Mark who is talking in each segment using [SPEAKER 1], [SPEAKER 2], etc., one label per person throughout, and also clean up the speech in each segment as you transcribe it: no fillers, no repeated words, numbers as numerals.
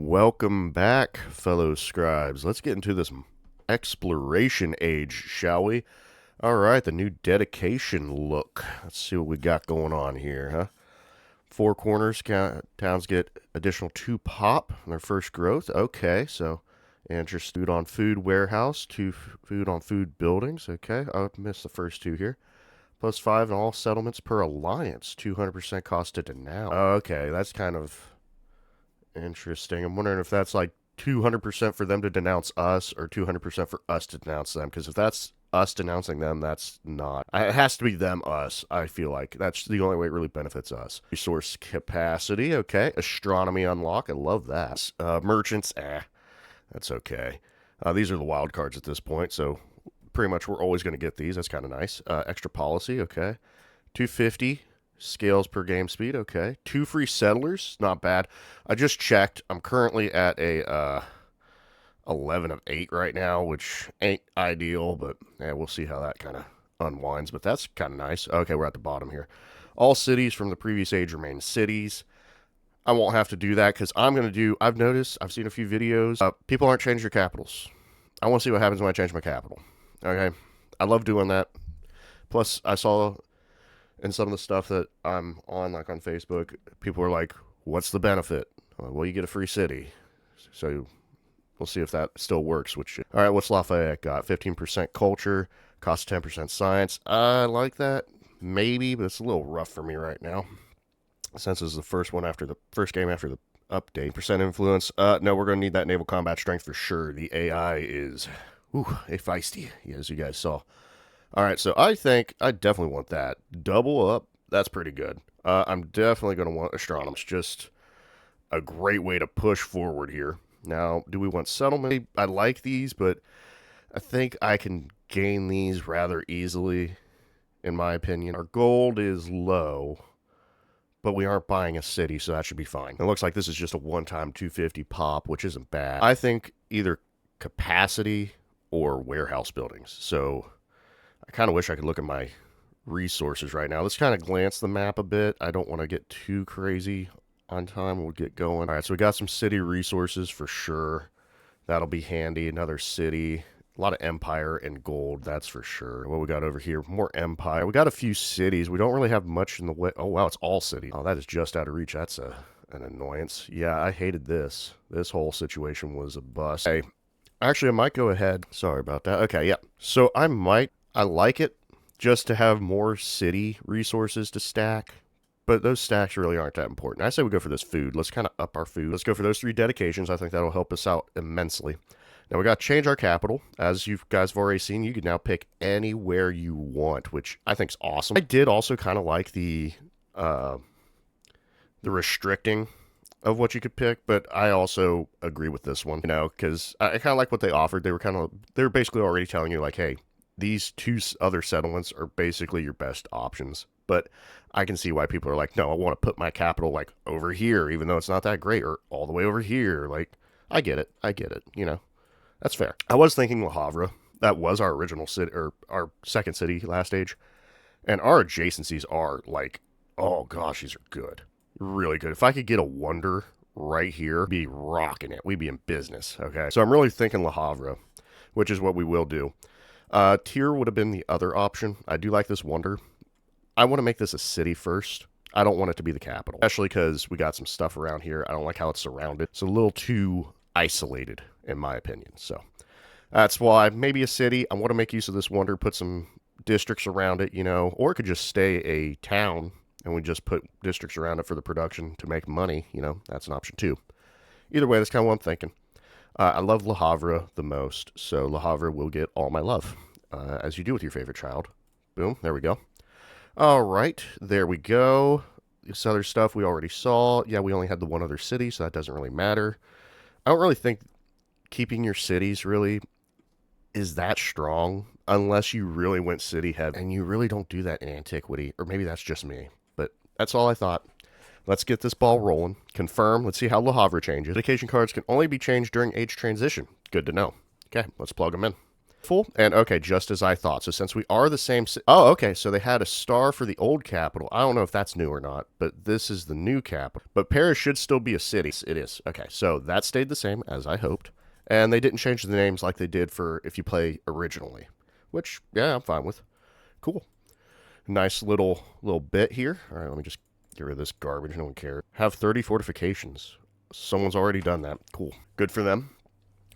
[SPEAKER 1] Welcome back, fellow scribes. Let's get into this exploration age, shall we? All right, the new dedication look. Let's see what we got going on here, huh? Four corners, towns get additional 2 pop on their first growth. Okay, so interest food on food warehouse, 2 food on food buildings. Okay, I missed the first 2 here. Plus 5 in all settlements per alliance, 200% cost to denounce. Okay, that's kind of interesting. I'm wondering if that's like 200% for them to denounce us or 200% for us to denounce them. Because if that's us denouncing them, that's not. It has to be them, us, I feel like. That's the only way it really benefits us. Resource capacity, okay. Astronomy unlock, I love that. Merchants, that's okay. These are the wild cards at this point, so pretty much we're always going to get these. That's kind of nice. Extra policy, okay. 250 scales per game speed, okay. 2 free settlers, not bad. I just checked. I'm currently at a 11 of 8 right now, which ain't ideal, but yeah, we'll see how that kind of unwinds. But that's kind of nice. Okay, we're at the bottom here. All cities from the previous age remain cities. I won't have to do that because I'm going to do, I've noticed, I've seen a few videos. People aren't changing their capitals. I want to see what happens when I change my capital. Okay, I love doing that. Plus, I saw in some of the stuff that I'm on, like on Facebook, people are like, what's the benefit? Well, you get a free city. So we'll see if that still works. All right, what's Lafayette got? 15% culture, cost 10% science. I like that, maybe, but it's a little rough for me right now. Since it's the first game after the update. Percent influence. No, we're going to need that naval combat strength for sure. The AI is, a feisty, as you guys saw. All right, so I think I definitely want that. Double up, that's pretty good. I'm definitely going to want astronomers. Just a great way to push forward here. Now, do we want settlement? I like these, but I think I can gain these rather easily, in my opinion. Our gold is low, but we aren't buying a city, so that should be fine. It looks like this is just a one-time 250 pop, which isn't bad. I think either capacity or warehouse buildings. So I kind of wish I could look at my resources right now. Let's kind of glance the map a bit. I don't want to get too crazy on time. We'll get going. All right, so we got some city resources for sure. That'll be handy. Another city. A lot of empire and gold, that's for sure. What we got over here? More empire. We got a few cities. We don't really have much in the way. Oh, wow, it's all cities. Oh, that is just out of reach. That's an annoyance. Yeah, I hated this. This whole situation was a bust. Hey, actually, I might go ahead. Sorry about that. Okay, yeah. So I like it just to have more city resources to stack, but those stacks really aren't that important. I say we go for this food. Let's kind of up our food. Let's go for those 3 dedications. I think that'll help us out immensely. Now we got to change our capital. As you guys have already seen, you can now pick anywhere you want, which I think is awesome. I did also kind of like the restricting of what you could pick, but I also agree with this one, because I kind of like what they offered. They were basically already telling you like, hey, these 2 other settlements are basically your best options. But I can see why people are like, no, I want to put my capital like over here, even though it's not that great, or all the way over here. Like, I get it. That's fair. I was thinking Le Havre. That was our original city, or our second city last age. And our adjacencies are like, oh gosh, these are good. Really good. If I could get a wonder right here, be rocking it. We'd be in business, okay? So I'm really thinking Le Havre, which is what we will do. Tier would have been the other option. I do like this wonder. I want to make this a city first. I don't want it to be the capital, especially because we got some stuff around here. I don't like how it's surrounded. It's a little too isolated, in my opinion. So that's why maybe a city. I want to make use of this wonder, put some districts around it, or it could just stay a town and we just put districts around it for the production to make money. That's an option too. Either way, that's kind of what I'm thinking. I love Le Havre the most, so Le Havre will get all my love, as you do with your favorite child. Boom, there we go. All right, there we go. This other stuff we already saw. Yeah, we only had the one other city, so that doesn't really matter. I don't really think keeping your cities really is that strong unless you really went city heavy, and you really don't do that in Antiquity, or maybe that's just me, but that's all I thought. Let's get this ball rolling. Confirm. Let's see how Le Havre changes. Dedication cards can only be changed during age transition. Good to know. Okay, let's plug them in. Full and okay, just as I thought. So since we are the same, oh, okay. So they had a star for the old capital. I don't know if that's new or not, but this is the new capital. But Paris should still be a city. It is. Okay, so that stayed the same as I hoped, and they didn't change the names like they did for if you play originally, which yeah, I'm fine with. Cool. Nice little bit here. All right, let me just get rid of this garbage. No one cares. Have 30 fortifications. Someone's already done that. Cool. Good for them.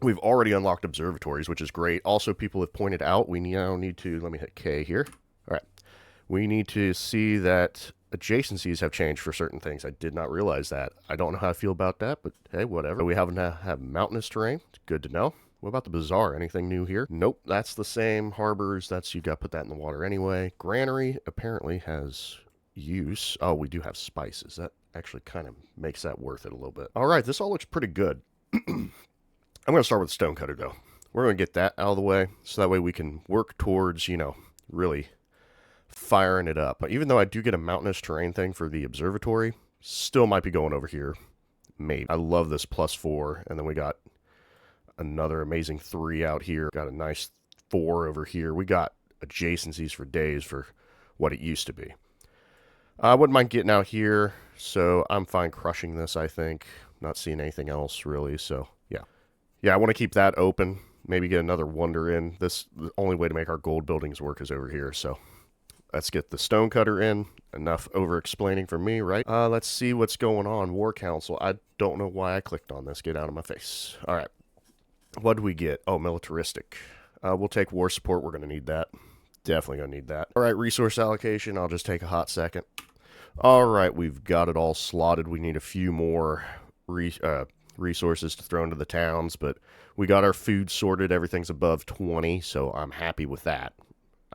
[SPEAKER 1] We've already unlocked observatories, which is great. Also, people have pointed out we now need to, let me hit K here. All right. We need to see that adjacencies have changed for certain things. I did not realize that. I don't know how I feel about that, but hey, whatever. We haven't have mountainous terrain. It's good to know. What about the bazaar? Anything new here? Nope, that's the same. Harbors, that's you got to put that in the water anyway. Granary apparently has use. Oh, we do have spices. That actually kind of makes that worth it a little bit. All right, this all looks pretty good. I'm going to start with stonecutter, though. We're going to get that out of the way, so that way we can work towards, you know, really firing it up. But even though I do get a mountainous terrain thing for the observatory, still might be going over here. Maybe. I love this +4, and then we got another amazing 3 out here. Got a nice 4 over here. We got adjacencies for days for what it used to be. I wouldn't mind getting out here, so I'm fine crushing this, I think. Not seeing anything else, really, so yeah. Yeah, I want to keep that open. Maybe get another wonder in. The only way to make our gold buildings work is over here, so let's get the stonecutter in. Enough over-explaining for me, right? Let's see what's going on. War Council. I don't know why I clicked on this. Get out of my face. All right. What do we get? Oh, militaristic. We'll take war support. We're going to need that. Definitely going to need that. All right, resource allocation. I'll just take a hot second. All right, we've got it all slotted. We need a few more resources to throw into the towns, but we got our food sorted. Everything's above 20, so I'm happy with that.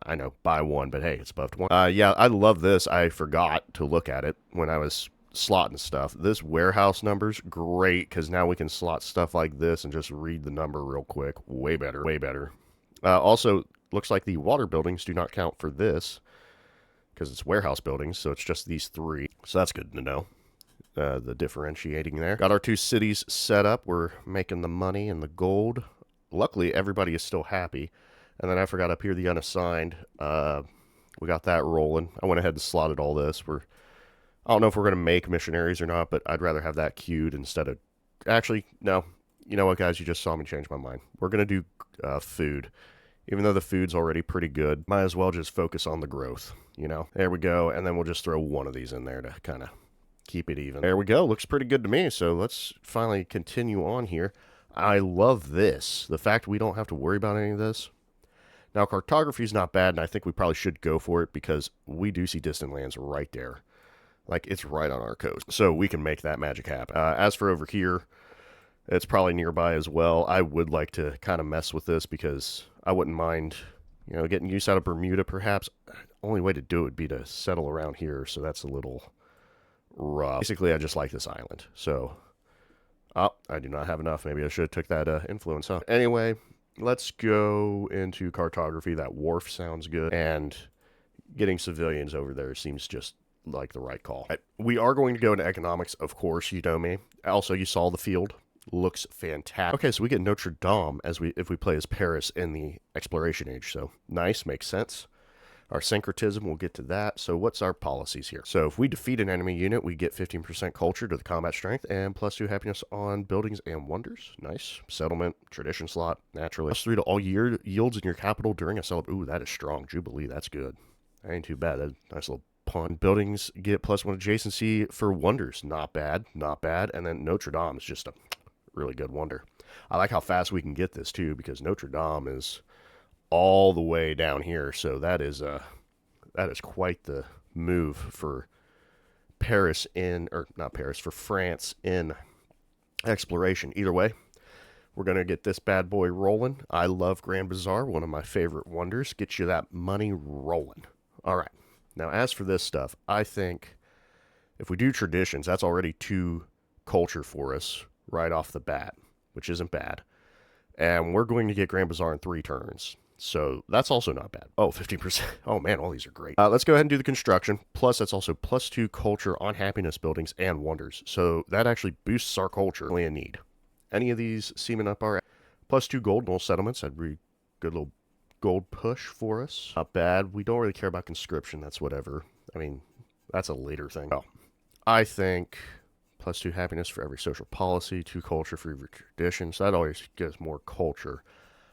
[SPEAKER 1] I know, by 1, but hey, it's above 20. Yeah, I love this. I forgot to look at it when I was slotting stuff. This warehouse number's great, because now we can slot stuff like this and just read the number real quick. Way better, way better. Also, looks like the water buildings do not count for this, because it's warehouse buildings, so it's just these 3. So that's good to know. The differentiating there. Got our 2 cities set up. We're making the money and the gold. Luckily, everybody is still happy. And then I forgot up here the unassigned. We got that rolling. I went ahead and slotted all this. I don't know if we're going to make missionaries or not, but I'd rather have that queued instead of... Actually, no. You know what, guys? You just saw me change my mind. We're going to do food. Even though the food's already pretty good, might as well just focus on the growth, you know? There we go. And then we'll just throw one of these in there to kind of keep it even. There we go. Looks pretty good to me. So let's finally continue on here. I love this. The fact we don't have to worry about any of this. Now, cartography is not bad, and I think we probably should go for it because we do see distant lands right there. Like, it's right on our coast. So we can make that magic happen. As for over here, it's probably nearby as well. I would like to kind of mess with this because I wouldn't mind, you know, getting use out of Bermuda perhaps. Only way to do it would be to settle around here, so that's a little rough. Basically, I just like this island. So, oh, I do not have enough. Maybe I should have took that influence, huh? Anyway, let's go into cartography. That wharf sounds good. And getting civilians over there seems just like the right call. We are going to go into economics, of course, you know me. Also, you saw the field. Looks fantastic. Okay, so we get Notre Dame if we play as Paris in the exploration age. So nice, makes sense. Our syncretism, we'll get to that. So what's our policies here? So if we defeat an enemy unit, we get 15% culture to the combat strength and +2 happiness on buildings and wonders. Nice. Settlement, tradition slot, naturally. +3 to all year yields in your capital during a celebration. Ooh, that is strong. Jubilee, that's good. That ain't too bad. That's a nice little pun. Buildings get +1 adjacency for wonders. Not bad, not bad. And then Notre Dame is just a really good wonder. I like how fast we can get this too, because Notre Dame is all the way down here, so that is quite the move for Paris for France in exploration. Either way, we're gonna get this bad boy rolling. I love Grand Bazaar, one of my favorite wonders. Get you that money rolling. All right. Now, as for this stuff, I think if we do traditions, that's already 2 culture for us right off the bat, which isn't bad. And we're going to get Grand Bazaar in 3 turns. So that's also not bad. Oh, 15%. Oh man, all these are great. Let's go ahead and do the construction. Plus, that's also +2 culture on happiness buildings and wonders. So that actually boosts our culture. Only a need. Any of these seeming up our +2 gold in all settlements. That'd be a good little gold push for us. Not bad. We don't really care about conscription. That's whatever. I mean, that's a later thing. Oh, I think +2 happiness for every social policy, 2 culture for every tradition. So that always gives more culture.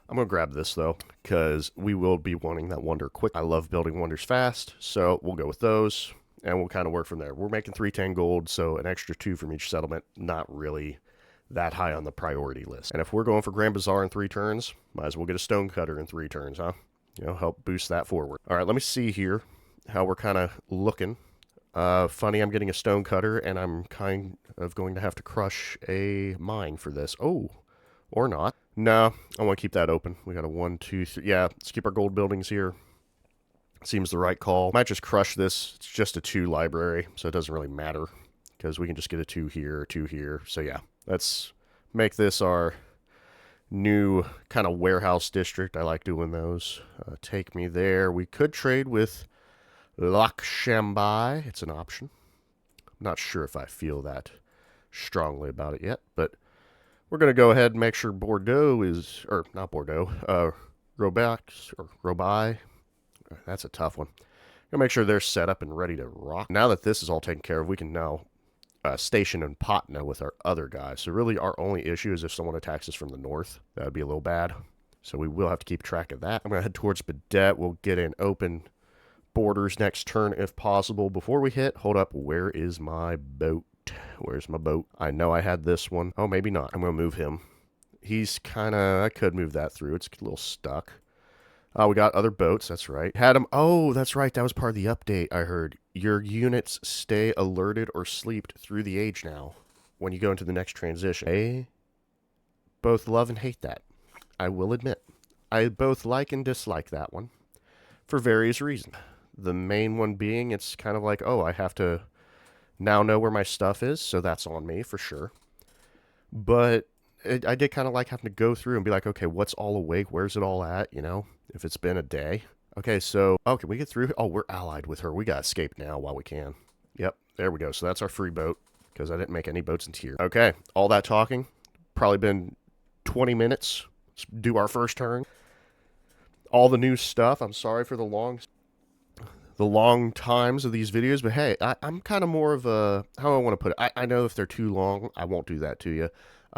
[SPEAKER 1] I'm going to grab this, though, because we will be wanting that wonder quick. I love building wonders fast, so we'll go with those, and we'll kind of work from there. We're making 310 gold, so an extra 2 from each settlement, not really that high on the priority list. And if we're going for Grand Bazaar in 3 turns, might as well get a stonecutter in 3 turns, huh? You know, help boost that forward. All right, let me see here how we're kind of looking. Funny, I'm getting a stonecutter, and I'm kind of going to have to crush a mine for this. Oh, or not. No, I want to keep that open. We got a 1, 2, 3. Yeah, let's keep our gold buildings here. Seems the right call. Might just crush this. It's just a 2 library, so it doesn't really matter because we can just get a 2 here, 2 here. So yeah, let's make this our new kind of warehouse district. I like doing those. Take me there. We could trade with Lakshambai. It's an option. I'm not sure if I feel that strongly about it yet, but we're going to go ahead and make sure Bordeaux is, or not Bordeaux, Robax or Robai. That's a tough one. Gonna make sure they're set up and ready to rock. Now that this is all taken care of, we can now station in Patna with our other guys. So really our only issue is if someone attacks us from the north. That would be a little bad. So we will have to keep track of that. I'm going to head towards Badet. We'll get in open borders next turn if possible. Before we hit, hold up, where is my boat? Where's my boat? I know I had this one. Oh, maybe not. I'm going to move him. He's kind of, I could move that through. It's a little stuck. We got other boats, that's right. Had them, oh, that's right, that was part of the update, I heard. Your units stay alerted or sleeped through the age now when you go into the next transition. I both love and hate that. I will admit. I both like and dislike that one for various reasons. The main one being it's kind of like, oh, I have to now know where my stuff is, so that's on me for sure. But I did kind of like having to go through and be like, okay, what's all awake? Where's it all at? You know, if it's been a day. Okay, so, oh, can we get through? Oh, we're allied with her. We got to escape now while we can. Yep, there we go. So that's our free boat because I didn't make any boats in tier. Okay, all that talking. Probably been 20 minutes. Let's do our first turn. All the new stuff. I'm sorry for the long times of these videos, but hey, I'm kind of more of a, how do I want to put it? I know if they're too long, I won't do that to you.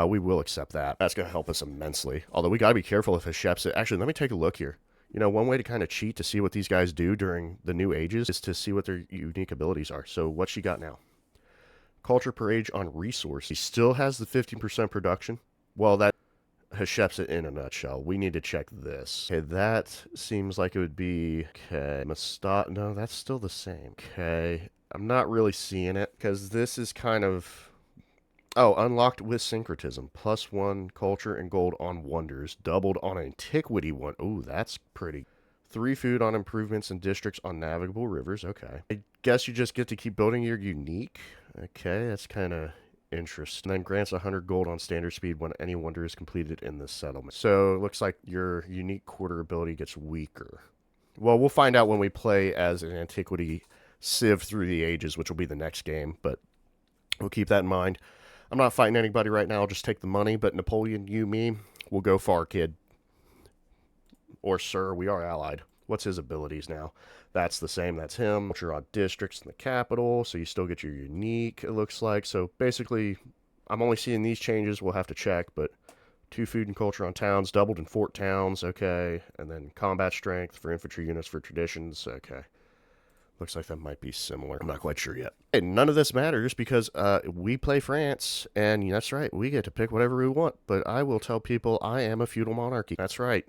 [SPEAKER 1] We will accept that. That's going to help us immensely. Although we got to be careful if Hashepset. Actually, let me take a look here. You know, one way to kind of cheat to see what these guys do during the new ages is to see what their unique abilities are. So what's she got now? Culture per age on resource. He still has the 15% production. Well, that Hashepset in a nutshell. We need to check this. Okay, that seems like it would be, okay, no, that's still the same. Okay, I'm not really seeing it because this is kind of, oh, unlocked with syncretism. +1 culture and gold on wonders. Doubled on antiquity one. Oh, that's pretty. 3 food on improvements in districts on navigable rivers. Okay. I guess you just get to keep building your unique. Okay, that's kind of interesting. And then grants 100 gold on standard speed when any wonder is completed in the settlement. So it looks like your unique quarter ability gets weaker. Well, we'll find out when we play as an antiquity sieve through the ages, which will be the next game, but we'll keep that in mind. I'm not fighting anybody right now. I'll just take the money. But Napoleon, you, me, we'll go far, kid. Or sir, we are allied. What's his abilities now? That's the same. That's him. You're on districts in the capital, so you still get your unique, it looks like. So basically, I'm only seeing these changes. We'll have to check, but 2 food and culture on towns, doubled in fort towns, okay. And then combat strength for infantry units for traditions, okay. Looks like that might be similar. I'm not quite sure yet. Hey, none of this matters because we play France, and that's right, we get to pick whatever we want. But I will tell people I am a feudal monarchy. That's right.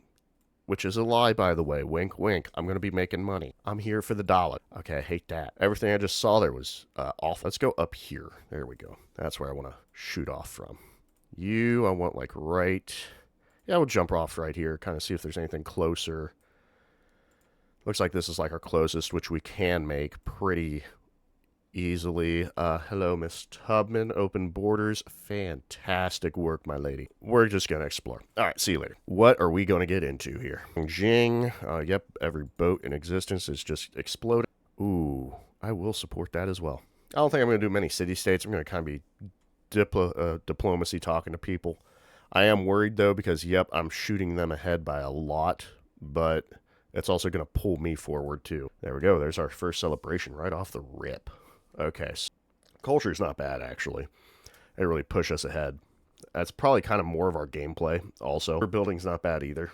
[SPEAKER 1] Which is a lie, by the way. Wink, wink. I'm going to be making money. I'm here for the dollar. Okay, I hate that. Everything I just saw there was off. Let's go up here. There we go. That's where I want to shoot off from. You, I want like right... Yeah, we'll jump off right here, kind of see if there's anything closer. Looks like this is like our closest, which we can make pretty easily. Hello, Miss Tubman. Open borders. Fantastic work, my lady. We're just going to explore. All right, see you later. What are we going to get into here? Jing. Yep, every boat in existence is just exploding. Ooh, I will support that as well. I don't think I'm going to do many city-states. I'm going to kind of be diplomacy talking to people. I am worried, though, because, yep, I'm shooting them ahead by a lot. but it's also going to pull me forward too. There we go. There's our first celebration right off the rip. Okay, so culture's not bad actually. They really push us ahead. That's probably kind of more of our gameplay also. Our building's not bad either.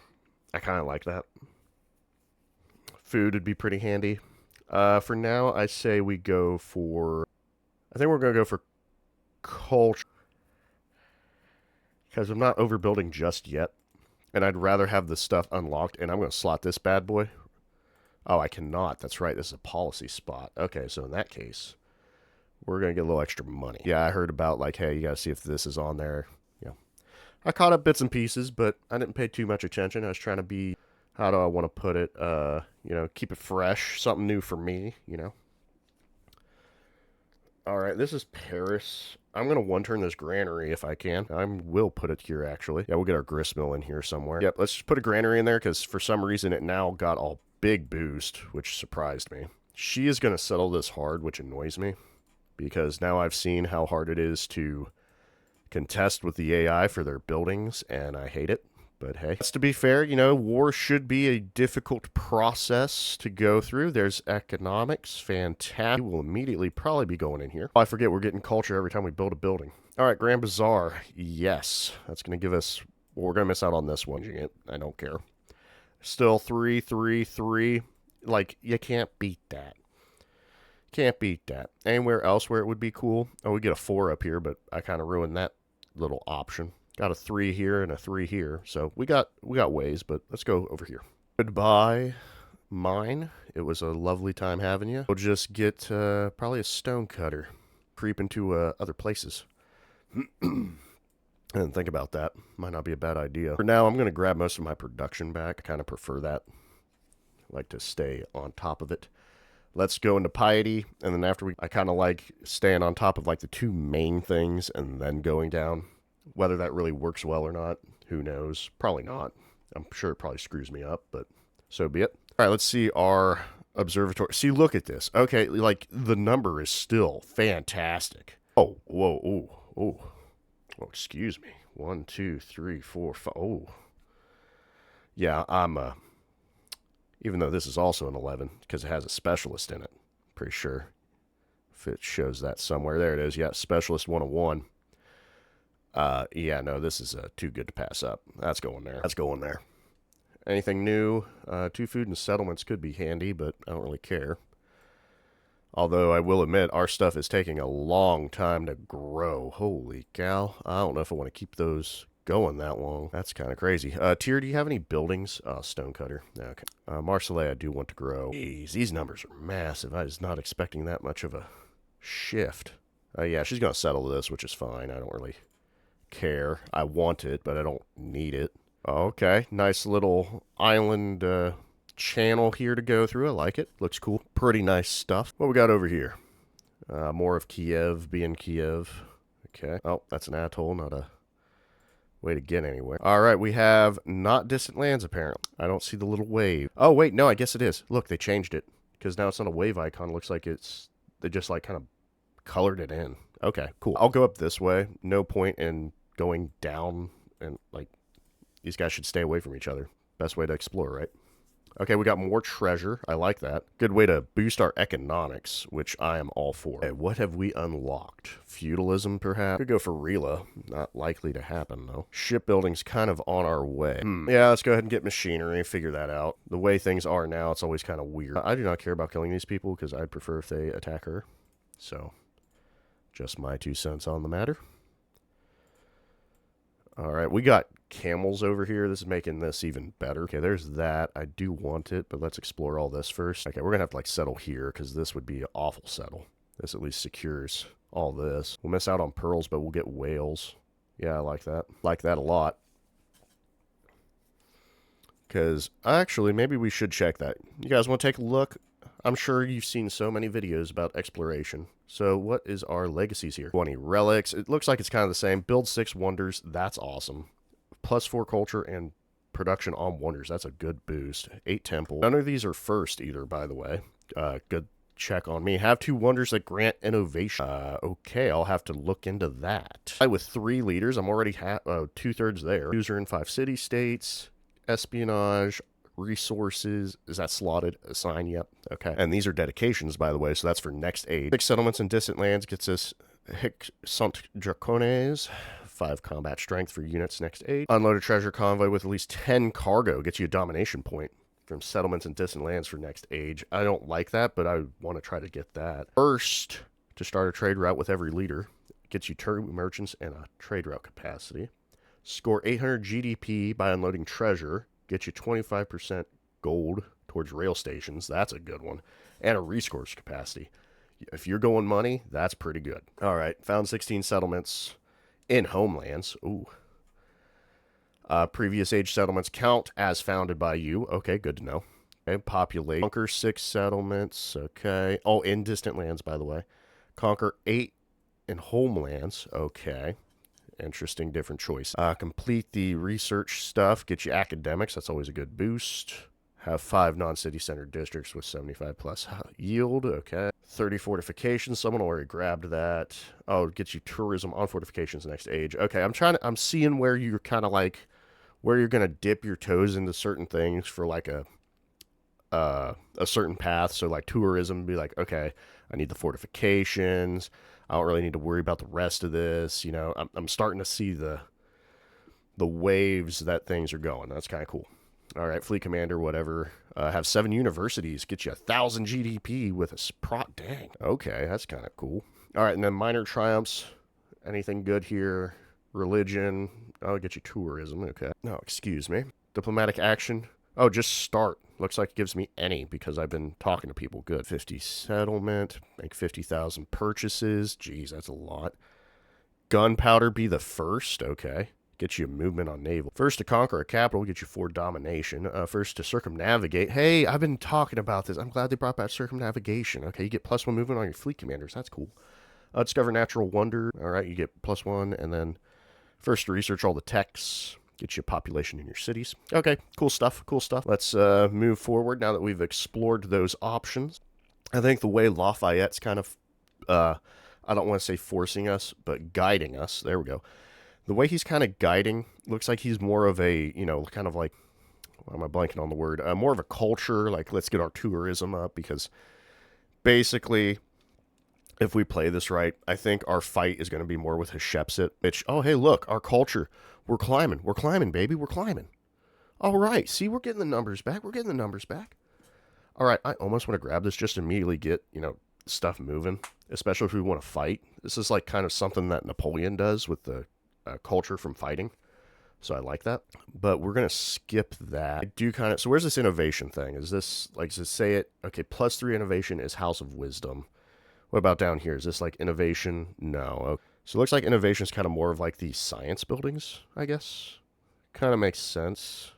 [SPEAKER 1] I kind of like that. Food would be pretty handy. For now, I say we go for... I think we're going to go for culture. Because I'm not overbuilding just yet. And I'd rather have the stuff unlocked. And I'm going to slot this bad boy. Oh, I cannot. That's right. This is a policy spot. Okay, so in that case, we're going to get a little extra money. Yeah, I heard about, like, hey, you got to see if this is on there. Yeah. I caught up bits and pieces, but I didn't pay too much attention. I was trying to be... How do I want to put it? Keep it fresh. Something new for me, All right, this is Paris. I'm going to one-turn this granary if I can. I will put it here, actually. Yeah, we'll get our grist mill in here somewhere. Yep, let's just put a granary in there because for some reason it now got a big boost, which surprised me. She is going to settle this hard, which annoys me because now I've seen how hard it is to contest with the AI for their buildings, and I hate it. But hey, to be fair, war should be a difficult process to go through. There's economics, fantastic. We'll immediately probably be going in here. Oh, I forget, we're getting culture every time we build a building. All right, Grand Bazaar. Yes, that's going to give us... Well, we're going to miss out on this one. I don't care. Still 3, 3, 3. Like, you can't beat that. Can't beat that. Anywhere else where it would be cool? Oh, we get a 4 up here, but I kind of ruined that little option. Got a 3 here and a 3 here. So we got ways, but let's go over here. Goodbye, mine. It was a lovely time having you. We'll just get probably a stone cutter. Creep into other places. I didn't think about that. Might not be a bad idea. For now, I'm going to grab most of my production back. I kind of prefer that. I like to stay on top of it. Let's go into piety, and then after I kind of like staying on top of like the 2 main things and then going down. Whether that really works well or not, who knows? Probably not. I'm sure it probably screws me up, but so be it. All right, let's see our observatory. See, look at this. Okay, like the number is still fantastic. Oh, whoa, oh, excuse me. 1, 2, 3, 4, 5. Oh, yeah. I'm even though this is also an 11 because it has a specialist in it. Pretty sure if it shows that somewhere. There it is. Yeah, specialist 101. Yeah, no, this is too good to pass up. That's going there. That's going there. Anything new? 2 food and settlements could be handy, but I don't really care. Although I will admit, our stuff is taking a long time to grow. Holy cow. I don't know if I want to keep those going that long. That's kind of crazy. Tyr, do you have any buildings? Stonecutter. Okay. Marseille, I do want to grow. Jeez, these numbers are massive. I was not expecting that much of a shift. Yeah, she's going to settle this, which is fine. I don't really... care. I want it, but I don't need it. Okay, nice little island channel here to go through. I like it. Looks cool. Pretty nice stuff. What we got over here? More of Kiev being Kiev. Okay. Oh, that's an atoll, not a way to get anywhere. All right, we have not distant lands, apparently. I don't see the little wave. Oh, wait, no, I guess it is. Look, they changed it. Because now it's not a wave icon. It looks like they just, like, kind of colored it in. Okay, cool. I'll go up this way. No point in going down, and like these guys should stay away from each other. Best way to explore, right? Okay, we got more treasure. I like that. Good way to boost our economics, which I am all for. Okay, what have we unlocked? Feudalism, perhaps? Could go for Rela. Not likely to happen, though. Shipbuilding's kind of on our way. Yeah, let's go ahead and get machinery and figure that out. The way things are now, it's always kind of weird. I do not care about killing these people because I'd prefer if they attack her. So, just my 2 cents on the matter. All right, we got camels over here. This is making this even better. Okay, there's that. I do want it, but let's explore all this first. Okay, we're going to have to, like, settle here because this would be an awful settle. This at least secures all this. We'll miss out on pearls, but we'll get whales. Yeah, I like that. Like that a lot. Because, actually, maybe we should check that. You guys want to take a look? I'm sure you've seen so many videos about exploration. So what is our legacies here? 20 relics. It looks like it's kind of the same. Build 6 wonders. That's awesome. Plus 4 culture and production on wonders. That's a good boost. 8 temple. None of these are first either, by the way. Good check on me. Have 2 wonders that grant innovation. Okay, I'll have to look into that. With 3 leaders, I'm already 2/3 there. User in 5 city-states. Espionage. resources. Is that slotted? Assign, yep. Okay. And these are dedications, by the way, so that's for next age. 6 settlements in distant lands gets us Hic Sunt Dracones. 5 combat strength for units next age. Unloaded treasure convoy with at least 10 cargo gets you a domination point from settlements in distant lands for next age. I don't like that, but I want to try to get that. First, to start a trade route with every leader, gets you 2 merchants and a trade route capacity. Score 800 GDP by unloading treasure, gets you 25% gold towards rail stations. That's a good one. And a resource capacity. If you're going money, that's pretty good. All right, found 16 settlements in homelands. Ooh. Previous age settlements count as founded by you. Okay, good to know. Okay, populate. Conquer 6 settlements. Okay. Oh, in distant lands, by the way. Conquer 8 in homelands. Okay. Interesting, different choice. Complete the research stuff. Get you academics. That's always a good boost. Have 5 non-city center districts with 75 plus yield. Okay. 30 fortifications. Someone already grabbed that. Oh, it gets you tourism on fortifications next age. Okay, I'm seeing where you're kind of like, where you're going to dip your toes into certain things for like a certain path. So like tourism, be like, okay, I need the fortifications. I don't really need to worry about the rest of this. You know, I'm starting to see the waves that things are going. That's kind of cool. All right, fleet commander, whatever. Have 7 universities. Get you 1,000 GDP with a dang. Okay, that's kind of cool. All right, and then minor triumphs. Anything good here? Religion. Oh, get you tourism. Okay. No, excuse me. Diplomatic action. Oh, just start. Looks like it gives me any because I've been talking to people. Good. 50 settlement. Make 50,000 purchases. Jeez, that's a lot. Gunpowder be the first. Okay. Get you a movement on naval. First to conquer a capital, get you 4 domination. First to circumnavigate. Hey, I've been talking about this. I'm glad they brought back circumnavigation. Okay, you get +1 movement on your fleet commanders. That's cool. Discover natural wonder. All right, you get +1. And then first to research all the techs. Get you a population in your cities. Okay, cool stuff, cool stuff. Let's move forward now that we've explored those options. I think the way Lafayette's kind of, I don't want to say forcing us, but guiding us. There we go. The way he's kind of guiding looks like he's more of a, you know, kind of like, why am I blanking on the word? More of a culture, like let's get our tourism up, because basically, if we play this right, I think our fight is going to be more with Hatshepsut, which, oh, hey, look, our culture, we're climbing, baby, we're climbing. All right, see, we're getting the numbers back, All right, I almost want to grab this, just immediately get, you know, stuff moving, especially if we want to fight. This is like kind of something that Napoleon does with the culture from fighting, so I like that. But we're gonna skip that. I do kind of. So where's this innovation thing? Is this like, does it say it? Okay, +3 innovation is House of Wisdom. What about down here? Is this like innovation? No. Okay. So it looks like innovation is kind of more of like the science buildings, I guess. Kind of makes sense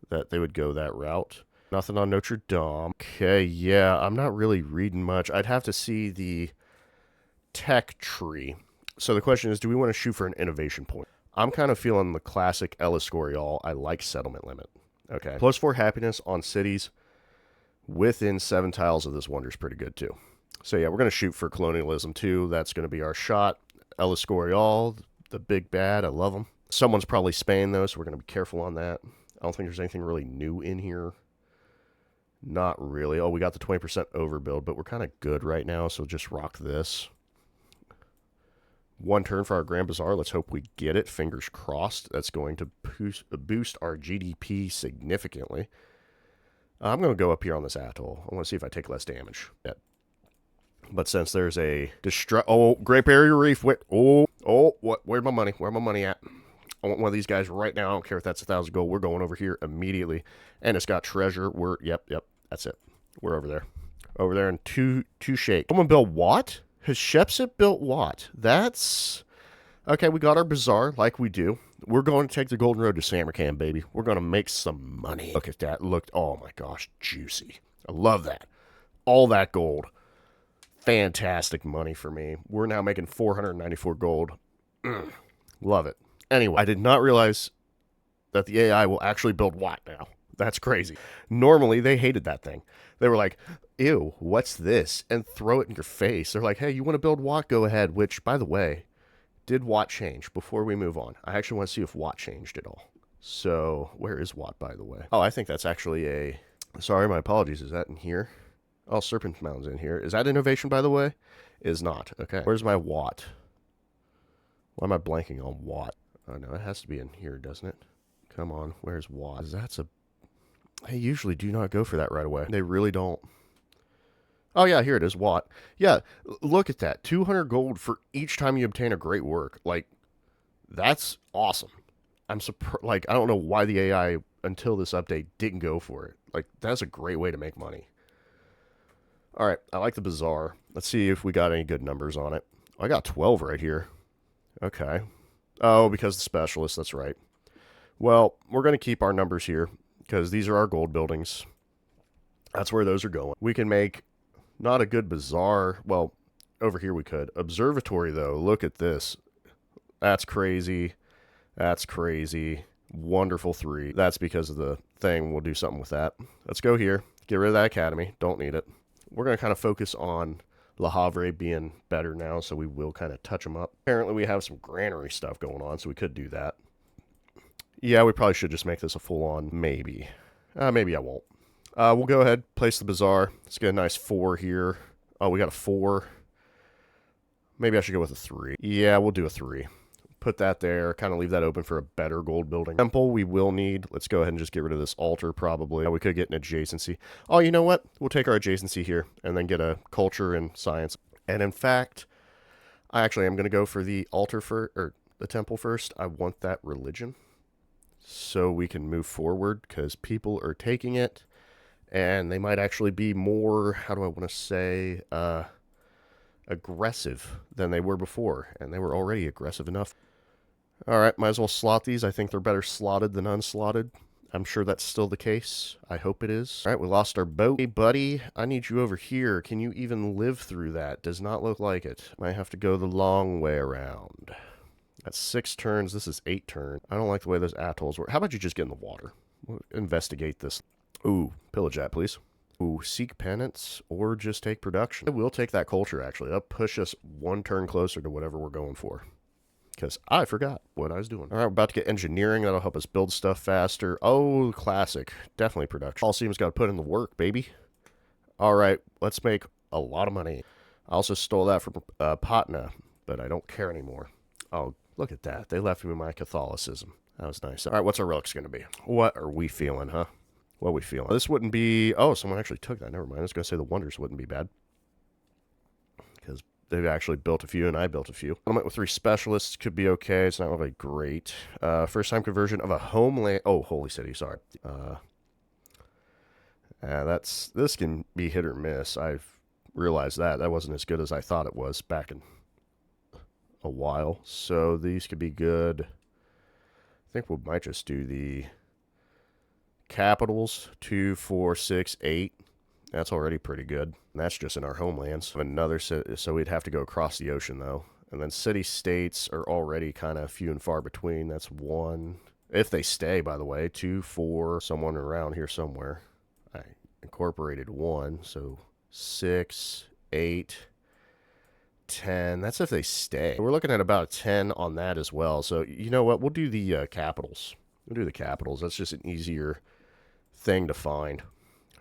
[SPEAKER 1] that they would go that route. Nothing on Notre Dame. Okay, yeah, I'm not really reading much. I'd have to see the tech tree. So the question is, do we want to shoot for an innovation point? I'm kind of feeling the classic El Escorial. I like settlement limit. Okay. +4 happiness on cities within 7 tiles of this wonder is pretty good too. So yeah, we're going to shoot for colonialism too. That's going to be our shot. El Escorial, the big bad. I love them. Someone's probably Spain though, so we're going to be careful on that. I don't think there's anything really new in here. Not really. Oh, we got the 20% overbuild, but we're kind of good right now, so just rock this. 1 turn for our Grand Bazaar. Let's hope we get it. Fingers crossed. That's going to boost our GDP significantly. I'm going to go up here on this atoll. I want to see if I take less damage. Yeah. But since there's a Great Barrier Reef. Wait, where's my money? Where's my money at? I want one of these guys right now. I don't care if that's 1,000 gold. We're going over here immediately. And it's got treasure. Yep, that's it. We're over there. Over there in two shake. Someone built what? Hatshepsut built what? That's... Okay, we got our bazaar like we do. We're going to take the golden road to Samarkand, baby. We're going to make some money. Look at that. Look, oh my gosh, juicy. I love that. All that gold. Fantastic money for me. We're now making 494 gold. Love it. Anyway, I did not realize that the AI will actually build what now. That's crazy. Normally, they hated that thing. They were like, ew, what's this? And throw it in your face. They're like, hey, you want to build Watt? Go ahead. Which, by the way, did Watt change before we move on? I actually want to see if Watt changed at all. So, where is Watt, by the way? Oh, I think that's actually a... Sorry, my apologies. Is that in here? Oh, Serpent Mountain's in here. Is that innovation, by the way? Is not. Okay. Where's my Watt? Why am I blanking on Watt? Oh, no, it has to be in here, doesn't it? Come on. Where's Watt? That's a... They usually do not go for that right away. They really don't. Oh, yeah, here it is. Watt. Yeah, look at that. 200 gold for each time you obtain a great work. Like, that's awesome. I'm surprised. Like, I don't know why the AI, until this update, didn't go for it. Like, that's a great way to make money. All right, I like the bazaar. Let's see if we got any good numbers on it. I got 12 right here. Okay. Oh, because the specialist, that's right. Well, we're going to keep our numbers here because these are our gold buildings. That's where those are going. We can make not a good bazaar. Well, over here we could. Observatory, though. Look at this. That's crazy. That's crazy. Wonderful 3. That's because of the thing. We'll do something with that. Let's go here. Get rid of that academy. Don't need it. We're going to kind of focus on Le Havre being better now, so we will kind of touch them up. Apparently, we have some granary stuff going on, so we could do that. Yeah, we probably should just make this a full-on maybe. Maybe I won't. We'll go ahead, place the bazaar. Let's get a nice 4 here. Oh, we got a 4. Maybe I should go with a 3. Yeah, we'll do a 3. Put that there, kind of leave that open for a better gold building. Temple we will need. Let's go ahead and just get rid of this altar probably. We could get an adjacency. Oh, you know what? We'll take our adjacency here and then get a culture and science. And in fact, I actually am going to go for the altar or the temple first. I want that religion so we can move forward because people are taking it and they might actually be more, how do I want to say, aggressive than they were before. And they were already aggressive enough. All right, might as well slot these. I think they're better slotted than unslotted. I'm sure that's still the case. I hope it is. All right, we lost our boat. Hey, buddy, I need you over here. Can you even live through that? Does not look like it. Might have to go the long way around. That's 6 turns. This is 8 turns. I don't like the way those atolls work. How about you just get in the water? We'll investigate this. Ooh, pillage that, please. Ooh, seek penance or just take production. I will take that culture, actually. That'll push us 1 turn closer to whatever we're going for. Because I forgot what I was doing. All right, we're about to get engineering. That'll help us build stuff faster. Oh, classic. Definitely production. Coliseum's got to put in the work, baby. All right, let's make a lot of money. I also stole that from Patna, but I don't care anymore. Oh, look at that. They left me my Catholicism. That was nice. All right, what's our relics going to be? What are we feeling, huh? What are we feeling? This wouldn't be... Oh, someone actually took that. Never mind. I was going to say the wonders wouldn't be bad. Because they've actually built a few, and I built a few. Settlement with 3 specialists could be okay. It's not really great. First-time conversion of a homeland... Oh, Holy City, sorry. This can be hit or miss. I've realized that. That wasn't as good as I thought it was back in a while. So these could be good. I think we might just do the capitals. 2, 4, 6, 8. That's already pretty good. And that's just in our homelands. Another city, so we'd have to go across the ocean, though. And then city-states are already kind of few and far between. That's 1. If they stay, by the way. 2, 4, someone around here somewhere. I incorporated 1, so 6, 8, 10. That's if they stay. We're looking at about a 10 on that as well. So, you know what? We'll do the capitals. We'll do the capitals. That's just an easier thing to find.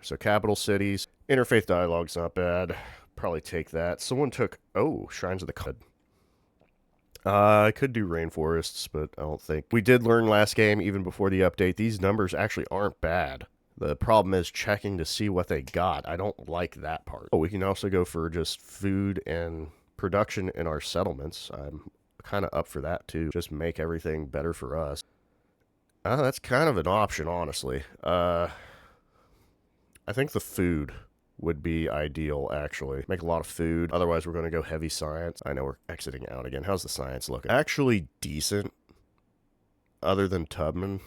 [SPEAKER 1] So capital cities. Interfaith dialogue's not bad. Probably take that. Someone took... Oh, Shrines of the Cud. I could do rainforests, but I don't think... We did learn last game, even before the update, these numbers actually aren't bad. The problem is checking to see what they got. I don't like that part. Oh, we can also go for just food and production in our settlements. I'm kind of up for that, too. Just make everything better for us. That's kind of an option, honestly. I think the food would be ideal, actually. Make a lot of food. Otherwise, we're going to go heavy science. I know we're exiting out again. How's the science looking? Actually decent, other than Tubman.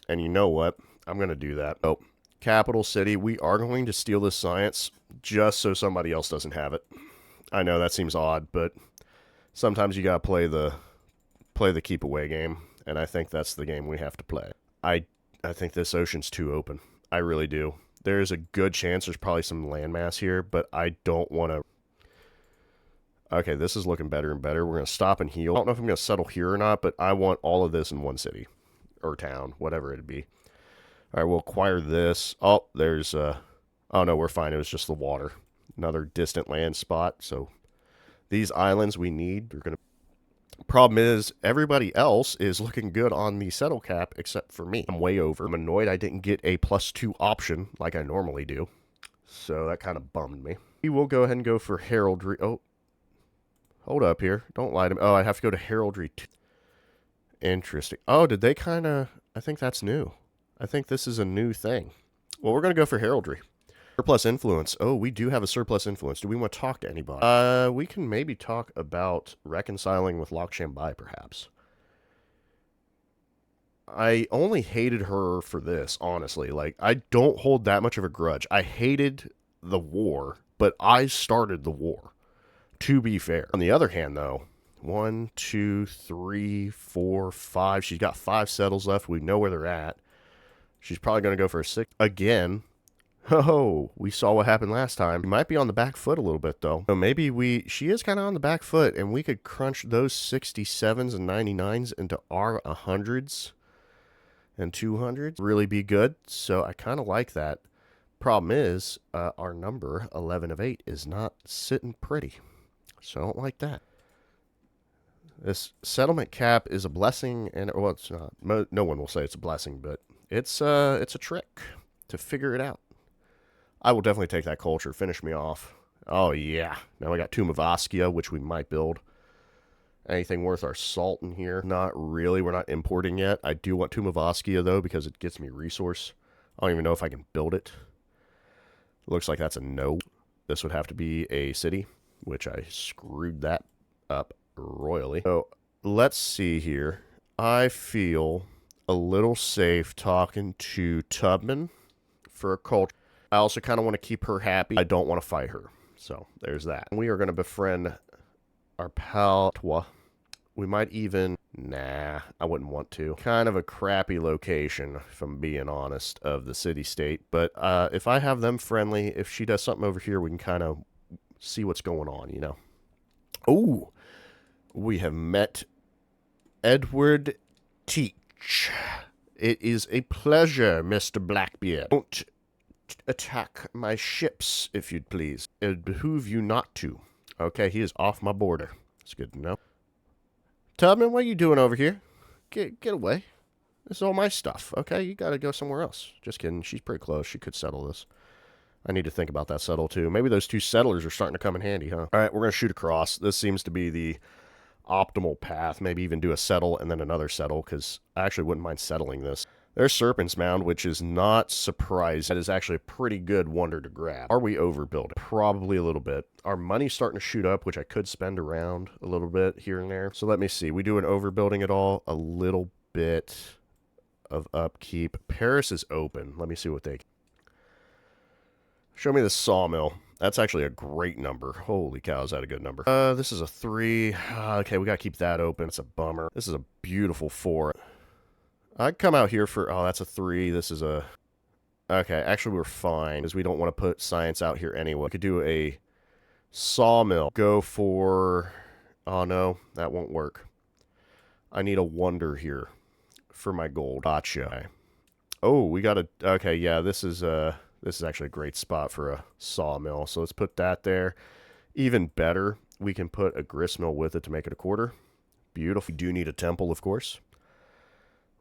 [SPEAKER 1] And you know what? I'm going to do that. Oh, capital city. We are going to steal this science just so somebody else doesn't have it. I know that seems odd, but sometimes you got to play the keep away game. And I think that's the game we have to play. I think this ocean's too open. I really do. There's a good chance there's probably some landmass here, but I don't want to... Okay, this is looking better and better. We're going to stop and heal. I don't know if I'm going to settle here or not, but I want all of this in one city. or town, whatever it'd be. All right, we'll acquire this. Oh, there's oh no, we're fine. It was just the water. Another distant land spot. So these islands we need. We're gonna. Problem is, everybody else is looking good on the settle cap except for me. I'm way over. I'm annoyed I didn't get a +2 option like I normally do. So that kind of bummed me. We will go ahead and go for heraldry. Oh, hold up here. Don't lie to me. Oh, I have to go to heraldry. Interesting. Oh, did they kind of... I think that's new. I think this is a new thing. Well, we're going to go for heraldry. Surplus influence. Oh, we do have a surplus influence. Do we want to talk to anybody? We can maybe talk about reconciling with Loch Shambai, perhaps. I only hated her for this, honestly. Like, I don't hold that much of a grudge. I hated the war, but I started the war, to be fair. On the other hand, though, 1, 2, 3, 4, 5. She's got 5 settles left. We know where they're at. She's probably going to go for a 6. Again. Oh, we saw what happened last time. We might be on the back foot a little bit, though. So maybe she is kind of on the back foot, and we could crunch those 67s and 99s into our 100s and 200s. Really be good. So I kind of like that. Problem is, our number, 11 of 8, is not sitting pretty. So I don't like that. This settlement cap is a blessing, and well, it's not. No one will say it's a blessing, but it's a trick to figure it out. I will definitely take that culture. Finish me off. Oh, yeah. Now we got Tomb of Oskia, which we might build. Anything worth our salt in here? Not really. We're not importing yet. I do want Tomb of Oskia, though, because it gets me resource. I don't even know if I can build it. Looks like that's a no. This would have to be a city, which I screwed that up royally. So let's see here. I feel a little safe talking to Tubman for a culture. I also kind of want to keep her happy. I don't want to fight her. So there's that. We are going to befriend our pal Twa. We might even... Nah, I wouldn't want to. Kind of a crappy location, if I'm being honest, of the city-state. But if I have them friendly, if she does something over here, we can kind of see what's going on, you know. Oh, we have met Edward Teach. It is a pleasure, Mr. Blackbeard. Don't attack my ships, if you'd please. It'd behoove you not to. Okay, he is off my border. It's good to know. Tubman, what are you doing over here? Get away. This is all my stuff, okay? You gotta go somewhere else. Just kidding. She's pretty close. She could settle this. I need to think about that settle, too. Maybe those 2 settlers are starting to come in handy, huh? All right, we're going to shoot across. This seems to be the optimal path. Maybe even do a settle and then another settle, because I actually wouldn't mind settling this. There's Serpent's Mound, which is not surprising. That is actually a pretty good wonder to grab. Are we overbuilding? Probably a little bit. Our money's starting to shoot up, which I could spend around a little bit here and there. So let me see. We do an overbuilding at all? A little bit of upkeep. Paris is open. Let me see what they... Show me the sawmill. That's actually a great number. Holy cow, is that a good number? This is a 3. Okay, we gotta keep that open. It's a bummer. This is a beautiful 4. I'd come out here for... Oh, that's a 3. This is a... Okay, actually we're fine, because we don't want to put science out here anyway. We could do a sawmill. Go for... Oh, no, that won't work. I need a wonder here for my gold. Gotcha. Okay. Oh, we got a... Okay, yeah, this is actually a great spot for a sawmill. So let's put that there. Even better, we can put a gristmill with it to make it a quarter. Beautiful. We do need a temple, of course.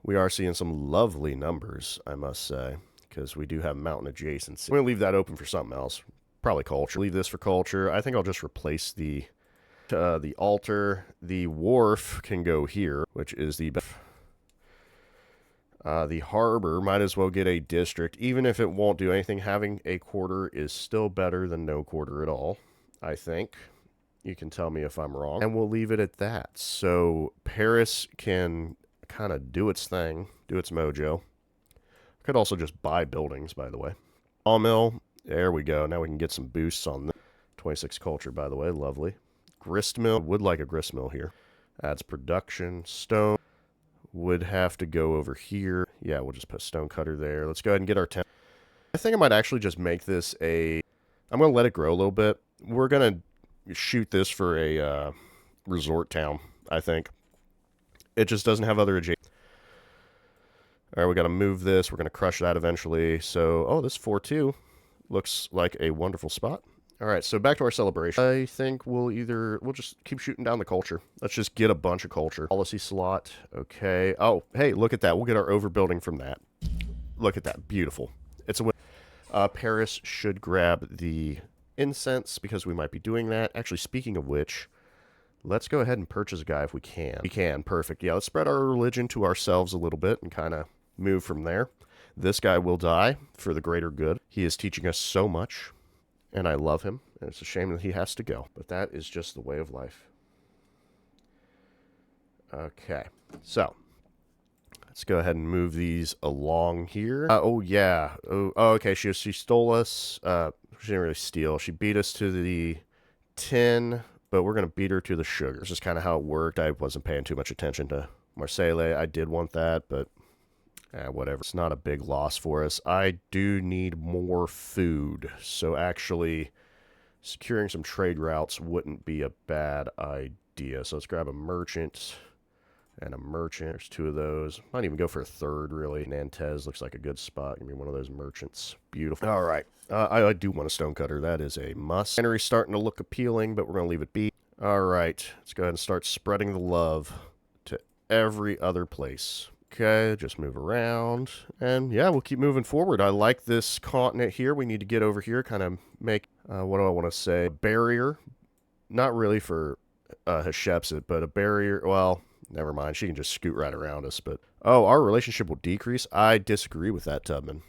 [SPEAKER 1] We are seeing some lovely numbers, I must say, because we do have mountain adjacency. I'm going to leave that open for something else. Probably culture. Leave this for culture. I think I'll just replace the altar. The wharf can go here, which is the harbor. Might as well get a district. Even if it won't do anything, having a quarter is still better than no quarter at all, I think. You can tell me if I'm wrong. And we'll leave it at that. So Paris can... kind of do its thing, do its mojo. Could also just buy buildings, by the way. Sawmill, there we go. Now we can get some boosts on this. 26 culture, by the way, lovely. Gristmill, would like a gristmill here. Adds production. Stone would have to go over here. Yeah, we'll just put stone cutter there. Let's go ahead and get our temp. I think I might actually just make this a... I'm going to let it grow a little bit. We're going to shoot this for a resort town, I think. It just doesn't have other adjacent. All right, we got to move this. We're going to crush that eventually. So, oh, this 4-2 looks like a wonderful spot. All right, so back to our celebration. I think we'll just keep shooting down the culture. Let's just get a bunch of culture. Policy slot. Okay. Oh, hey, look at that. We'll get our overbuilding from that. Look at that. Beautiful. It's a win. Paris should grab the incense because we might be doing that. Actually, speaking of which, let's go ahead and purchase a guy if we can. We can. Perfect. Yeah, let's spread our religion to ourselves a little bit and kind of move from there. This guy will die for the greater good. He is teaching us so much, and I love him. And it's a shame that he has to go, but that is just the way of life. Okay, so let's go ahead and move these along here. Oh, yeah. Oh, okay, she stole us. She didn't really steal. She beat us to the tin, but we're going to beat her to the sugar. This is kind of how it worked. I wasn't paying too much attention to Marseille. I did want that, but whatever. It's not a big loss for us. I do need more food, so actually securing some trade routes wouldn't be a bad idea. So let's grab a merchant and a merchant. There's two of those. Might even go for a third, really. Nantes looks like a good spot. Give me one of those merchants. Beautiful. All right. I do want a stonecutter. That is a must. Henry's starting to look appealing, but we're going to leave it be. All right. Let's go ahead and start spreading the love to every other place. Okay, just move around. And yeah, we'll keep moving forward. I like this continent here. We need to get over here, kind of make, what do I want to say? A barrier. Not really for Hatshepsut, but a barrier. Well, never mind. She can just scoot right around us. But oh, our relationship will decrease. I disagree with that, Tubman.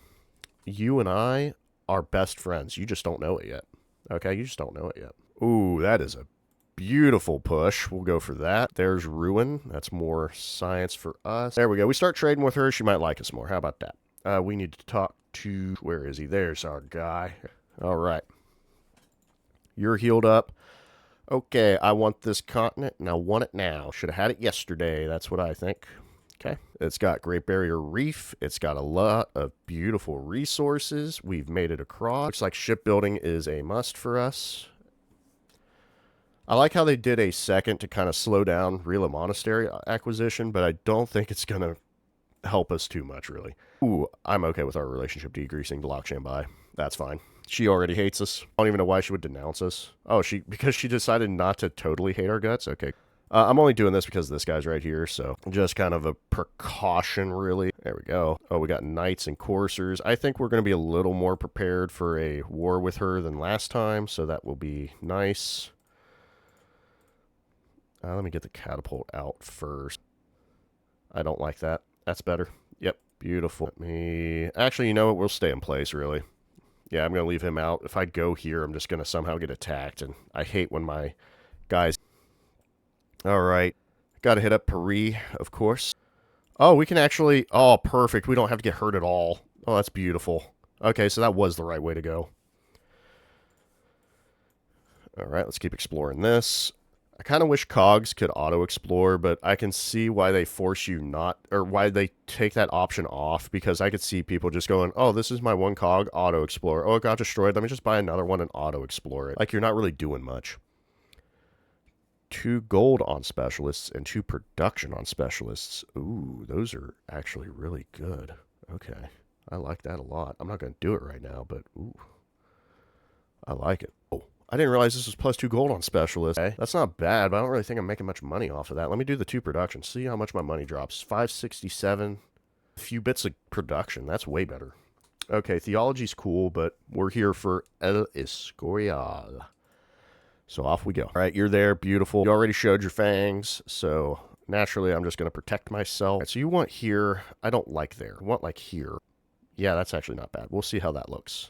[SPEAKER 1] You and I are best friends. You just don't know it yet. Okay, you just don't know it yet. Ooh, that is a beautiful push. We'll go for that. There's Ruin. That's more science for us. There we go. We start trading with her. She might like us more. How about that? We need to talk to... Where is he? There's our guy. All right. You're healed up. Okay, I want this continent, and I want it now. Should have had it yesterday. That's what I think. Okay. It's got Great Barrier Reef. It's got a lot of beautiful resources. We've made it across. Looks like shipbuilding is a must for us. I like how they did a second to kind of slow down Rila Monastery acquisition, but I don't think it's going to help us too much, really. Ooh, I'm okay with our relationship decreasing to Lok Shambai. That's fine. She already hates us. I don't even know why she would denounce us. Oh, because she decided not to totally hate our guts? Okay. I'm only doing this because this guy's right here, so just kind of a precaution, really. There we go. Oh, we got knights and coursers. I think we're going to be a little more prepared for a war with her than last time, so that will be nice. Let me get the catapult out first. I don't like that. That's better. Yep, beautiful. Actually, you know what? We'll stay in place, really. Yeah, I'm going to leave him out. If I go here, I'm just going to somehow get attacked, and I hate when my guys... All right. Got to hit up Paris, of course. Oh, we can actually... Oh, perfect. We don't have to get hurt at all. Oh, that's beautiful. Okay, so that was the right way to go. All right, let's keep exploring this. I kind of wish cogs could auto-explore, but I can see why they force you not... Or why they take that option off, because I could see people just going, oh, this is my one cog, auto-explore. Oh, it got destroyed. Let me just buy another one and auto-explore it. Like, you're not really doing much. 2 gold on specialists and 2 production on specialists. Ooh, those are actually really good. Okay. I like that a lot. I'm not going to do it right now, but ooh. I like it. Oh, I didn't realize this was plus 2 gold on specialists. Okay. That's not bad, but I don't really think I'm making much money off of that. Let me do the 2 production. See how much my money drops. 567. A few bits of production. That's way better. Okay, theology's cool, but we're here for El Escorial. So off we go. All right, you're there. Beautiful. You already showed your fangs, so naturally I'm just going to protect myself. Right, so you want here. I don't like there. I want like here. Yeah, that's actually not bad. We'll see how that looks.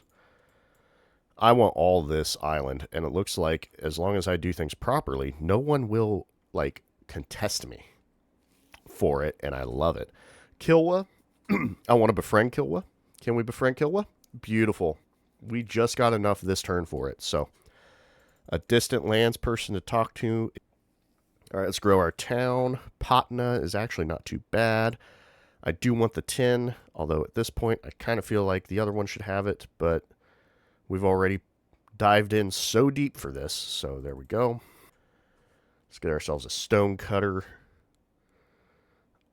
[SPEAKER 1] I want all this island, and it looks like as long as I do things properly, no one will, like, contest me for it, and I love it. Kilwa. I want to befriend Kilwa. Can we befriend Kilwa? Beautiful. We just got enough this turn for it, so... A distant lands person to talk to. All right, let's grow our town. Patna is actually not too bad. I do want the 10, although at this point I kind of feel like the other one should have it, but we've already dived in so deep for this, so there we go. Let's get ourselves a stone cutter.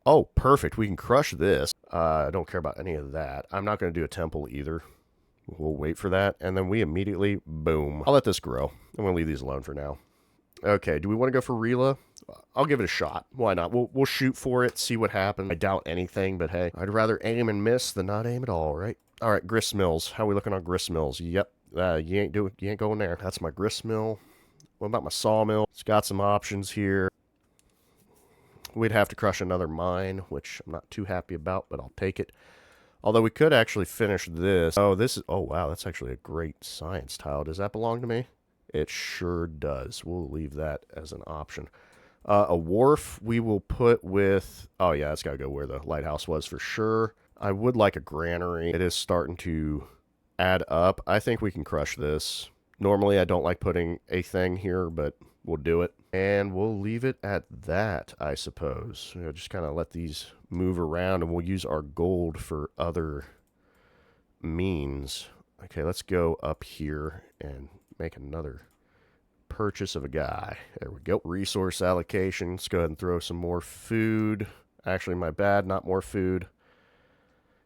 [SPEAKER 1] Oh, perfect. We can crush this. I don't care about any of that. I'm not going to do a temple either. We'll wait for that. And then we immediately, boom. I'll let this grow. I'm going to leave these alone for now. Okay, do we want to go for Rela? I'll give it a shot. Why not? We'll shoot for it, see what happens. I doubt anything, but hey, I'd rather aim and miss than not aim at all, right? All right, grist mills. How are we looking on grist mills? Yep, you ain't going there. That's my grist mill. What about my sawmill? It's got some options here. We'd have to crush another mine, which I'm not too happy about, but I'll take it. Although we could actually finish this. Oh, wow, that's actually a great science tile. Does that belong to me? It sure does. We'll leave that as an option. A wharf we will put with... Oh, yeah, that's got to go where the lighthouse was for sure. I would like a granary. It is starting to add up. I think we can crush this. Normally, I don't like putting a thing here, but we'll do it. And we'll leave it at that, I suppose. You know, just kind of let these move around, and we'll use our gold for other means. Okay, let's go up here and make another purchase of a guy. There we go. Resource allocation. Let's go ahead and throw some more food. Actually, my bad, not more food.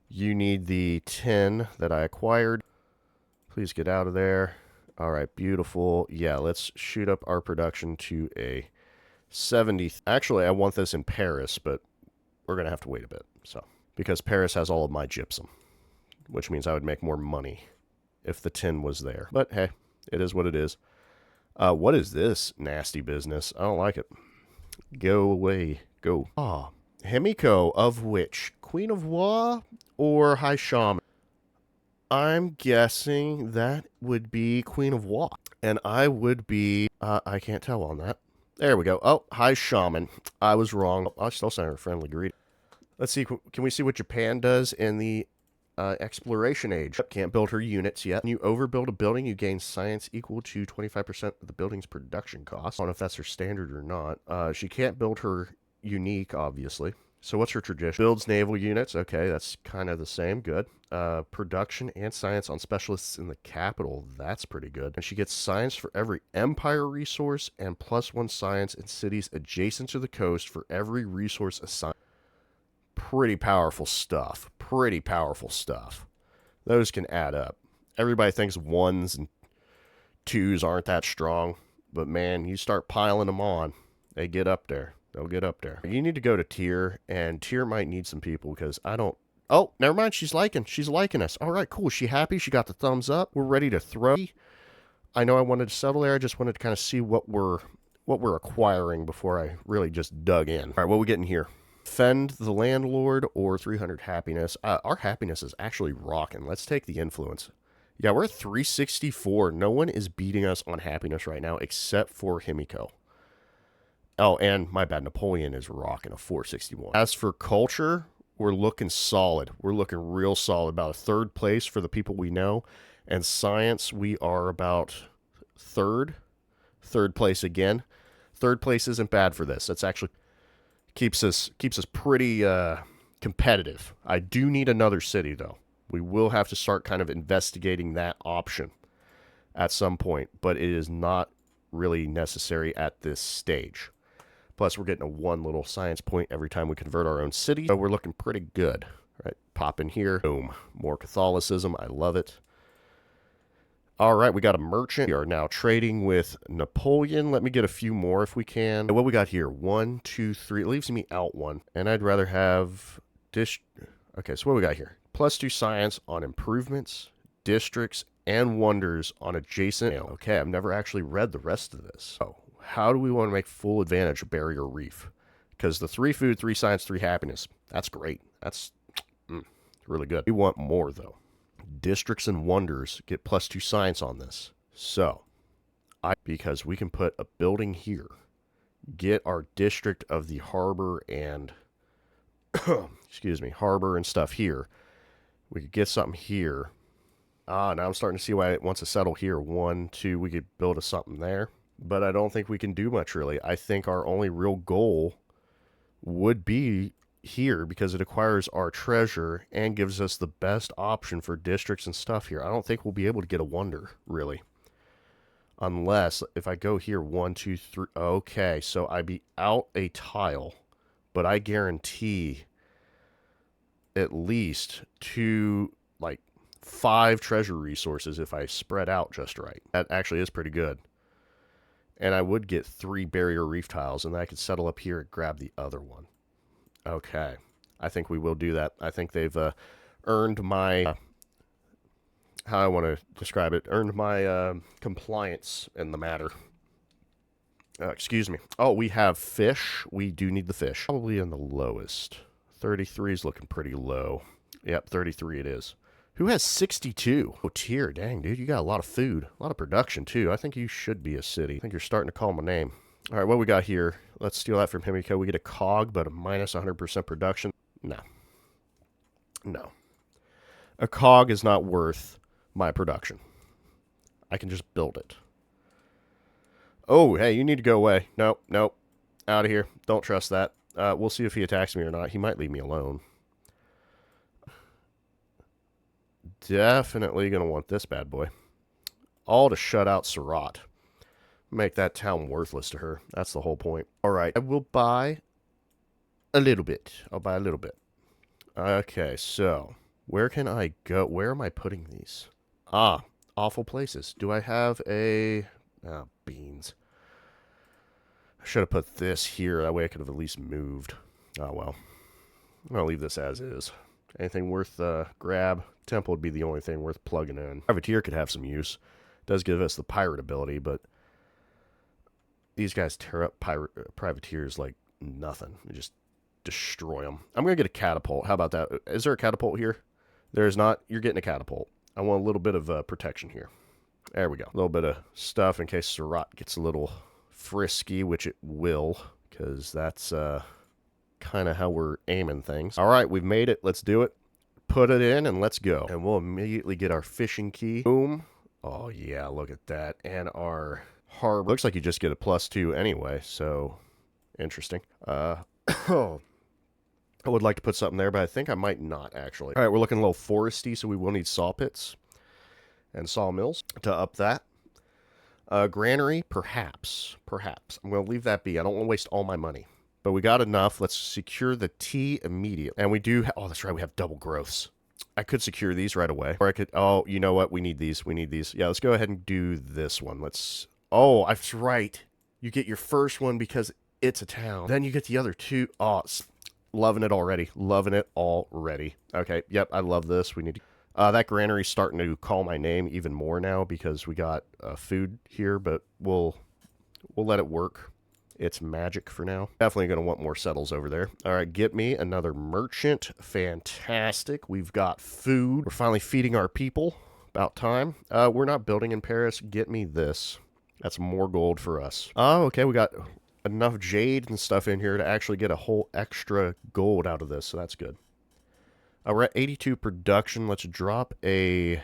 [SPEAKER 1] You need the tin that I acquired. Please get out of there. All right, beautiful. Yeah, let's shoot up our production to a 70. Actually, I want this in Paris, but we're going to have to wait a bit. So, because Paris has all of my gypsum, which means I would make more money if the tin was there. But hey, it is what it is. What is this nasty business? I don't like it. Go away. Go. Ah, Himiko, of which? Queen of Wa or High Shaman? I'm guessing that would be Queen of Wa. And I would be... I can't tell on that. There we go. Oh, High Shaman. I was wrong. I'll still send her a friendly greeting. Let's see. Can we see what Japan does in the exploration age? Can't build her units yet. When you overbuild a building, you gain science equal to 25% of the building's production cost. I don't know if that's her standard or not. She can't build her unique, obviously. So what's her tradition? Builds naval units. Okay, that's kind of the same. Good. Production and science on specialists in the capital. That's pretty good. And she gets science for every empire resource and +1 science in cities adjacent to the coast for every resource assigned. Pretty powerful stuff. Pretty powerful stuff. Those can add up. Everybody thinks 1s and 2s aren't that strong. But man, you start piling them on, they get up there. They'll get up there. You need to go to Tier, and Tier might need some people because I don't... Oh, never mind. She's liking us. All right, cool. She happy? She got the thumbs up. We're ready to throw. I know I wanted to settle there. I just wanted to kind of see what we're acquiring before I really just dug in. All right, what are we getting here? Fend the landlord or 300 happiness. Our happiness is actually rocking. Let's take the influence. Yeah, we're at 364. No one is beating us on happiness right now except for Himiko. Oh, and my bad, Napoleon is rocking a 461. As for culture, we're looking solid. We're looking real solid. About a 3rd place for the people we know. And science, we are about 3rd. 3rd place again. 3rd place isn't bad for this. That's actually keeps us pretty competitive. I do need another city, though. We will have to start kind of investigating that option at some point. But it is not really necessary at this stage. Plus, we're getting a 1 little science point every time we convert our own city. So we're looking pretty good. All right, pop in here. Boom. More Catholicism. I love it. All right, we got a merchant. We are now trading with Napoleon. Let me get a few more if we can. What we got here? 1, 2, 3. It leaves me out 1. And I'd rather have... Okay, so what we got here? +2 science on improvements, districts, and wonders on adjacent... Okay, I've never actually read the rest of this. Oh. How do we want to make full advantage of Barrier Reef? Because the 3 food, 3 science, 3 happiness. That's great. That's really good. We want more, though. Districts and wonders get +2 science on this. So, because we can put a building here, get our district of the harbor and, excuse me, harbor and stuff here. We could get something here. Now I'm starting to see why it wants to settle here. 1, 2, we could build something there. But I don't think we can do much, really. I think our only real goal would be here because it acquires our treasure and gives us the best option for districts and stuff here. I don't think we'll be able to get a wonder, really. Unless, if I go here, 1, 2, 3... Okay, so I'd be out a tile. But I guarantee at least two, like, 5 treasure resources if I spread out just right. That actually is pretty good. And I would get 3 barrier reef tiles, and then I could settle up here and grab the other one. Okay. I think we will do that. I think they've earned my, how I want to describe it, earned my compliance in the matter. Excuse me. Oh, we have fish. We do need the fish. Probably in the lowest. 33 is looking pretty low. Yep, 33 it is. Who has 62? Oh, tier. Dang, dude, you got a lot of food. A lot of production, too. I think you should be a city. I think you're starting to call my name. All right, what we got here? Let's steal that from Himiko. We get a cog, but a minus 100% production. No. No. A cog is not worth my production. I can just build it. Oh, hey, you need to go away. Nope, nope. Out of here. Don't trust that. We'll see if he attacks me or not. He might leave me alone. Definitely going to want this bad boy. All to shut out Surat. Make that town worthless to her. That's the whole point. All right, I will buy a little bit. I'll buy a little bit. Okay, so where can I go? Where am I putting these? Ah, awful places. Do I have a... Oh, beans. I should have put this here. That way I could have at least moved. Oh, well. I'm going to leave this as is. Anything worth grab? Temple would be the only thing worth plugging in. Privateer could have some use. Does give us the pirate ability, but these guys tear up privateers like nothing. They just destroy them. I'm going to get a catapult. How about that? Is there a catapult here? There is not. You're getting a catapult. I want a little bit of protection here. There we go. A little bit of stuff in case Surat gets a little frisky, which it will, because that's kind of how we're aiming things. All right, we've made it. Let's do it. Put it in and let's go. And we'll immediately get our fishing key. Boom. Oh, yeah, look at that. And our harbor. Looks like you just get a +2 anyway, so interesting. Oh, I would like to put something there, but I think I might not, actually. All right, we're looking a little foresty, so we will need saw pits and sawmills to up that. Granary, perhaps. Perhaps. I'm going to leave that be. I don't want to waste all my money. But we got enough. Let's secure the tea immediately. And we do... Oh, that's right. We have double growths. I could secure these right away. Or I could... Oh, you know what? We need these. We need these. Yeah, let's go ahead and do this one. Let's... Oh, that's right. You get your first one because it's a town. Then you get the other two. Oh, loving it already. Loving it already. Okay, yep, I love this. We need to... that granary's starting to call my name even more now because we got food here, but we'll let it work. It's magic for now. Definitely going to want more settles over there. All right, get me another merchant. Fantastic. We've got food. We're finally feeding our people. About time. We're not building in Paris. Get me this. That's more gold for us. Oh, okay. We got enough jade and stuff in here to actually get a whole extra gold out of this, so that's good. We're at 82 production. Let's drop a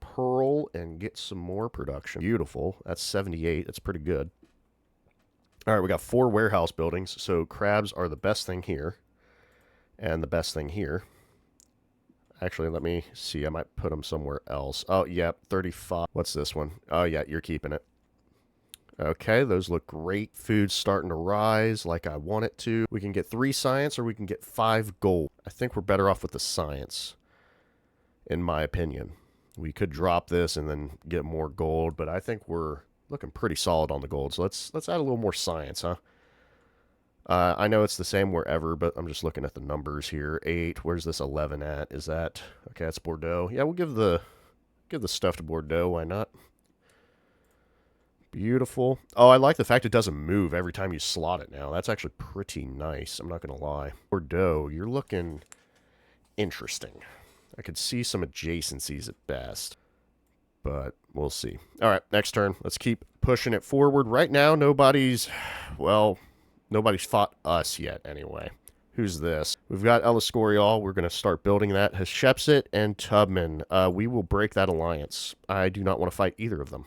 [SPEAKER 1] pearl and get some more production. Beautiful. That's 78. That's pretty good. All right, we got 4 warehouse buildings, so crabs are the best thing here and the best thing here. Actually, let me see. I might put them somewhere else. Oh, yeah, 35. What's this one? Oh, yeah, you're keeping it. Okay, those look great. Food's starting to rise like I want it to. We can get 3 science or we can get 5 gold. I think we're better off with the science, in my opinion. We could drop this and then get more gold, but I think we're looking pretty solid on the gold. So let's add a little more science, huh? I know it's the same wherever, but I'm just looking at the numbers here. 8. Where's this 11 at? Is that... Okay, that's Bordeaux. Yeah, we'll give the stuff to Bordeaux. Why not? Beautiful. Oh, I like the fact it doesn't move every time you slot it now. That's actually pretty nice. I'm not going to lie. Bordeaux, you're looking interesting. I could see some adjacencies at best, but we'll see. All right, next turn. Let's keep pushing it forward. Right now, nobody's fought us yet anyway. Who's this? We've got Eliscorial. We're going to start building that. Hatshepsut and Tubman. We will break that alliance. I do not want to fight either of them.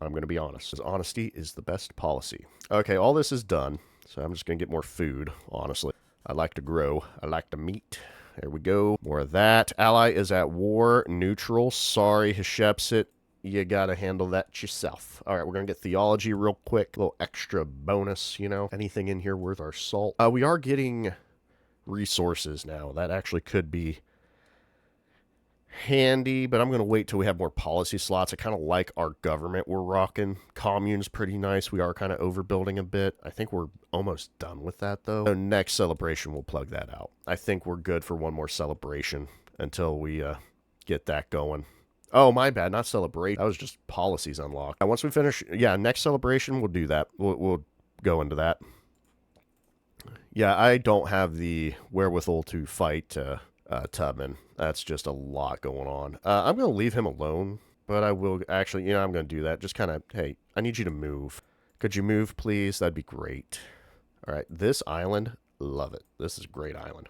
[SPEAKER 1] I'm going to be honest. Because honesty is the best policy. Okay, all this is done. So I'm just going to get more food, honestly. I like to grow. I like to meat. There we go. More of that. Ally is at war. Neutral. Sorry, Hatshepsut. You got to handle that yourself. All right, we're going to get theology real quick. A little extra bonus, you know. Anything in here worth our salt. We are getting resources now. That actually could be handy, but I'm going to wait till we have more policy slots. I kind of like our government we're rocking. Commune's pretty nice. We are kind of overbuilding a bit. I think we're almost done with that, though. So next celebration, we'll plug that out. I think we're good for one more celebration until we get that going. Oh, my bad. Not celebrate. That was just policies unlocked. Once we finish, yeah, next celebration, we'll do that. We'll go into that. Yeah, I don't have the wherewithal to fight Tubman. That's just a lot going on. I'm going to leave him alone, but I will actually, I'm going to do that. Just kind of, hey, I need you to move. Could you move, please? That'd be great. All right, this island, love it. This is a great island.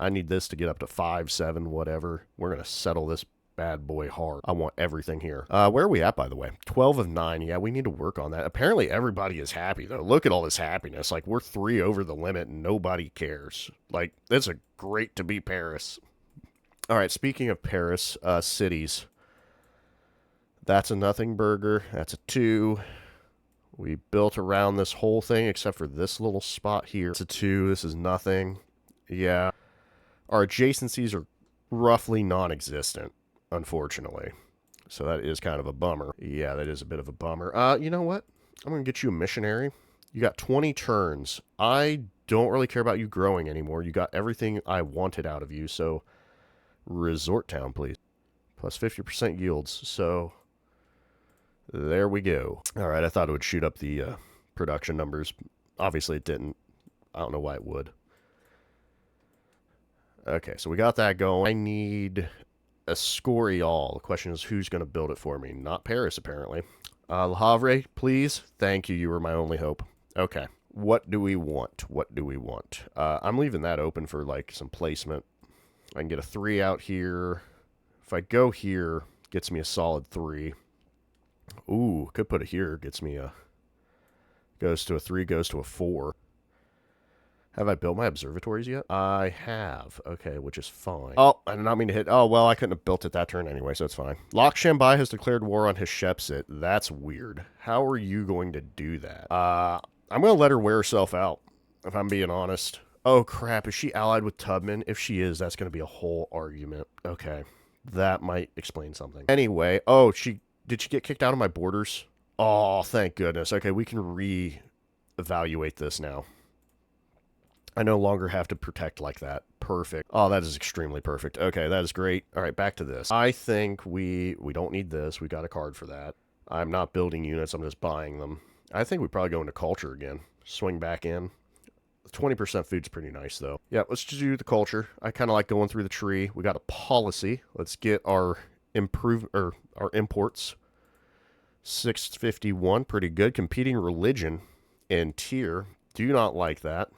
[SPEAKER 1] I need this to get up to 5, 7, whatever. We're going to settle this bad boy hard. I want everything here. Where are we at, by the way? 12 of 9. Yeah, we need to work on that. Apparently, everybody is happy, though. Look at all this happiness. Like, we're 3 over the limit, and nobody cares. Like, it's a great to be Paris. All right, speaking of Paris, cities. That's a nothing burger. That's a 2. We built around this whole thing, except for this little spot here. It's a 2. This is nothing. Yeah. Our adjacencies are roughly non-existent, unfortunately. So that is kind of a bummer. Yeah, that is a bit of a bummer. You know what? I'm going to get you a missionary. You got 20 turns. I don't really care about you growing anymore. You got everything I wanted out of you, so resort town, please. Plus 50% yields, so there we go. All right, I thought it would shoot up the production numbers. Obviously, it didn't. I don't know why it would. Okay, so we got that going. I need Escorial. The question is, who's going to build it for me? Not Paris, apparently. Le Havre, please. Thank you. You were my only hope. Okay. What do we want? What do we want? I'm leaving that open for, like, some placement. I can get a 3 out here. If I go here, gets me a solid 3. Ooh, could put it here. Gets me a... Goes to a 3, goes to a 4. Have I built my observatories yet? I have. Okay, which is fine. Oh, I did not mean to hit... Oh, well, I couldn't have built it that turn anyway, so it's fine. Lok Shambai has declared war on Hatshepsut. That's weird. How are you going to do that? I'm going to let her wear herself out, if I'm being honest. Oh, crap. Is she allied with Tubman? If she is, that's going to be a whole argument. Okay. That might explain something. Anyway, oh, did she get kicked out of my borders? Oh, thank goodness. Okay, we can re-evaluate this now. I no longer have to protect like that. Perfect. Oh, that is extremely perfect. Okay, that is great. All right, back to this. I think we don't need this. We got a card for that. I'm not building units. I'm just buying them. I think we probably go into culture again. Swing back in. 20% food's pretty nice, though. Yeah, let's just do the culture. I kind of like going through the tree. We got a policy. Let's get our imports. 651, pretty good. Competing religion and tier. Do not like that.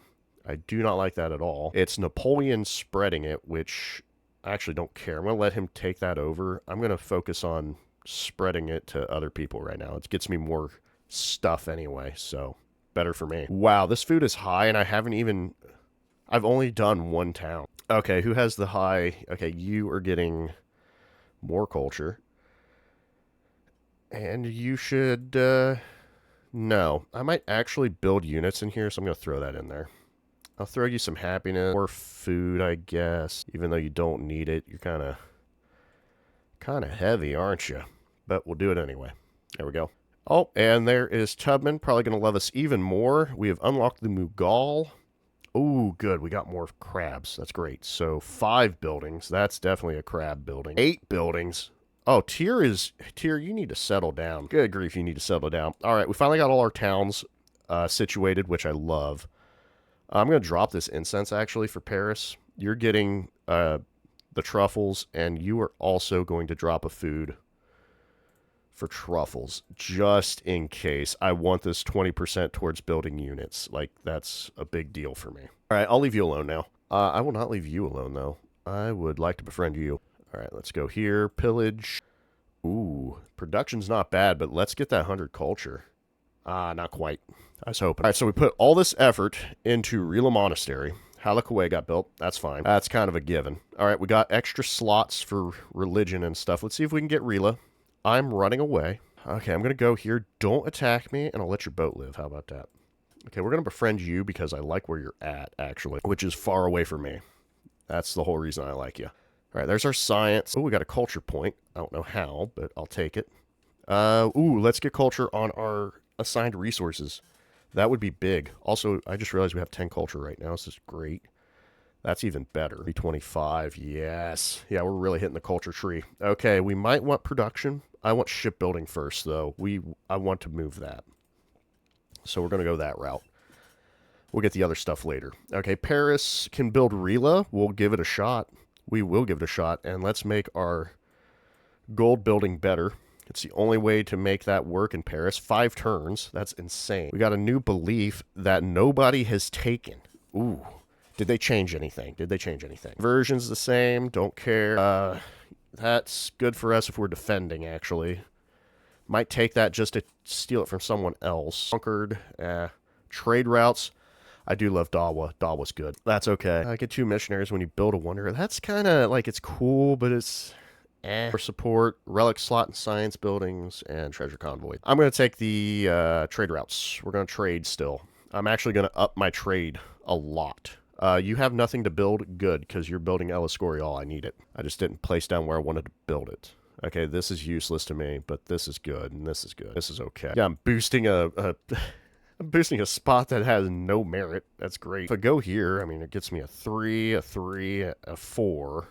[SPEAKER 1] I do not like that at all. It's Napoleon spreading it, which I actually don't care. I'm going to let him take that over. I'm going to focus on spreading it to other people right now. It gets me more stuff anyway, so better for me. Wow, this food is high, and I've only done 1 town. Okay, who has the high? Okay, you are getting more culture. And you should, no. I might actually build units in here, so I'm going to throw that in there. I'll throw you some happiness or food, I guess. Even though you don't need it, you're kind of heavy, aren't you? But we'll do it anyway. There we go. Oh, and there is Tubman, probably going to love us even more. We have unlocked the Mughal. Ooh, good. We got more crabs. That's great. So 5 buildings. That's definitely a crab building. 8 buildings. Oh, Tyr, you need to settle down. Good grief, you need to settle down. All right, we finally got all our towns situated, which I love. I'm going to drop this incense, actually, for Paris. You're getting the truffles, and you are also going to drop a food for truffles, just in case. I want this 20% towards building units. Like, that's a big deal for me. All right, I'll leave you alone now. I will not leave you alone, though. I would like to befriend you. All right, let's go here. Pillage. Ooh, production's not bad, but let's get that 100 culture. Not quite. I was hoping. All right, so we put all this effort into Rila Monastery. Halakaway got built. That's fine. That's kind of a given. All right, we got extra slots for religion and stuff. Let's see if we can get Rila. I'm running away. Okay, I'm going to go here. Don't attack me, and I'll let your boat live. How about that? Okay, we're going to befriend you because I like where you're at, actually, which is far away from me. That's the whole reason I like you. All right, there's our science. Oh, we got a culture point. I don't know how, but I'll take it. Let's get culture on our assigned resources. That would be big. Also, I just realized we have 10 culture right now. This is great. That's even better. 325, yes. Yeah, we're really hitting the culture tree. Okay, we might want production. I want shipbuilding first, though. I want to move that. So we're going to go that route. We'll get the other stuff later. Okay, Paris can build Rela. We'll give it a shot. We will give it a shot. And let's make our gold building better. It's the only way to make that work in Paris. 5 turns. That's insane. We got a new belief that nobody has taken. Ooh. Did they change anything? Version's the same. Don't care. That's good for us if we're defending, actually. Might take that just to steal it from someone else. Conquered. Trade routes. I do love Dawa. Dawa's good. That's okay. I get 2 missionaries when you build a wonder. That's kind of like, it's cool, but it's for support, relic slot and science buildings, and treasure convoy. I'm going to take the trade routes. We're going to trade still. I'm actually going to up my trade a lot. You have nothing to build? Good, because you're building El Escorial. I need it. I just didn't place down where I wanted to build it. Okay, this is useless to me, but this is good, and this is good. This is okay. Yeah, I'm boosting I'm boosting a spot that has no merit. That's great. If I go here, I mean, it gets me a 3, a 3, a 4.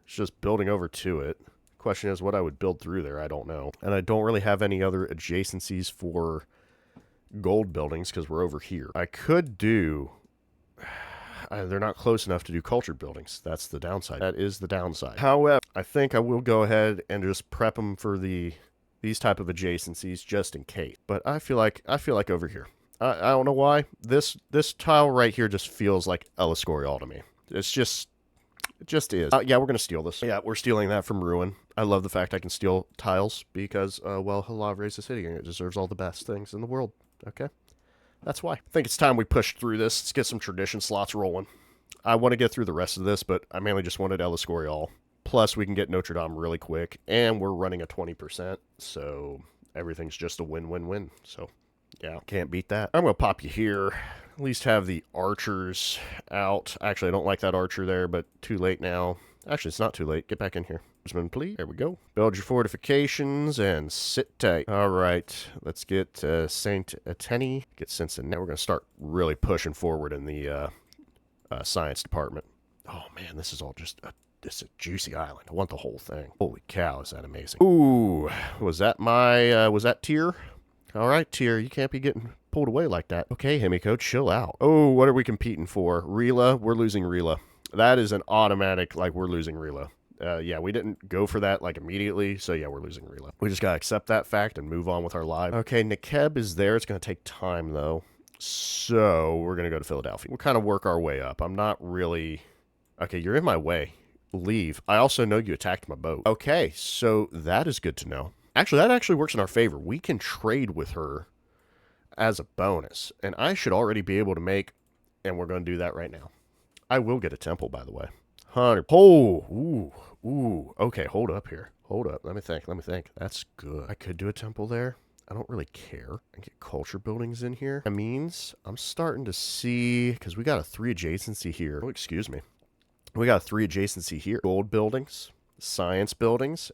[SPEAKER 1] It's just building over to it. Question is what I would build through there. I don't know. And I don't really have any other adjacencies for gold buildings because we're over here. I could do... they're not close enough to do culture buildings. That's the downside. That is the downside. However, I think I will go ahead and just prep them for these type of adjacencies just in case. But I feel like over here. I don't know why. This tile right here just feels like El Escorial to me. It just is. Yeah, we're going to steal this. Yeah, we're stealing that from Ruin. I love the fact I can steal tiles because, well, Halavre's a city and it deserves all the best things in the world. Okay? That's why. I think it's time we push through this. Let's get some tradition slots rolling. I want to get through the rest of this, but I mainly just wanted El Escorial. Plus, we can get Notre Dame really quick, and we're running a 20%, so everything's just a win-win-win. So, yeah, can't beat that. I'm going to pop you here. At least have the archers out. Actually, I don't like that archer there, but too late now. Actually, it's not too late. Get back in here. Please. There we go. Build your fortifications and sit tight. All right. Let's get Saint Ateni. Get Cincinnati. We're going to start really pushing forward in the science department. Oh, man. This is all just this is a juicy island. I want the whole thing. Holy cow. Is that amazing? Ooh. Was that Tyr? All right, Tyr. You can't be getting pulled away like that. Okay, Himiko, chill out. Oh, what are we competing for? Rela? We're losing Rela. That is an automatic, like, we're losing Rela. Yeah, we didn't go for that, like, immediately, so yeah, we're losing Rela. We just gotta accept that fact and move on with our lives. Okay, Nekeb is there. It's gonna take time, though. So, we're gonna go to Philadelphia. We'll kind of work our way up. I'm not really... Okay, you're in my way. Leave. I also know you attacked my boat. Okay, so that is good to know. Actually, that actually works in our favor. We can trade with her as a bonus, and I should already be able to make... And we're gonna do that right now. I will get a temple, by the way. 100. Oh, ooh. Okay, hold up here. Hold up. Let me think. That's good. I could do a temple there. I don't really care. I get culture buildings in here. That means I'm starting to see, because we got a 3 adjacency here. Oh, excuse me. We got a 3 adjacency here. Gold buildings, science buildings.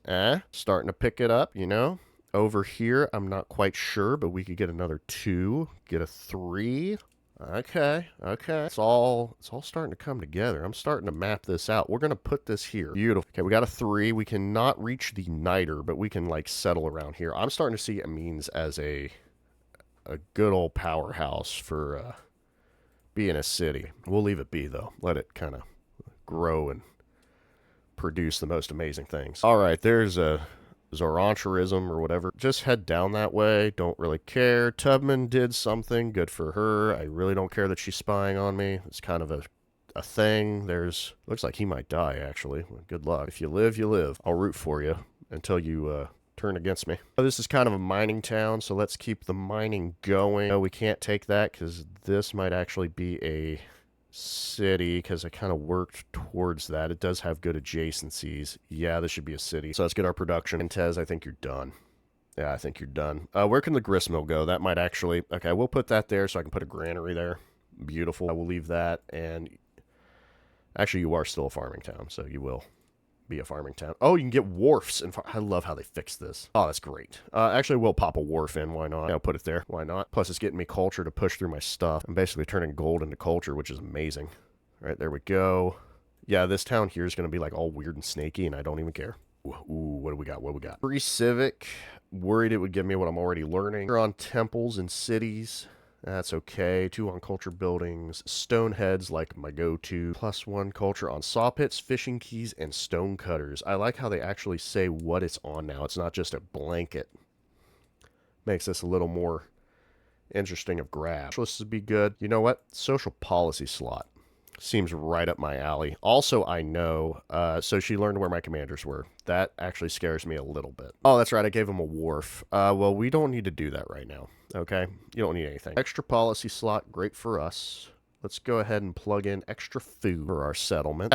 [SPEAKER 1] Starting to pick it up, you know. Over here, I'm not quite sure, but we could get another 2. Get a 3. Okay. It's all starting to come together. I'm starting to map this out. We're going to put this here. Beautiful. Okay, we got a 3. We cannot reach the niter, but we can, like, settle around here. I'm starting to see Amines as a good old powerhouse for being a city. We'll leave it be, though. Let it kind of grow and produce the most amazing things. All right, there's a Zorancherism or whatever. Just head down that way. Don't really care. Tubman did something. Good for her. I really don't care that she's spying on me. It's kind of a thing. Looks like he might die, actually. Good luck. If you live, you live. I'll root for you until you turn against me. This is kind of a mining town, so let's keep the mining going. No, we can't take that because this might actually be a city because I kind of worked towards that. It does have good adjacencies. Yeah, this should be a city. So let's get our production. And Tez, I think you're done. Yeah, I think you're done. Where can the grist mill go? That might actually... Okay, we'll put that there so I can put a granary there. Beautiful. I will leave that, and... Actually, you are still a farming town, so you will be a farming town. Oh, you can get wharfs. And I love how they fixed this. Oh, that's great. Actually, we'll pop a wharf in. Why not? Yeah, I'll put it there. Why not? Plus, it's getting me culture to push through my stuff. I'm basically turning gold into culture, which is amazing. All right, there we go. Yeah, this town here is going to be like all weird and snaky, and I don't even care. Ooh, what do we got? What do we got? Free civic. Worried it would give me what I'm already learning. We're on temples and cities. That's okay. 2 on culture buildings. Stone heads, like my go-to. +1 culture on saw pits, fishing keys, and stone cutters. I like how they actually say what it's on now. It's not just a blanket. Makes this a little more interesting of grab. This would be good. You know what? Social policy slot. Seems right up my alley. Also, I know, so she learned where my commanders were. That actually scares me a little bit. Oh, that's right, I gave him a wharf. Well, we don't need to do that right now, okay? You don't need anything. Extra policy slot, great for us. Let's go ahead and plug in extra food for our settlement.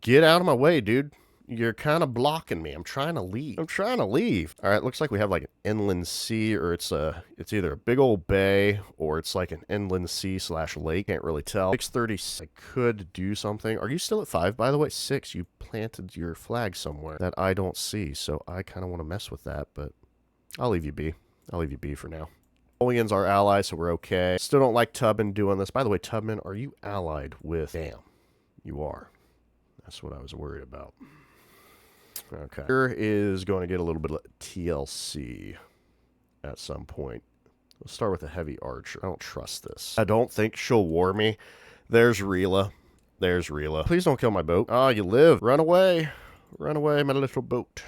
[SPEAKER 1] Get out of my way, dude. You're kind of blocking me. I'm trying to leave. All right, looks like we have like an inland sea, or it's either a big old bay or it's like an inland sea / lake. Can't really tell. 6:30. I could do something. Are you still at 5, by the way? 6. You planted your flag somewhere that I don't see, so I kind of want to mess with that, but I'll leave you be. I'll leave you be for now. Napoleon's our ally, so we're okay. Still don't like Tubman doing this. By the way, Tubman, are you allied with... Damn, you are. That's what I was worried about. Okay. Here is going to get a little bit of TLC at some point. Let's start with a heavy archer. I don't trust this. I don't think she'll war me. There's Rila. Please don't kill my boat. Oh, you live. Run away. Run away, my little boat.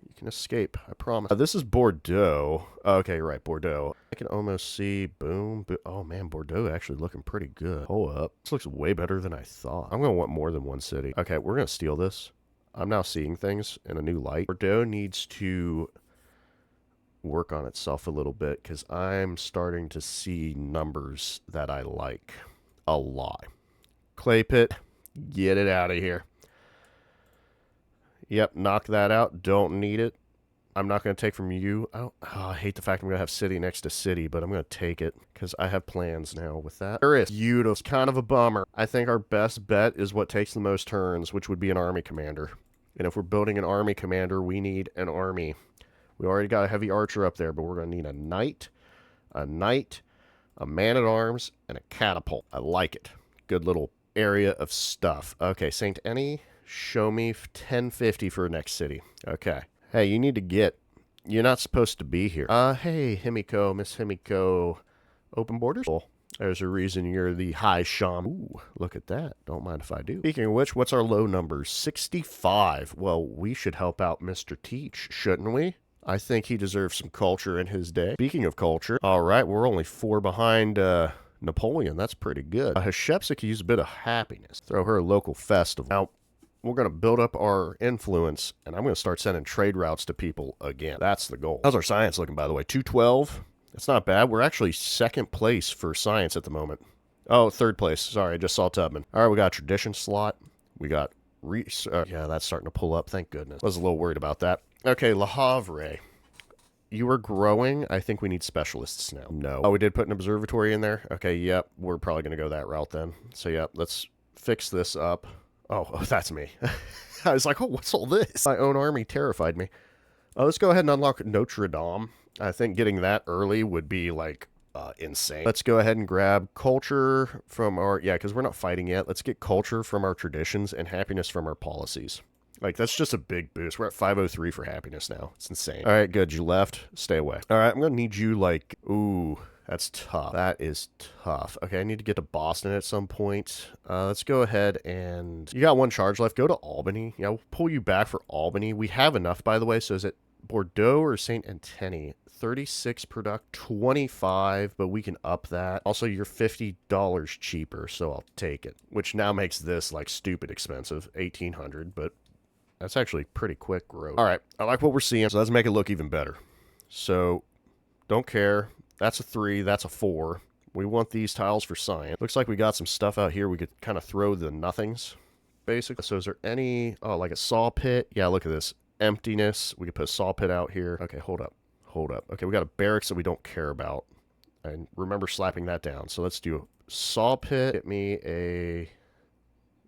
[SPEAKER 1] You can escape. I promise. This is Bordeaux. Okay, right, Bordeaux. I can almost see. Boom. Oh, man, Bordeaux actually looking pretty good. Hold up. This looks way better than I thought. I'm going to want more than one city. Okay, we're going to steal this. I'm now seeing things in a new light. Bordeaux needs to work on itself a little bit because I'm starting to see numbers that I like a lot. Clay pit, get it out of here. Yep, knock that out. Don't need it. I'm not going to take from you. I hate the fact I'm going to have city next to city, but I'm going to take it because I have plans now with that. There is beautiful. It's kind of a bummer. I think our best bet is what takes the most turns, which would be an army commander. And if we're building an army commander, we need an army. We already got a heavy archer up there, but we're going to need a knight, a man-at-arms, and a catapult. I like it. Good little area of stuff. Okay, St. Any, show me 1050 for next city. Okay. Hey, you need to get... You're not supposed to be here. Hey, Himiko, Miss Himiko. Open borders? Oh, there's a reason you're the high shaman. Ooh, look at that. Don't mind if I do. Speaking of which, what's our low numbers? 65. Well, we should help out Mr. Teach, shouldn't we? I think he deserves some culture in his day. Speaking of culture, all right, we're only 4 behind Napoleon. That's pretty good. Hatshepsut could use a bit of happiness. Throw her a local festival. Now, we're going to build up our influence, and I'm going to start sending trade routes to people again. That's the goal. How's our science looking, by the way? 212? That's not bad. We're actually 2nd place for science at the moment. Oh, 3rd place. Sorry, I just saw Tubman. All right, we got a tradition slot. We got... yeah, that's starting to pull up. Thank goodness. I was a little worried about that. Okay, Le Havre. You are growing. I think we need specialists now. No. Oh, we did put an observatory in there? Okay, yep. We're probably going to go that route then. So, yep, let's fix this up. Oh, that's me. I was like, oh, what's all this? My own army terrified me. Let's go ahead and unlock Notre Dame. I think getting that early would be, like, insane. Let's go ahead and grab culture from our... Yeah, because we're not fighting yet. Let's get culture from our traditions and happiness from our policies. Like, that's just a big boost. We're at 503 for happiness now. It's insane. All right, good. You left. Stay away. All right, I'm going to need you, like... Ooh, that's tough. That is tough. Okay, I need to get to Boston at some point. Let's go ahead and... You got 1 charge left. Go to Albany. Yeah, we'll pull you back for Albany. We have enough, by the way. So is it Bordeaux or St. Anthony? 36 product, 25, but we can up that. Also, you're $50 cheaper, so I'll take it. Which now makes this, like, stupid expensive. 1,800, but... That's actually pretty quick growth. All right, I like what we're seeing, so let's make it look even better. So, don't care. That's a 3, that's a 4. We want these tiles for science. Looks like we got some stuff out here we could kind of throw the nothings, basically. So is there any, oh, like a saw pit? Yeah, look at this. Emptiness. We could put a saw pit out here. Okay, hold up. Hold up. Okay, we got a barracks that we don't care about. And remember slapping that down. So let's do a saw pit. Get me a...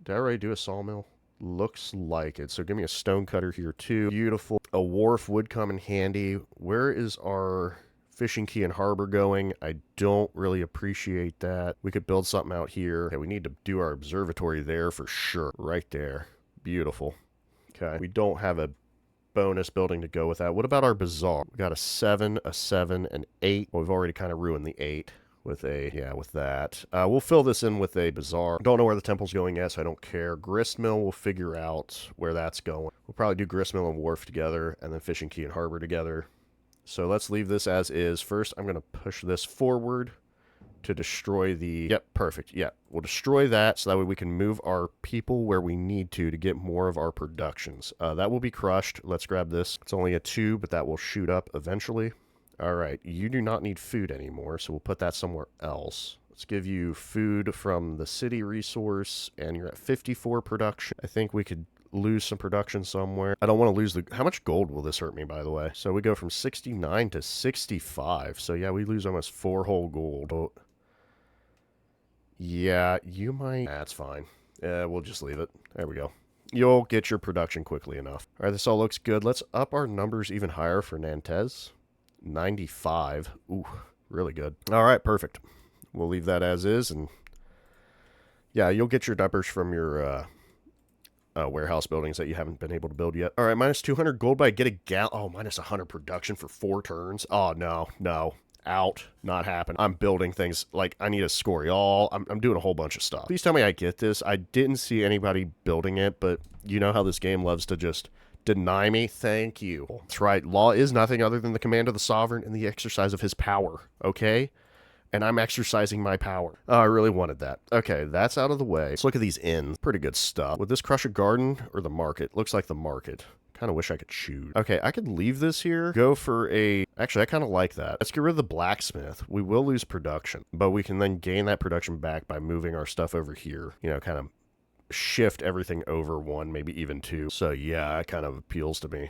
[SPEAKER 1] Did I already do a sawmill? Looks like it. So give me a stone cutter here too. Beautiful. A wharf would come in handy. Where is our fishing quay and harbor going? I don't really appreciate that. We could build something out here. Okay, we need to do our observatory there for sure. Right there. Beautiful. Okay. We don't have a bonus building to go with that. What about our bazaar? We got a 7, a 7, an 8. Well, we've already kind of ruined the 8 with a, yeah, with that. We'll fill this in with a bazaar. Don't know where the temple's going yet, so I don't care. Gristmill, we'll figure out where that's going. We'll probably do gristmill and wharf together, and then fishing quay and harbor together. So let's leave this as is. First, I'm going to push this forward to destroy the... Yep, perfect. Yep, we'll destroy that so that way we can move our people where we need to get more of our productions. That will be crushed. Let's grab this. It's only a 2, but that will shoot up eventually. All right, you do not need food anymore, so we'll put that somewhere else. Let's give you food from the city resource, and you're at 54 production. I think we could lose some production somewhere. I don't want to lose the... How much gold will this hurt me, by the way? So we go from 69 to 65. So yeah, we lose almost 4 whole gold. Oh, yeah, you might... That's fine. We'll just leave it. There we go. You'll get your production quickly enough. All right, this all looks good. Let's up our numbers even higher for Nantes. 95. Ooh, really good. All right, perfect. We'll leave that as is, and yeah, you'll get your numbers from your warehouse buildings that you haven't been able to build yet. All right, minus 200 gold, but I get a oh, minus 100 production for 4 turns. Oh, no, no. Out. Not happen. I'm building things like I need a score, y'all. I'm doing a whole bunch of stuff. Please tell me I get this. I didn't see anybody building it, but you know how this game loves to just deny me? Thank you. That's right. Law is nothing other than the command of the sovereign and the exercise of his power. Okay? And I'm exercising my power. Oh, I really wanted that. Okay, that's out of the way. Let's look at these inns. Pretty good stuff. Would this crush a garden or the market? Looks like the market. Kind of wish I could choose. Okay, I could leave this here. Go for a... Actually, I kind of like that. Let's get rid of the blacksmith. We will lose production, but we can then gain that production back by moving our stuff over here. You know, kind of shift everything over 1, maybe even 2. So yeah, it kind of appeals to me.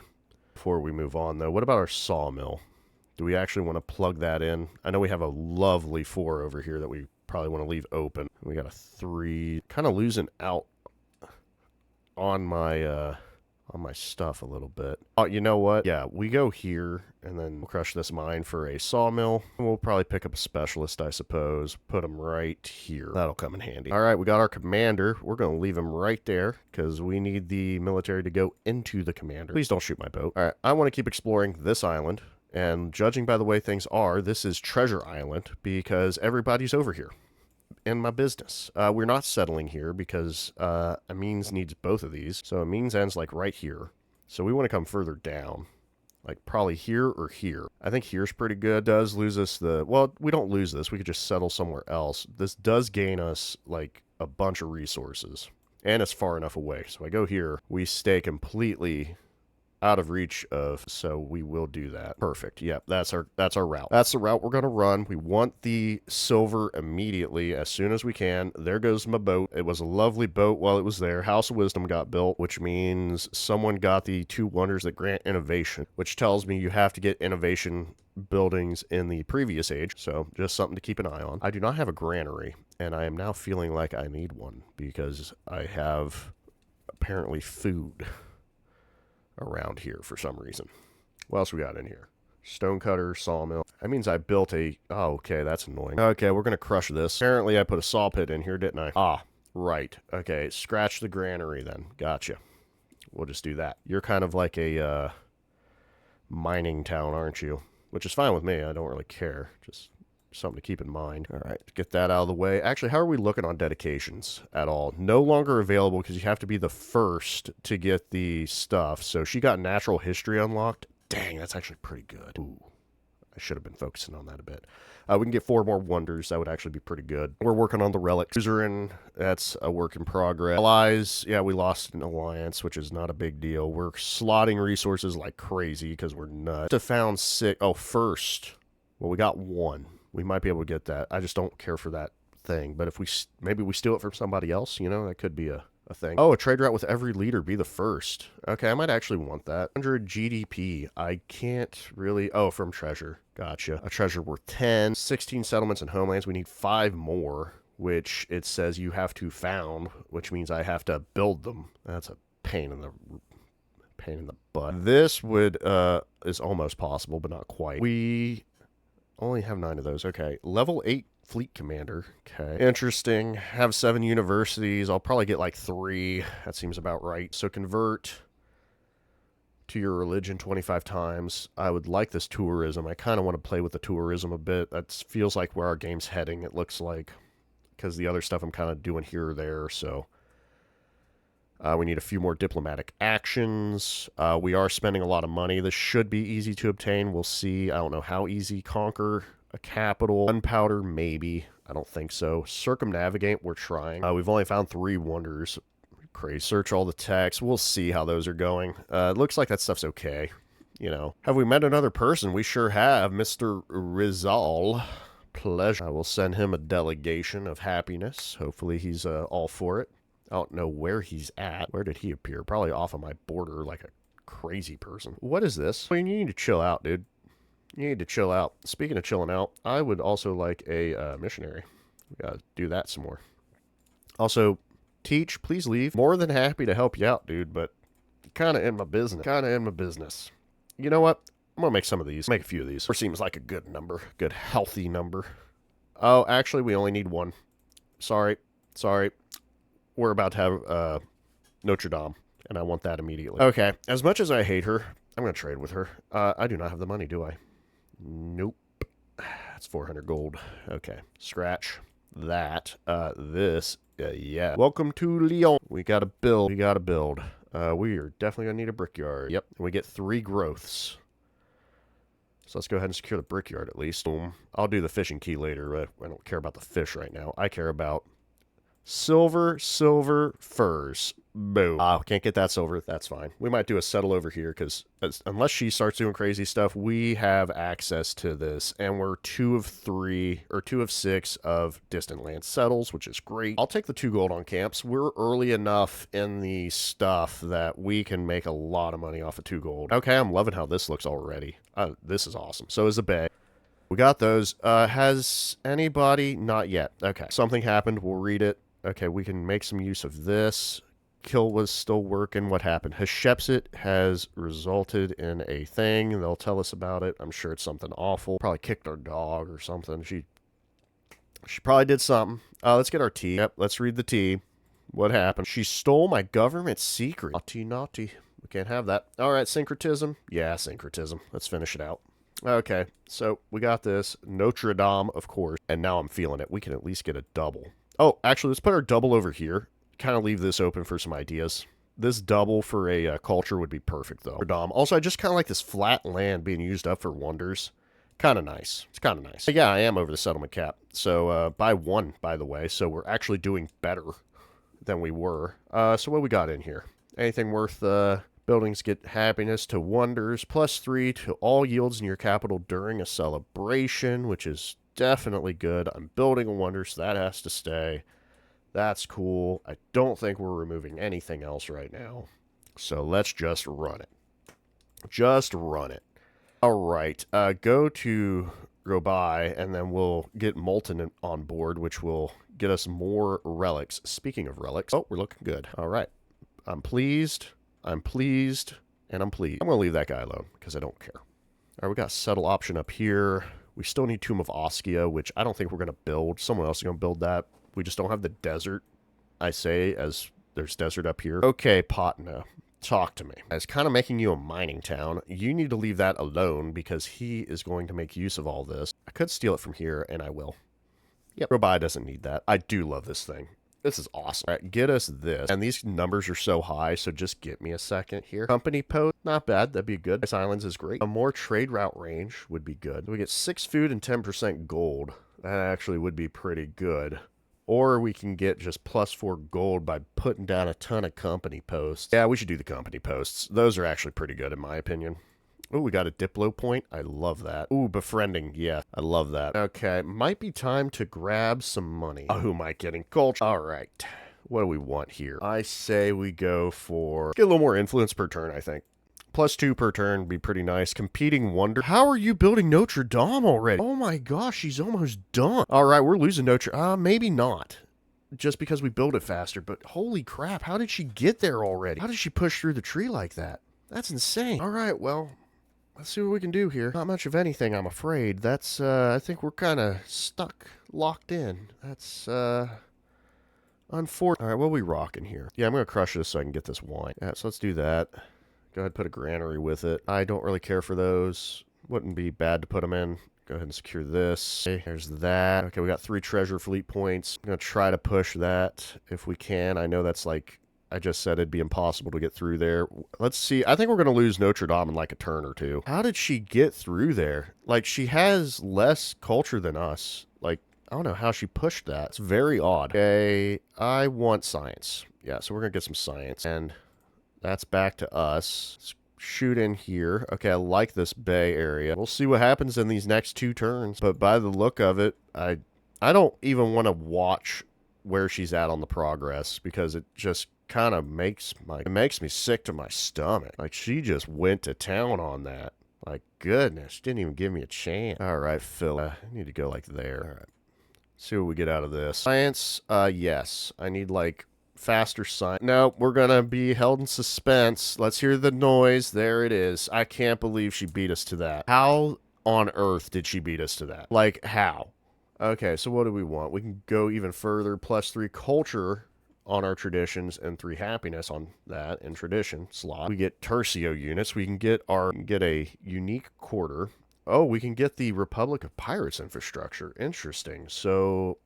[SPEAKER 1] Before we move on, though, what about our sawmill? Do we actually want to plug that in? I know we have a lovely 4 over here that we probably want to leave open. We got a 3. Kind of losing out on my stuff a little bit. Oh, you know what? Yeah, we go here, and then we'll crush this mine for a sawmill. We'll probably pick up a specialist, I suppose. Put him right here. That'll come in handy. All right, we got our commander. We're going to leave him right there, because we need the military to go into the commander. Please don't shoot my boat. All right, I want to keep exploring this island. And judging by the way things are, this is Treasure Island, because everybody's over here in my business. We're not settling here because Amin's needs both of these. So Amin's ends like right here. So we want to come further down. Like probably here or here. I think here's pretty good. Does lose us the... Well, we don't lose this. We could just settle somewhere else. This does gain us like a bunch of resources. And it's far enough away. So I go here. We stay completely out of reach of, so we will do that. Perfect. Yep, that's our route. That's the route we're going to run. We want the silver immediately as soon as we can. There goes my boat. It was a lovely boat while it was there. House of Wisdom got built, which means someone got the 2 wonders that grant innovation, which tells me you have to get innovation buildings in the previous age. So just something to keep an eye on. I do not have a granary, and I am now feeling like I need one because I have apparently food around here for some reason. What else we got in here? Stonecutter, sawmill. That means I built a... Oh, okay, that's annoying. Okay, we're going to crush this. Apparently I put a saw pit in here, didn't I? Ah, right. Okay, scratch the granary then. Gotcha. We'll just do that. You're kind of like a mining town, aren't you? Which is fine with me. I don't really care. Just something to keep in mind. All right, get that out of the way. Actually, how are we looking on dedications at all? No longer available because you have to be the first to get the stuff. So she got natural history unlocked. Dang, that's actually pretty good. Ooh, I should have been focusing on that a bit. We can get 4 more wonders. That would actually be pretty good. We're working on the relics. Userin, that's a work in progress. Allies, yeah, we lost an alliance, which is not a big deal. We're slotting resources like crazy because we're nuts. To found 6. Oh, first. Well, we got 1. We might be able to get that. I just don't care for that thing. But if maybe we steal it from somebody else, you know, that could be a a thing. Oh, a trade route with every leader be the first. Okay, I might actually want that. 100 GDP. I can't really... Oh, from treasure. Gotcha. A treasure worth 10. 16 settlements and homelands. We need 5 more, which it says you have to found, which means I have to build them. That's a pain in the butt. This would is almost possible, but not quite. We only have 9 of those. Okay. Level 8 fleet commander. Okay. Interesting. Have 7 universities. I'll probably get like 3. That seems about right. So convert to your religion 25 times. I would like this tourism. I kind of want to play with the tourism a bit. That feels like where our game's heading, it looks like. Because the other stuff I'm kind of doing here or there, so... we need a few more diplomatic actions. We are spending a lot of money. This should be easy to obtain. We'll see. I don't know how easy. Conquer a capital. Gunpowder, maybe. I don't think so. Circumnavigate, we're trying. We've only found 3 wonders. Crazy. Search all the texts. We'll see how those are going. It looks like that stuff's okay. You know. Have we met another person? We sure have. Mr. Rizal. Pleasure. I will send him a delegation of happiness. Hopefully he's all for it. I don't know where he's at. Where did he appear? Probably off of my border like a crazy person. What is this? I mean, you need to chill out, dude. You need to chill out. Speaking of chilling out, I would also like a missionary. We gotta do that some more. Also, teach, please leave. More than happy to help you out, dude, but kind of in my business. Kind of in my business. You know what? I'm gonna make some of these. Make a few of these. 4 seems like a good number. Good, healthy number. Oh, actually, we only need 1. Sorry. We're about to have Notre Dame, and I want that immediately. Okay, as much as I hate her, I'm going to trade with her. I do not have the money, do I? Nope. That's 400 gold. Okay, scratch that. Yeah. Welcome to Lyon. We got to build. We are definitely going to need a brickyard. Yep, and we get 3 growths. So let's go ahead and secure the brickyard at least. Boom. I'll do the fishing key later. I don't care about the fish right now. I care about... Silver furs. Boom. Can't get that silver. That's fine. We might do a settle over here because unless she starts doing crazy stuff, we have access to this. And we're 2 of 6 of distant land settles, which is great. I'll take the 2 gold on camps. We're early enough in the stuff that we can make a lot of money off of 2 gold. Okay, I'm loving how this looks already. This is awesome. So is the bay. We got those. Has anybody? Not yet. Okay. Something happened. We'll read it. Okay, we can make some use of this. Kill was still working. What happened? Hatshepsut has resulted in a thing. They'll tell us about it. I'm sure it's something awful. Probably kicked our dog or something. She probably did something. Let's get our tea. Yep, let's read the tea. What happened? She stole my government secret. Naughty, naughty. We can't have that. All right, syncretism. Yeah, syncretism. Let's finish it out. Okay, so we got this. Notre Dame, of course. And now I'm feeling it. We can at least get a double. Oh, actually, let's put our double over here. Kind of leave this open for some ideas. This double for a culture would be perfect, though. Also, I just kind of like this flat land being used up for wonders. Kind of nice. It's kind of nice. But yeah, I am over the settlement cap. So, by 1, by the way. So, we're actually doing better than we were. So, what we got in here? Anything worth... Buildings get happiness to wonders. +3 to all yields in your capital during a celebration, which is... definitely good. I'm building a wonder, so that has to stay. That's cool. I don't think we're removing anything else right now. So let's just run it. Just run it. All right. Go by, and then we'll get Molten on board, which will get us more relics. Speaking of relics, oh, we're looking good. All right. I'm pleased. I'm pleased. And I'm pleased. I'm going to leave that guy alone because I don't care. All right, we got settle option up here. We still need Tomb of Oskia, which I don't think we're going to build. Someone else is going to build that. We just don't have the desert, I say, as there's desert up here. Okay, Patna, talk to me. It's kind of making you a mining town. You need to leave that alone because he is going to make use of all this. I could steal it from here, and I will. Yep, Robai doesn't need that. I do love this thing. This is awesome. All right, get us this. And these numbers are so high, so just give me a second here. Company post, not bad. That'd be good. Ice Islands is great. A more trade route range would be good. We get 6 food and 10% gold. That actually would be pretty good. Or we can get just +4 gold by putting down a ton of company posts. Yeah, we should do the company posts. Those are actually pretty good in my opinion. Oh, we got a Diplo point. I love that. Ooh, befriending. Yeah, I love that. Okay, might be time to grab some money. Oh, who am I getting? Culture. All right. What do we want here? I say we go for... Get a little more influence per turn, I think. +2 per turn would be pretty nice. Competing wonder. How are you building Notre Dame already? Oh my gosh, she's almost done. All right, we're losing Notre... maybe not. Just because we build it faster, but holy crap, how did she get there already? How did she push through the tree like that? That's insane. All right, well, let's see what we can do here. Not much of anything, I'm afraid. That's, I think we're kind of stuck, locked in. That's, unfortunate. All right, what are we rocking here? Yeah, I'm going to crush this so I can get this wine. Yeah, so let's do that. Go ahead and put a granary with it. I don't really care for those. Wouldn't be bad to put them in. Go ahead and secure this. Okay, there's that. Okay, we got 3 treasure fleet points. I'm going to try to push that if we can. I know that's like, I just said it'd be impossible to get through there. Let's see. I think we're going to lose Notre Dame in like a turn or two. How did she get through there? Like, she has less culture than us. Like, I don't know how she pushed that. It's very odd. Okay, I want science. Yeah, so we're going to get some science. And that's back to us. Let's shoot in here. Okay, I like this bay area. We'll see what happens in these next 2 turns. But by the look of it, I don't even want to watch where she's at on the progress because it just kind of makes me sick to my stomach. Like, she just went to town on that. Like, goodness, she didn't even give me a chance. All right, Phil, I need to go like there. All right. See what we get out of this. Science, yes. I need like faster science. No, we're gonna be held in suspense. Let's hear the noise. There it is. I can't believe she beat us to that. How on earth did she beat us to that? Like, how? Okay, so what do we want? We can go even further. +3 culture on our traditions and 3 happiness on that in tradition slot. We get tercio units. We can get a unique quarter. Oh, we can get the Republic of Pirates infrastructure. Interesting. So,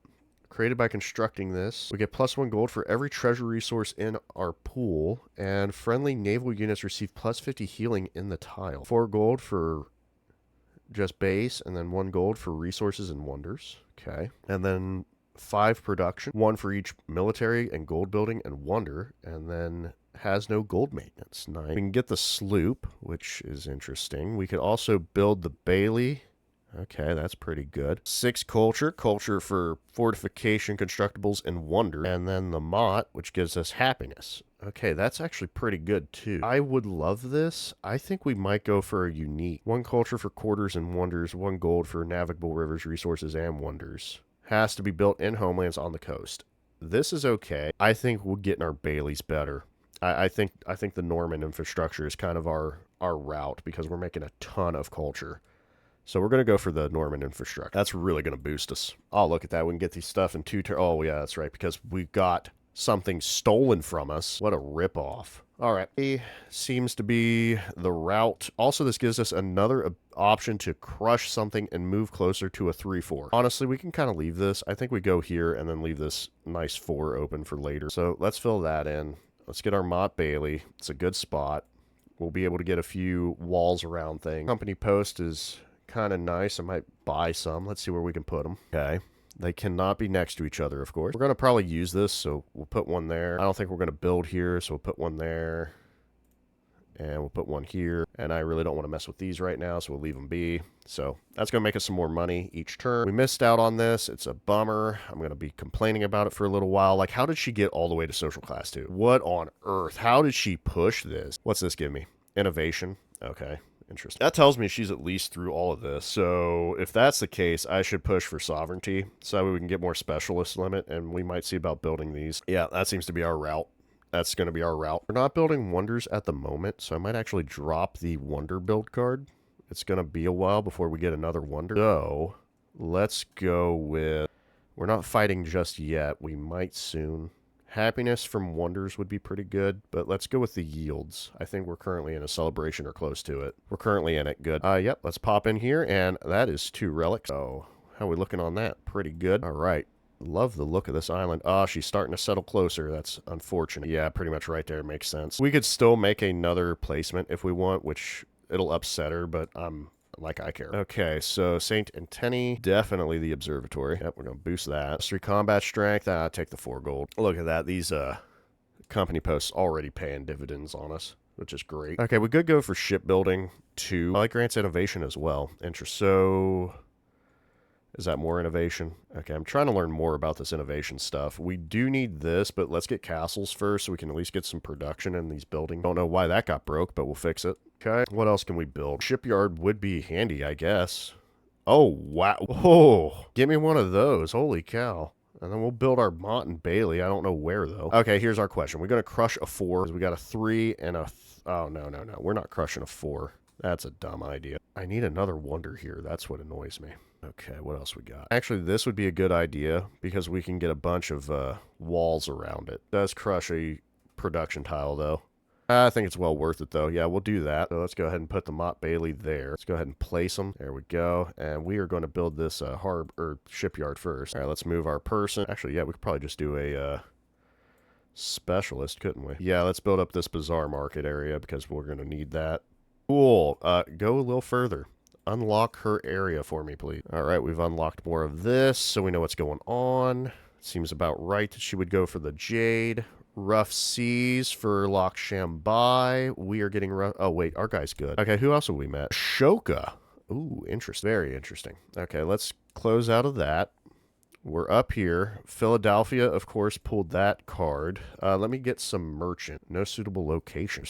[SPEAKER 1] created by constructing this, we get +1 gold for every treasure resource in our pool, and friendly naval units receive +50 healing in the tile. 4 gold for just base, and then 1 gold for resources and wonders. Okay. And then 5 production, 1 for each military and gold building and wonder, and then has no gold maintenance. Nice. We can get the sloop, which is interesting. We could also build the Bailey. Okay, that's pretty good. 6 culture for fortification, constructibles, and wonder. And then the Mott, which gives us happiness. Okay, that's actually pretty good too. I would love this. I think we might go for a unique. 1 culture for quarters and wonders, 1 gold for navigable rivers, resources, and wonders. Has to be built in homelands on the coast. This is okay. I think we're getting our Baileys better. I think the Norman infrastructure is kind of our route because we're making a ton of culture. So we're going to go for the Norman infrastructure. That's really going to boost us. Oh, look at that. We can get these stuff in 2 turns. Oh, yeah, that's right, because we got something stolen from us. What a ripoff. All right. A seems to be the route. Also, this gives us another option to crush something and move closer to a 3-4. Honestly, we can kind of leave this. I think we go here and then leave this nice 4 open for later. So let's fill that in. Let's get our Mott Bailey. It's a good spot. We'll be able to get a few walls around things. Company post is kind of nice. I might buy some. Let's see where we can put them. Okay. They cannot be next to each other, of course. We're going to probably use this, so we'll put one there. I don't think we're going to build here, so we'll put one there. And we'll put one here. And I really don't want to mess with these right now, so we'll leave them be. So that's going to make us some more money each turn. We missed out on this. It's a bummer. I'm going to be complaining about it for a little while. Like, how did she get all the way to social class 2? What on earth? How did she push this? What's this give me? Innovation. Okay. Interesting. That tells me she's at least through all of this. So if that's the case, I should push for sovereignty so we can get more specialist limit, and we might see about building these. Yeah, that seems to be our route. That's going to be our route. We're not building wonders at the moment, so I might actually drop the wonder build card. It's going to be a while before we get another wonder. So let's go with... We're not fighting just yet. We might soon. Happiness from wonders would be pretty good, but let's go with the yields. I think we're currently in a celebration or close to it. We're currently in it. Good. Yep, let's pop in here, and that is 2 relics. So how are we looking on that? Pretty good. All right. Love the look of this island. Oh, she's starting to settle closer. That's unfortunate. Yeah, pretty much right there. Makes sense. We could still make another placement if we want, which it'll upset her, but like I care. Okay, so Saint Antony, definitely the observatory. Yep, we're going to boost that. 3 combat strength. Take the 4 gold. Look at that. These company posts already paying dividends on us, which is great. Okay, we could go for shipbuilding 2. I like grants innovation as well. Interest. So Is that more innovation? Okay, I'm trying to learn more about this innovation stuff. We do need this, but let's get castles first so we can at least get some production in these buildings. Don't know why that got broke, but we'll fix it. Okay, what else can we build? Shipyard would be handy, I guess. Oh, wow. Whoa, give me one of those. Holy cow. And then we'll build our Mont and Bailey. I don't know where, though. Okay, here's our question. We're going to crush a 4. We got a 3 and a... oh, no. We're not crushing a 4. That's a dumb idea. I need another wonder here. That's what annoys me. Okay, what else we got? Actually, this would be a good idea because we can get a bunch of walls around it. It does crush a production tile, though. I think it's well worth it, though. Yeah, we'll do that. So let's go ahead and put the Mott Bailey there. Let's go ahead and place them. There we go. And we are going to build this shipyard first. All right, let's move our person. Actually, yeah, we could probably just do a specialist, couldn't we? Yeah, let's build up this bazaar market area because we're going to need that. Cool. Go a little further. Unlock her area for me, please. All right, we've unlocked more of this, so we know what's going on. Seems about right that she would go for the Jade. Rough Seas for Loch Shambai. We are getting rough... oh, wait, our guy's good. Okay, who else have we met? Ashoka. Ooh, interesting. Very interesting. Okay, let's close out of that. We're up here. Philadelphia, of course, pulled that card. Let me get some merchant. No suitable location.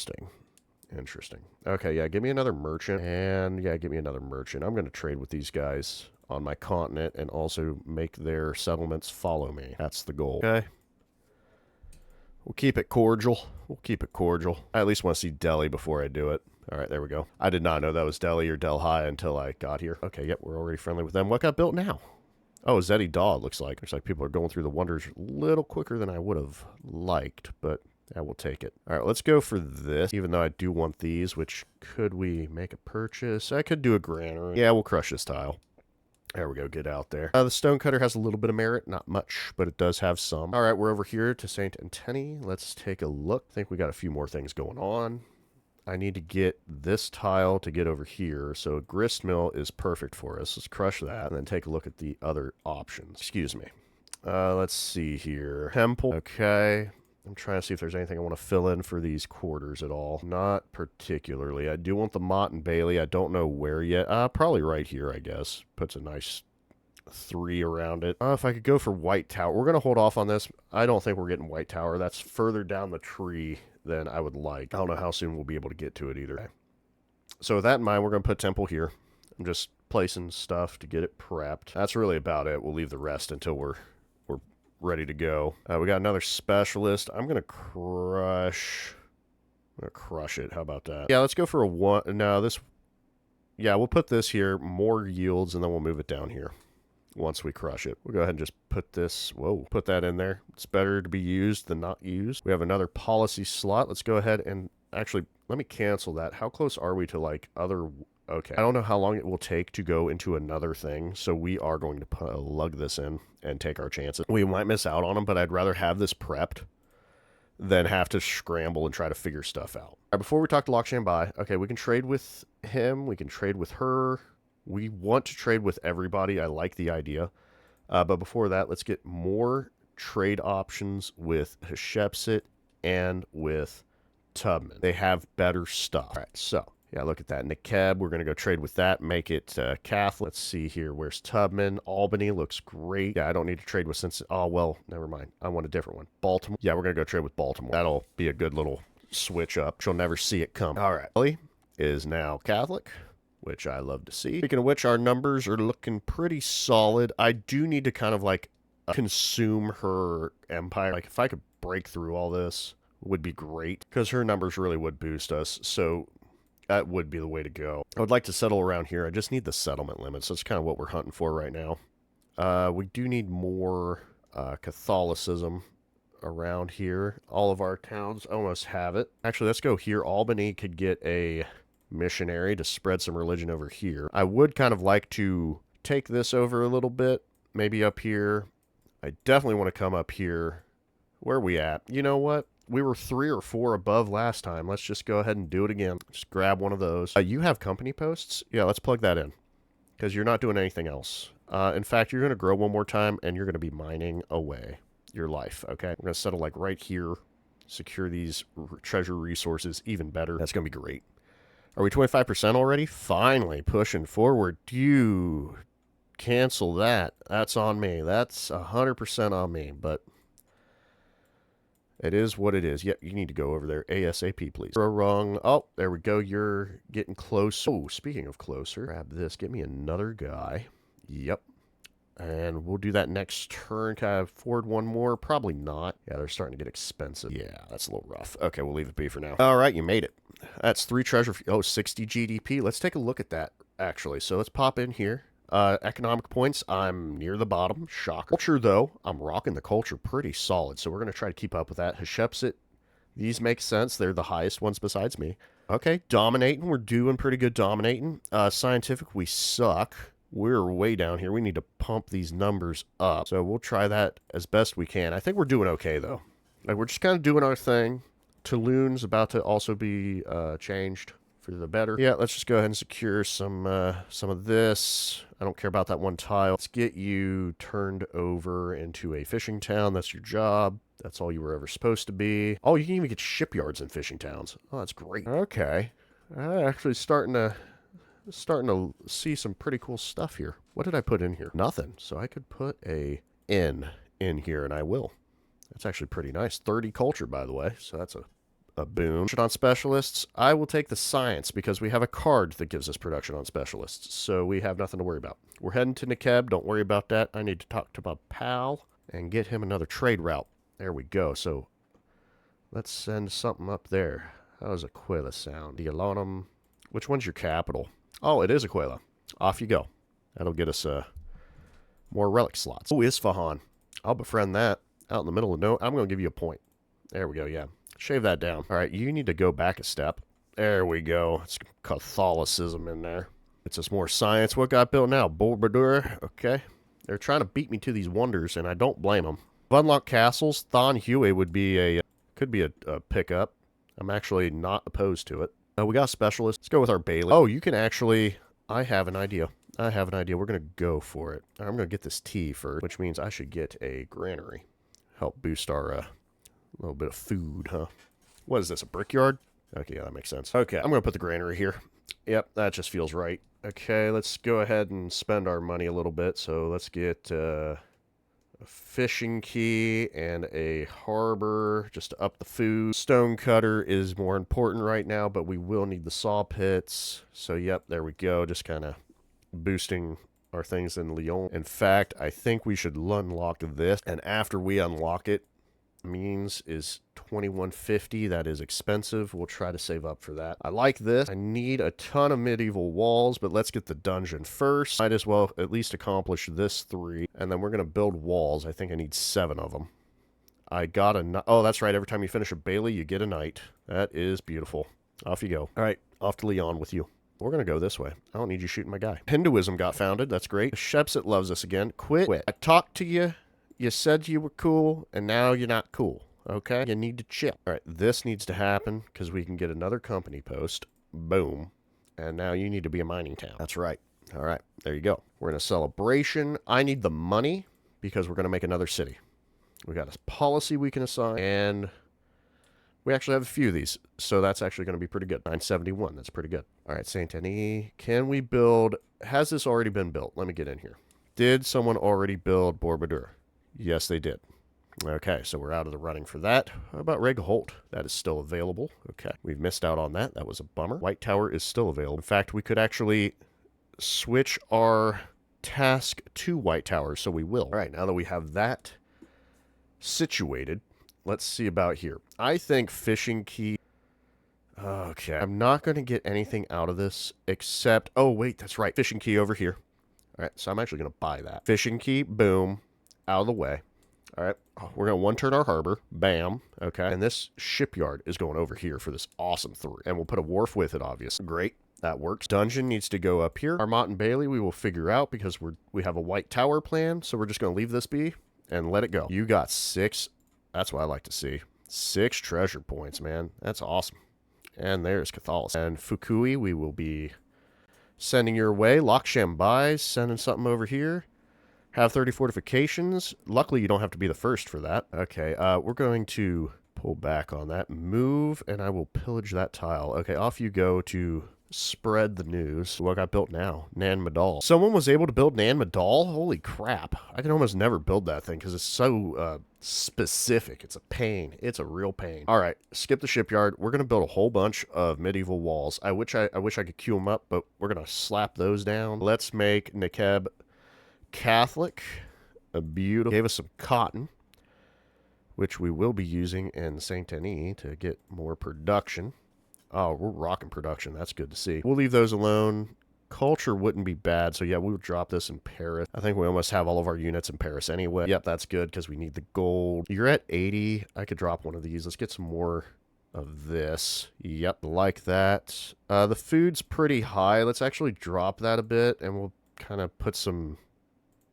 [SPEAKER 1] Interesting. Okay, yeah, give me another merchant. And, yeah, give me another merchant. I'm going to trade with these guys on my continent and also make their settlements follow me. That's the goal. Okay. We'll keep it cordial. I at least want to see Delhi before I do it. All right, there we go. I did not know that was Delhi or Delhi until I got here. Okay, yep, we're already friendly with them. What got built now? Oh, Zeddy Daw, it looks like. Looks like people are going through the wonders a little quicker than I would have liked, but... yeah, we'll take it. All right, let's go for this, even though I do want these, which could we make a purchase? I could do a granary. Yeah, we'll crush this tile. There we go, get out there. The stonecutter has a little bit of merit, not much, but it does have some. All right, we're over here to St. Anthony. Let's take a look. I think we got a few more things going on. I need to get this tile to get over here, so a grist mill is perfect for us. Let's crush that, and then take a look at the other options. Excuse me. Let's see here. Temple, okay. I'm trying to see if there's anything I want to fill in for these quarters at all. Not particularly. I do want the Mott and Bailey. I don't know where yet. Probably right here, I guess. Puts a nice 3 around it. If I could go for White Tower. We're going to hold off on this. I don't think we're getting White Tower. That's further down the tree than I would like. I don't know how soon we'll be able to get to it either. Okay. So with that in mind, we're going to put Temple here. I'm just placing stuff to get it prepped. That's really about it. We'll leave the rest until we're ready to go. We got another specialist. I'm gonna crush it. How about that? Yeah, let's go for a 1. No, this... yeah, we'll put this here. More yields, and then we'll move it down here once we crush it. We'll go ahead and just put this... whoa, put that in there. It's better to be used than not used. We have another policy slot. Let's go ahead and... actually, let me cancel that. How close are we to, like, other... okay. I don't know how long it will take to go into another thing, so we are going to lug this in and take our chances. We might miss out on them, but I'd rather have this prepped than have to scramble and try to figure stuff out. All right, before we talk to Loch Shambai, okay, we can trade with him. We can trade with her. We want to trade with everybody. I like the idea. But before that, let's get more trade options with Hatshepsut and with Tubman. They have better stuff. All right, so... yeah, look at that. Nekeb, we're going to go trade with that, make it Catholic. Let's see here. Where's Tubman? Albany looks great. Yeah, I don't need to trade with Cincinnati. Oh, well, never mind. I want a different one. Baltimore. Yeah, we're going to go trade with Baltimore. That'll be a good little switch up. She'll never see it come. All right. Ellie is now Catholic, which I love to see. Speaking of which, our numbers are looking pretty solid. I do need to kind of like consume her empire. Like if I could break through all this, would be great because her numbers really would boost us. So... that would be the way to go. I would like to settle around here. I just need the settlement limits. That's kind of what we're hunting for right now. We do need more Catholicism around here. All of our towns almost have it. Actually, let's go here. Albany could get a missionary to spread some religion over here. I would kind of like to take this over a little bit. Maybe up here. I definitely want to come up here. Where are we at? You know what? We were 3 or 4 above last time. Let's just go ahead and do it again. Just grab one of those. You have company posts? Yeah, let's plug that in. Because you're not doing anything else. In fact, you're going to grow one more time, and you're going to be mining away your life, okay? We're going to settle, like, right here. Secure these treasure resources even better. That's going to be great. Are we 25% already? Finally, pushing forward. Dude. cancel that. That's on me. That's 100% on me, but it is what it is. Yep, you need to go over there ASAP, please. Wrong. Oh, there we go. You're getting close. Oh, speaking of closer, grab this. Get me another guy. Yep. And we'll do that next turn. Can I afford one more? Probably not. Yeah, they're starting to get expensive. Yeah, that's a little rough. Okay, we'll leave it be for now. All right, you made it. That's 3 treasure. Oh, 60 GDP. Let's take a look at that, actually. So let's pop in here. Economic points, I'm near the bottom. Shocker. Culture, though, I'm rocking the culture pretty solid. So we're going to try to keep up with that. Hatshepsut, these make sense. They're the highest ones besides me. Okay, dominating. We're doing pretty good dominating. Scientific, we suck. We're way down here. We need to pump these numbers up. So we'll try that as best we can. I think we're doing okay, though. Like, we're just kind of doing our thing. Tulun's about to also be changed for the better. Yeah, let's just go ahead and secure some of this. I don't care about that one tile. Let's get you turned over into a fishing town. That's your job. That's all you were ever supposed to be. Oh, you can even get shipyards in fishing towns. Oh, that's great. Okay. Actually starting to see some pretty cool stuff here. What did I put in here? Nothing. So I could put a inn in here, and I will. That's actually pretty nice. 30 culture, by the way. So that's a boon. On specialists, I will take the science because we have a card that gives us production on specialists. So we have nothing to worry about. We're heading to Nekeb. Don't worry about that. I need to talk to my pal and get him another trade route. There we go. So let's send something up there. How does Aquila sound? Dialonum. Which one's your capital? Oh, it is Aquila. Off you go. That'll get us more relic slots. Oh, Isfahan. I'll befriend that out in the middle of no. I'm going to give you a point. There we go, yeah. Shave that down. All right, you need to go back a step. There we go. It's Catholicism in there. It's just more science. What got built now? Borobudur. Okay. They're trying to beat me to these wonders, and I don't blame them. Unlocked castles. Thon Hue would be could be a pickup. I'm actually not opposed to it. We got specialists. Let's go with our Bailey. Oh, you can actually... I have an idea. We're going to go for it. I'm going to get this tea first, which means I should get a granary. Help boost our little bit of food, huh? What is this, a brickyard? Okay, yeah, that makes sense. Okay, I'm going to put the granary here. Yep, that just feels right. Okay, let's go ahead and spend our money a little bit. So let's get... a fishing key and a harbor just to up the food. Stone cutter is more important right now, but we will need the saw pits. So yep, there we go. Just kind of boosting our things in Lyon. In fact, I think we should unlock this, and after we unlock it, means is 2150. That is expensive. We'll try to save up for that. I like this. I need a ton of medieval walls, but let's get the dungeon first. Might as well at least accomplish this 3, and then we're going to build walls. I think I need 7 of them. I got a... Oh, that's right. Every time you finish a Bailey, you get a knight. That is beautiful. Off you go. All right, off to Lyon with you. We're going to go this way. I don't need you shooting my guy. Hinduism got founded. That's great. Hatshepsut loves us again. Quit. I talked to you. You said you were cool, and now you're not cool, okay? You need to chill. All right, this needs to happen because we can get another company post. Boom. And now you need to be a mining town. That's right. All right, there you go. We're in a celebration. I need the money because we're going to make another city. We got a policy we can assign, and we actually have a few of these, so that's actually going to be pretty good. 971, that's pretty good. All right, Saint-Denis, can we build... Has this already been built? Let me get in here. Did someone already build Borobudur? Yes, they did. Okay, so we're out of the running for that. How about Regholt? That is still available. Okay, we've missed out on that. That was a bummer. White Tower is still available. In fact, we could actually switch our task to White Tower, so we will. All right, now that we have that situated, let's see about here. I think fishing key... Okay, I'm not going to get anything out of this except... Oh, wait, that's right. Fishing key over here. All right, so I'm actually going to buy that. Fishing key, boom. Out of the way. All right, we're going to one-turn our harbor. Bam. Okay, and this shipyard is going over here for this awesome 3. And we'll put a wharf with it, obviously. Great, that works. Dungeon needs to go up here. Our Mott and Bailey we will figure out because we have a White Tower plan, so we're just going to leave this be and let it go. You got 6. That's what I like to see. 6 treasure points, man. That's awesome. And there's Catholicism. And Fukui, we will be sending your way. Laksham buys, sending something over here. Have 30 fortifications. Luckily, you don't have to be the first for that. Okay, we're going to pull back on that. Move, and I will pillage that tile. Okay, off you go to Spread the news. What got built now? Nan Madal. Someone was able to build Nan Madal? Holy crap. I can almost never build that thing because it's so specific. It's a pain. It's a real pain. All right, skip the shipyard. We're going to build a whole bunch of medieval walls. I wish I could queue them up, but we're going to slap those down. Let's make Nekeb Catholic. A beautiful. Gave us some cotton, which we will be using in Saint Denis to get more production. Oh, we're rocking production. That's good to see. We'll leave those alone. Culture wouldn't be bad, so yeah, we would drop this in Paris. I think we almost have all of our units in Paris anyway. Yep, that's good because we need the gold. You're at 80. I could drop one of these. Let's get some more of this. Yep, like that. The food's pretty high. Let's actually drop that a bit, and we'll kind of put some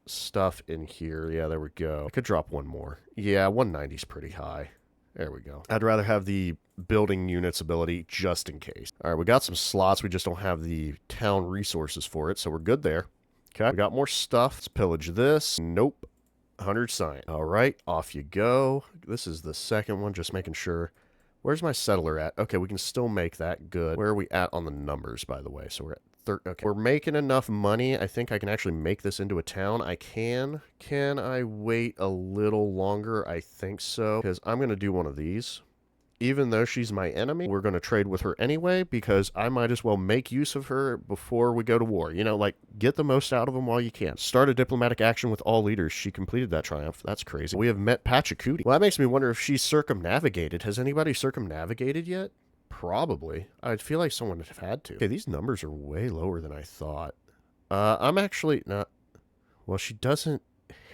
[SPEAKER 1] stuff in here. Yeah, there we go. I could drop one more. Yeah, 190 is pretty high. There we go. I'd rather have the building units ability just in case. All right, we got some slots. We just don't have the town resources for it, so we're good there. Okay, we got more stuff. Let's pillage this. Nope. 100 science. All right, off you go. This is the second one, just making sure. Where's my settler at? Okay, we can still make that good. Where are we at on the numbers, by the way? So we're at okay. We're making enough money. I think I can actually make this into a town. I can. Can I wait a little longer? I think so. Because I'm going to do one of these. Even though she's my enemy, we're going to trade with her anyway, because I might as well make use of her before we go to war. You know, like, get the most out of them while you can. Start a diplomatic action with all leaders. She completed that triumph. That's crazy. We have met Pachacuti. Well, that makes me wonder if she's circumnavigated. Has anybody circumnavigated yet? Probably. I'd feel like someone would have had to. Okay, these numbers are way lower than I thought. I'm actually not... Well, she doesn't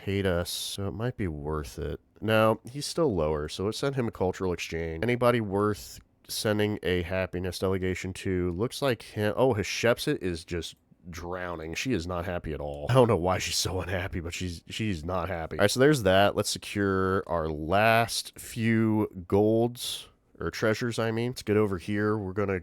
[SPEAKER 1] hate us, so it might be worth it. No, he's still lower, so let's send him a cultural exchange. Anybody worth sending a happiness delegation to? Looks like him. Oh, Hatshepsut is just drowning. She is not happy at all. I don't know why she's so unhappy, but she's not happy. All right, so there's that. Let's secure our last few golds. Or treasures, I mean. Let's get over here. We're going to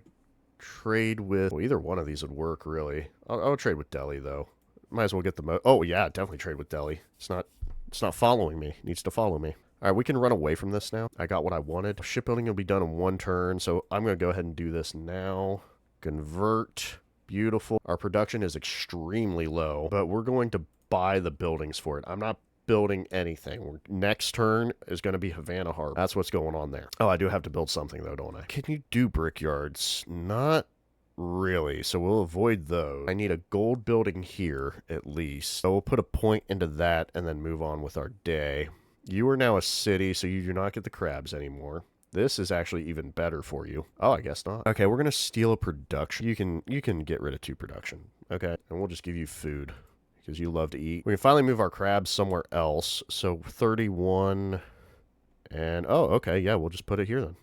[SPEAKER 1] trade with... Well, either one of these would work, really. I'll trade with Delhi, though. Might as well get the... Oh, yeah, definitely trade with Delhi. It's not following me. It needs to follow me. All right, we can run away from this now. I got what I wanted. Shipbuilding will be done in one turn, so I'm going to go ahead and do this now. Convert. Beautiful. Our production is extremely low, but we're going to buy the buildings for it. I'm not building anything. Next turn is going to be Havana Harbor. That's what's going on there. Oh, I do have to build something though, don't I? Can you do brickyards? Not really, so we'll avoid those. I need a gold building here at least. So we'll put a point into that and then move on with our day. You are now a city, so you do not get the crabs anymore. This is actually even better for you. Oh, I guess not. Okay, we're going to steal a production. You can get rid of 2 production. Okay, and we'll just give you food. Because you love to eat. We can finally move our crabs somewhere else. So 31. And, oh, okay. Yeah, we'll just put it here then.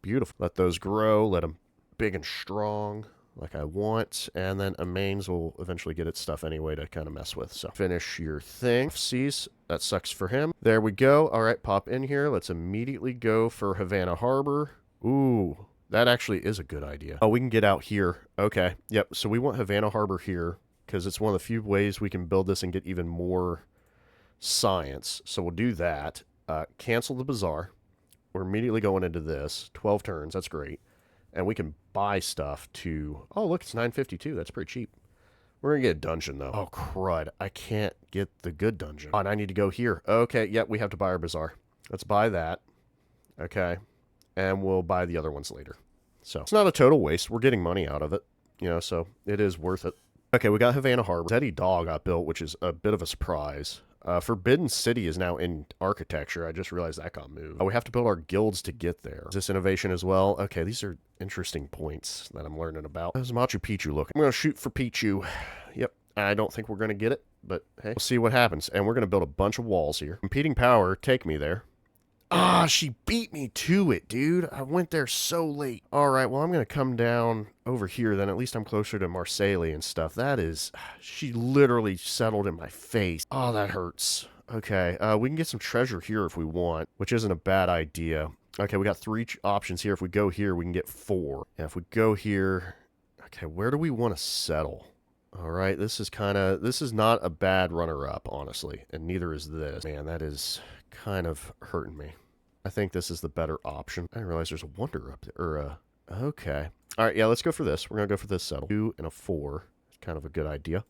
[SPEAKER 1] Beautiful. Let those grow. Let them big and strong like I want. And then Amains will eventually get its stuff anyway to kind of mess with. So finish your thing. Seas. That sucks for him. There we go. All right, pop in here. Let's immediately go for Havana Harbor. Ooh, that actually is a good idea. Oh, we can get out here. Okay. Yep. So we want Havana Harbor here, because it's one of the few ways we can build this and get even more science. So we'll do that. Cancel the bazaar. We're immediately going into this. 12 turns. That's great. And we can buy stuff to... Oh, look, it's 952. That's pretty cheap. We're going to get a dungeon, though. Oh, crud. I can't get the good dungeon. Oh, and I need to go here. Okay, yep, we have to buy our bazaar. Let's buy that. Okay. And we'll buy the other ones later. So it's not a total waste. We're getting money out of it. You know, so it is worth it. Okay, we got Havana Harbor. Zeddy Dog got built, which is a bit of a surprise. Forbidden City is now in architecture. I just realized that got moved. Oh, we have to build our guilds to get there. Is this innovation as well? Okay, these are interesting points that I'm learning about. How's Machu Picchu looking? I'm going to shoot for Pichu. Yep, I don't think we're going to get it, but hey, we'll see what happens. And we're going to build a bunch of walls here. Competing power, take me there. Ah, she beat me to it, dude. I went there so late. All right, well, I'm going to come down over here, then at least I'm closer to Marseille and stuff. That is... She literally settled in my face. Oh, that hurts. Okay, we can get some treasure here if we want, which isn't a bad idea. Okay, we got 3 options here. If we go here, we can get 4. And if we go here... Okay, where do we want to settle? All right, this is not a bad runner-up, honestly, and neither is this. Man, that is kind of hurting me. I think this is the better option. I didn't realize there's a wonder up there, or a Okay. All right, yeah, let's go for this. We're going to go for this settle. 2 and a 4. Kind of a good idea.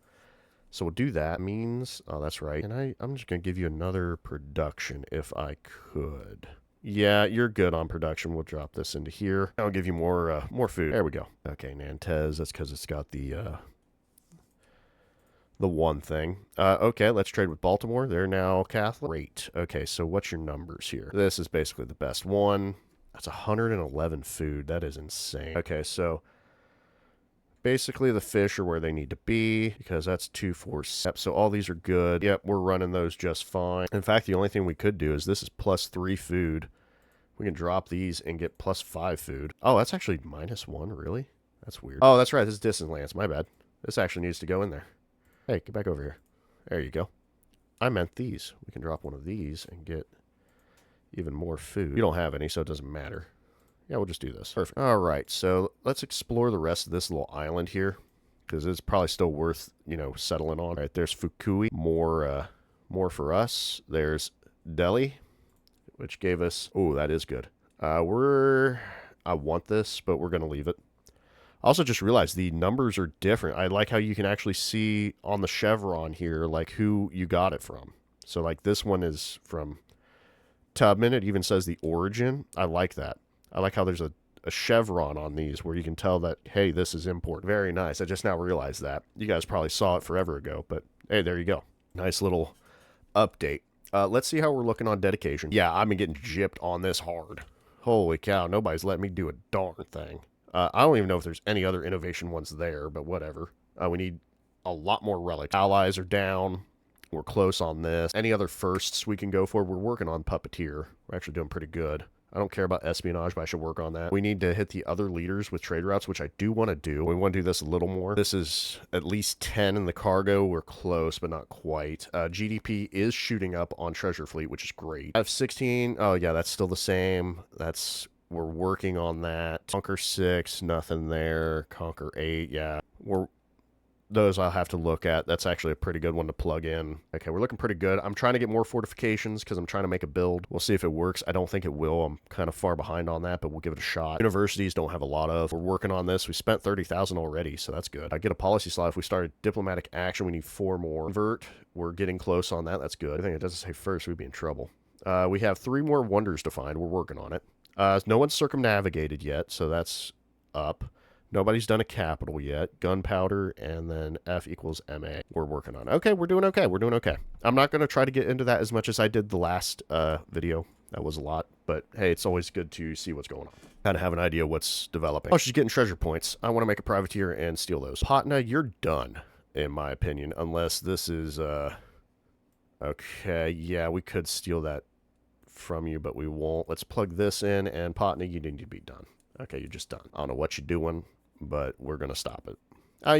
[SPEAKER 1] So we'll do that. Means, oh, that's right. And I'm just going to give you another production if I could. Yeah, you're good on production. We'll drop this into here. I'll give you more food. There we go. Okay, Nantes. That's because it's got the one thing. Okay, let's trade with Baltimore. They're now Catholic. Great. Okay, so what's your numbers here? This is basically the best one. That's 111 food. That is insane. Okay, so basically the fish are where they need to be because that's 2, 4, 7. So all these are good. Yep, we're running those just fine. In fact, the only thing we could do is this is +3 food. We can drop these and get +5 food. Oh, that's actually -1, really? That's weird. Oh, that's right. This is distance lands. My bad. This actually needs to go in there. Hey, get back over here. There you go. I meant these. We can drop one of these and get even more food. You don't have any, so it doesn't matter. Yeah, we'll just do this. Perfect. All right, so let's explore the rest of this little island here because it's probably still worth, settling on. All right, there's Fukui. More for us. There's Delhi, which gave us... Oh, that is good. I want this, but we're going to leave it. I also just realized the numbers are different. I like how you can actually see on the chevron here, like, who you got it from. So, like, this one is from Tubman. It even says the origin. I like that. I like how there's a chevron on these where you can tell that, hey, this is import. Very nice. I just now realized that. You guys probably saw it forever ago, but hey, there you go. Nice little update. Let's see how we're looking on dedication. Yeah, I've been getting gypped on this hard. Holy cow, nobody's letting me do a darn thing. I don't even know if there's any other innovation ones there, but whatever. We need a lot more relics. Allies are down. We're close on this. Any other firsts we can go for? We're working on Puppeteer. We're actually doing pretty good. I don't care about espionage, but I should work on that. We need to hit the other leaders with trade routes, which I do want to do. We want to do this a little more. This is at least 10 in the cargo. We're close, but not quite. GDP is shooting up on Treasure Fleet, which is great. I have 16. Oh, yeah, that's still the same. We're working on that. Conquer 6, nothing there. Conquer 8, yeah. Those I'll have to look at. That's actually a pretty good one to plug in. Okay, we're looking pretty good. I'm trying to get more fortifications because I'm trying to make a build. We'll see if it works. I don't think it will. I'm kind of far behind on that, but we'll give it a shot. Universities don't have a lot of. We're working on this. We spent 30,000 already, so that's good. I get a policy slot. If we started diplomatic action, we need 4 more. Convert, we're getting close on that. That's good. I think it doesn't say first. We'd be in trouble. We have 3 more wonders to find. We're working on it. No one's circumnavigated yet, so that's up. Nobody's done a capital yet. Gunpowder, and then F equals MA. We're working on it. Okay, we're doing okay. We're doing okay. I'm not going to try to get into that as much as I did the last video. That was a lot. But, hey, it's always good to see what's going on. Kind of have an idea what's developing. Oh, she's getting treasure points. I want to make a privateer and steal those. Patna, you're done, in my opinion. Unless this is... Okay, yeah, we could steal that from you, but we won't. Let's plug this in, and Patna, you need to be done. Okay, you're just done. I don't know what you're doing, but we're going to stop it.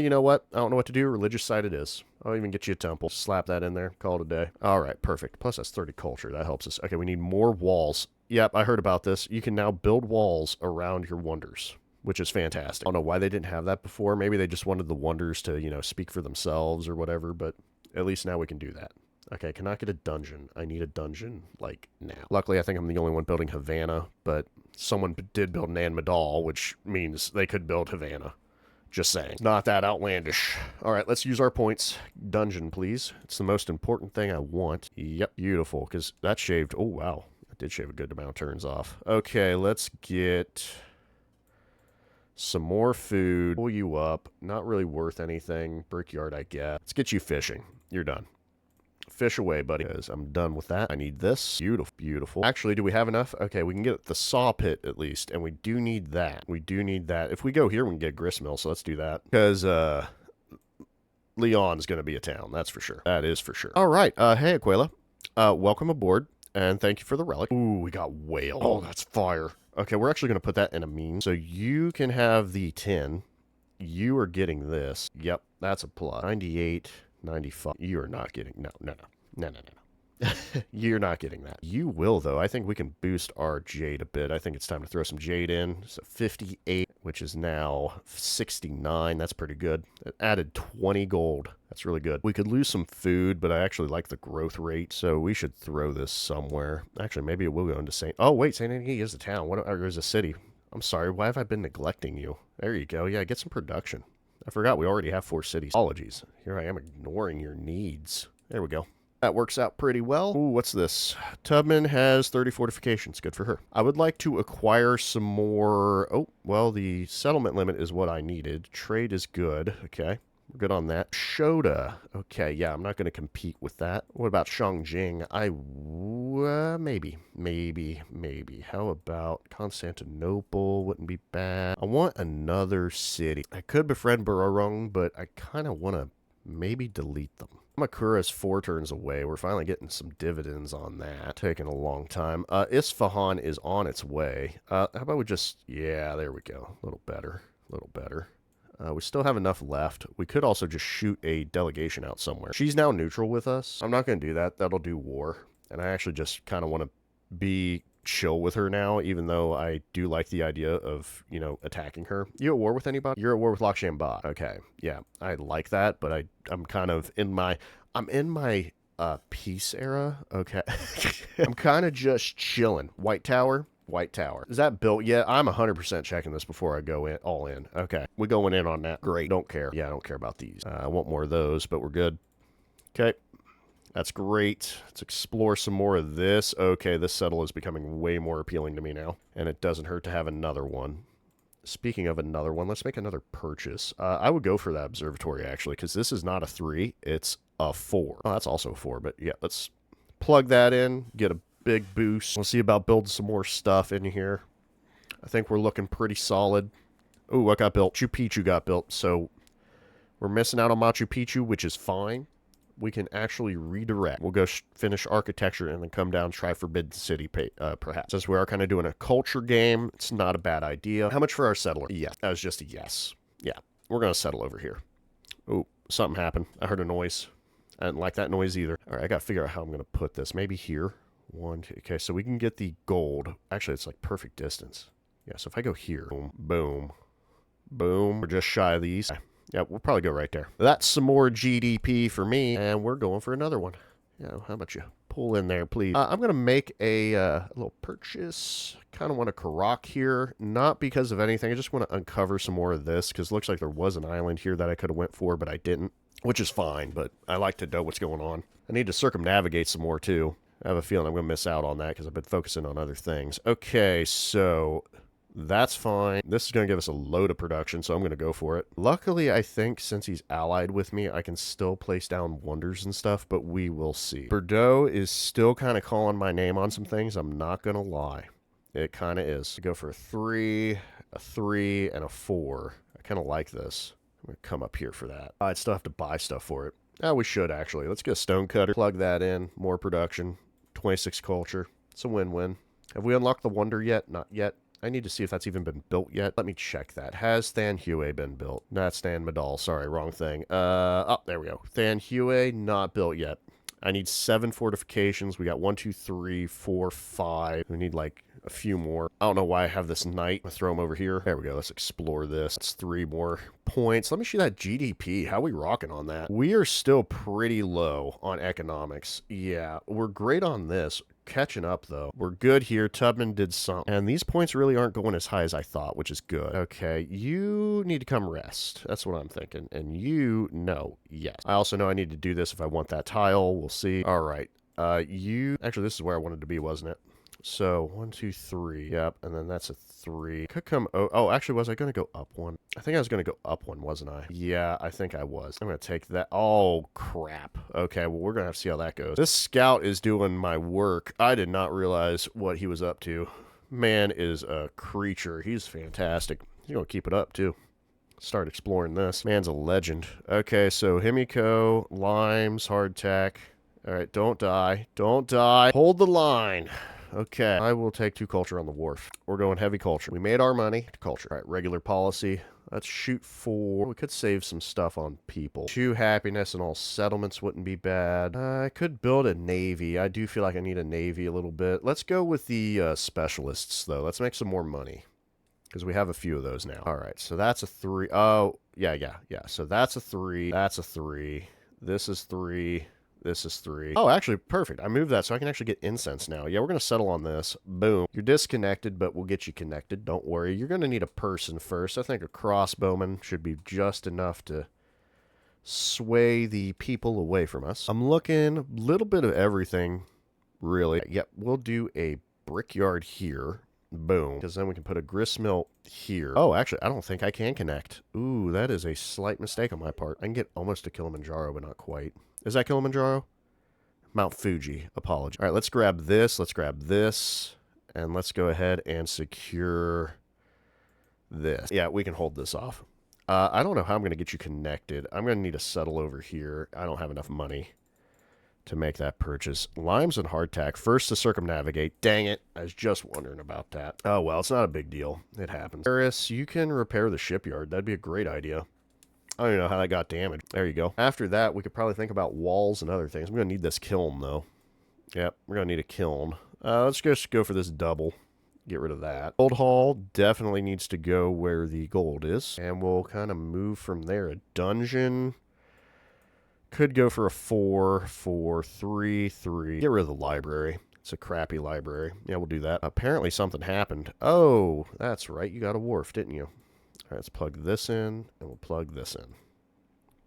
[SPEAKER 1] You know what? I don't know what to do. Religious site it is. I'll even get you a temple. Slap that in there. Call it a day. All right, perfect. Plus that's 30 culture. That helps us. Okay, we need more walls. Yep, I heard about this. You can now build walls around your wonders, which is fantastic. I don't know why they didn't have that before. Maybe they just wanted the wonders to, speak for themselves or whatever, but at least now we can do that. Okay, cannot get a dungeon. I need a dungeon, like, now. Luckily, I think I'm the only one building Havana, but someone did build Nan Madal, which means they could build Havana. Just saying. Not that outlandish. All right, let's use our points. Dungeon, please. It's the most important thing I want. Yep, beautiful, because that shaved... Oh, wow. That did shave a good amount of turns off. Okay, let's get some more food. Pull you up. Not really worth anything. Brickyard, I guess. Let's get you fishing. You're done. Fish away, buddy, because I'm done with that. I need this. Beautiful, beautiful. Actually, do we have enough? Okay, we can get the saw pit at least, and we do need that. We do need that. If we go here, we can get a grist mill, so let's do that. Because, Leon's going to be a town, that's for sure. That is for sure. All right, hey, Aquila. Welcome aboard, and thank you for the relic. Ooh, we got whale. Oh, that's fire. Okay, we're actually going to put that in a meme. So you can have the 10. You are getting this. Yep, that's a plus. 98... 95. You are not getting... No. You're not getting that. You will, though. I think we can boost our jade a bit. I think it's time to throw some jade in. So 58, which is now 69. That's pretty good. It added 20 gold. That's really good. We could lose some food, but I actually like the growth rate, so we should throw this somewhere. Actually, maybe it will go into St... Oh, wait, St. Annie is a town. Or is a city. I'm sorry, why have I been neglecting you? There you go. Yeah, get some production. I forgot we already have 4 cities. Apologies. Here I am ignoring your needs. There we go. That works out pretty well. Ooh, what's this? Tubman has 30 fortifications. Good for her. I would like to acquire some more... Oh, well, the settlement limit is what I needed. Trade is good. Okay. We're good on that. Shoda. Okay, yeah, I'm not going to compete with that. What about Shangjing? Maybe. How about Constantinople? Wouldn't be bad. I want another city. I could befriend Burarong, but I kind of want to maybe delete them. Kamakura's 4 turns away. We're finally getting some dividends on that. Taking a long time. Isfahan is on its way. How about we just... Yeah, there we go. A little better. We still have enough left. We could also just shoot a delegation out somewhere. She's now neutral with us. I'm not going to do that. That'll do war. And I actually just kind of want to be chill with her now, even though I do like the idea of, you know, attacking her. You at war with anybody? You're at war with Lakshanba. Okay, yeah, I like that, but I'm kind of in my... I'm in my peace era. Okay. I'm kind of just chilling. White Tower. Is that built yet? I'm 100% checking this before I go in, all in. Okay, we going in on that. Great. Don't care. Yeah, I don't care about these. I want more of those, but we're good. Okay. That's great. Let's explore some more of this. Okay, this settle is becoming way more appealing to me now. And it doesn't hurt to have another one. Speaking of another one, let's make another purchase. I would go for that observatory, actually, because this is not a 3. It's a 4. Oh, that's also a 4, but yeah, let's plug that in, get a big boost. We'll see about building some more stuff in here. I think we're looking pretty solid. Ooh, what got built? Machu Picchu got built, so we're missing out on Machu Picchu, which is fine. We can actually redirect. We'll go finish architecture and then come down, try Forbidden City, perhaps. Since we are kind of doing a culture game, it's not a bad idea. How much for our settler? Yes. That was just a yes. Yeah, we're going to settle over here. Ooh, something happened. I heard a noise. I didn't like that noise either. All right, I got to figure out how I'm going to put this. Maybe here. 1, 2. Okay, so we can get the gold. Actually, it's like perfect distance. Yeah, so if I go here, boom, boom, boom. We're just shy of these. Yeah, we'll probably go right there. That's some more GDP for me, and we're going for another one. Yeah, how about you pull in there, please? I'm going to make a little purchase. Kind of want a Karak here, not because of anything. I just want to uncover some more of this, because it looks like there was an island here that I could have went for, but I didn't, which is fine, but I like to know what's going on. I need to circumnavigate some more, too. I have a feeling I'm going to miss out on that because I've been focusing on other things. Okay, so... That's fine. This is going to give us a load of production, so I'm going to go for it. Luckily, I think since he's allied with me, I can still place down wonders and stuff, but we will see. Bordeaux is still kind of calling my name on some things. I'm not going to lie. It kind of is. I go for a 3, and a 4. I kind of like this. I'm going to come up here for that. I'd still have to buy stuff for it. Oh, we should, actually. Let's get a stonecutter. Plug that in. More production. 26 culture. It's a win-win. Have we unlocked the wonder yet? Not yet. I need to see if that's even been built yet. Let me check that. Has Than Hue been built? Not Stan Madal. Sorry, wrong thing. Oh, there we go. Than Hue, not built yet. I need 7 fortifications. We got 1, 2, 3, 4, 5. We need like a few more. I don't know why I have this knight. I'm gonna throw him over here. There we go. Let's explore this. That's 3 more points. Let me see that GDP. How are we rocking on that? We are still pretty low on economics. Yeah, we're great on this. Catching up, though. We're good here. Tubman did some. And these points really aren't going as high as I thought, which is good. Okay, you need to come rest. That's what I'm thinking. And you, no. Yes. I also know I need to do this if I want that tile. We'll see. All right. You... Actually, this is where I wanted to be, wasn't it? So, 1, 2, 3. Yep, and then that's a 3. Could come... Oh, actually, was I going to go up 1? I think I was going to go up 1, wasn't I? Yeah, I think I was. I'm going to take that... Oh, crap. Okay, well, we're going to have to see how that goes. This scout is doing my work. I did not realize what he was up to. Man is a creature. He's fantastic. He's going to keep it up, too. Start exploring this. Man's a legend. Okay, so Himiko, limes, hardtack. All right, don't die. Don't die. Hold the line. Okay, I will take 2 culture on the wharf. We're going heavy culture. We made our money. Culture. All right, regular policy. Let's shoot for... We could save some stuff on people. 2 happiness and all settlements wouldn't be bad. I could build a navy. I do feel like I need a navy a little bit. Let's go with the specialists, though. Let's make some more money. Because we have a few of those now. All right, so that's a 3. Oh, yeah. So that's a 3. That's a 3. This is 3. This is 3. Oh, actually, perfect. I moved that so I can actually get incense now. Yeah, we're going to settle on this. Boom. You're disconnected, but we'll get you connected. Don't worry. You're going to need a person first. I think a crossbowman should be just enough to sway the people away from us. I'm looking a little bit of everything, really. Yep, we'll do a brickyard here. Boom. Because then we can put a gristmill here. Oh, actually, I don't think I can connect. Ooh, that is a slight mistake on my part. I can get almost to Kilimanjaro, but not quite. Is that Kilimanjaro? Mount Fuji. Apology. All right, let's grab this. Let's grab this. And let's go ahead and secure this. Yeah, we can hold this off. I don't know how I'm going to get you connected. I'm going to need to settle over here. I don't have enough money to make that purchase. Limes and hardtack. First to circumnavigate. Dang it. I was just wondering about that. Oh, well, it's not a big deal. It happens. Paris, you can repair the shipyard. That'd be a great idea. I don't even know how that got damaged. There you go. After that, we could probably think about walls and other things. I'm going to need this kiln, though. Yep, we're going to need a kiln. Let's just go for this double. Get rid of that. Gold hall definitely needs to go where the gold is. And we'll kind of move from there. A dungeon could go for a 4, 4, 3, 3. Get rid of the library. It's a crappy library. Yeah, we'll do that. Apparently something happened. Oh, that's right. You got a wharf, didn't you? All right, let's plug this in, and we'll plug this in.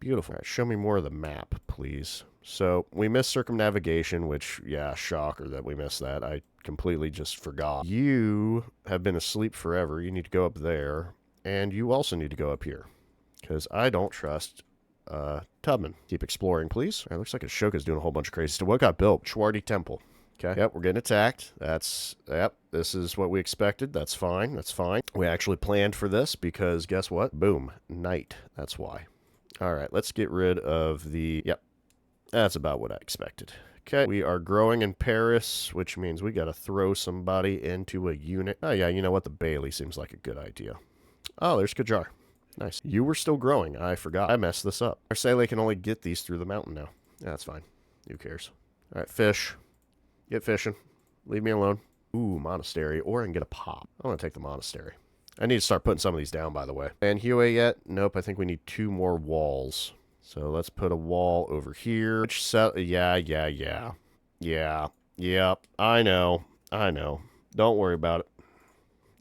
[SPEAKER 1] Beautiful. All right, show me more of the map, please. So we missed circumnavigation, which, yeah, shocker that we missed that. I completely just forgot. You have been asleep forever. You need to go up there, and you also need to go up here, because I don't trust Tubman. Keep exploring, please. All right, looks like Ashoka's doing a whole bunch of crazy stuff. What got built? Chwardi Temple. Okay. Yep, we're getting attacked. Yep, this is what we expected. That's fine. That's fine. We actually planned for this because guess what? Boom. Night. That's why. All right, let's get rid of the... Yep, that's about what I expected. Okay, we are growing in Paris, which means we got to throw somebody into a unit. Oh, yeah, you know what? The Bailey seems like a good idea. Oh, there's Kajar. Nice. You were still growing. I forgot. I messed this up. Arcele can only get these through the mountain now. Yeah, that's fine. Who cares? All right, fish. Get fishing. Leave me alone. Ooh, monastery. Or I can get a pop. I want to take the monastery. I need to start putting some of these down, by the way. And Hue yet? Nope, I think we need 2 more walls. So let's put a wall over here. Which set? Yeah. I know. Don't worry about it.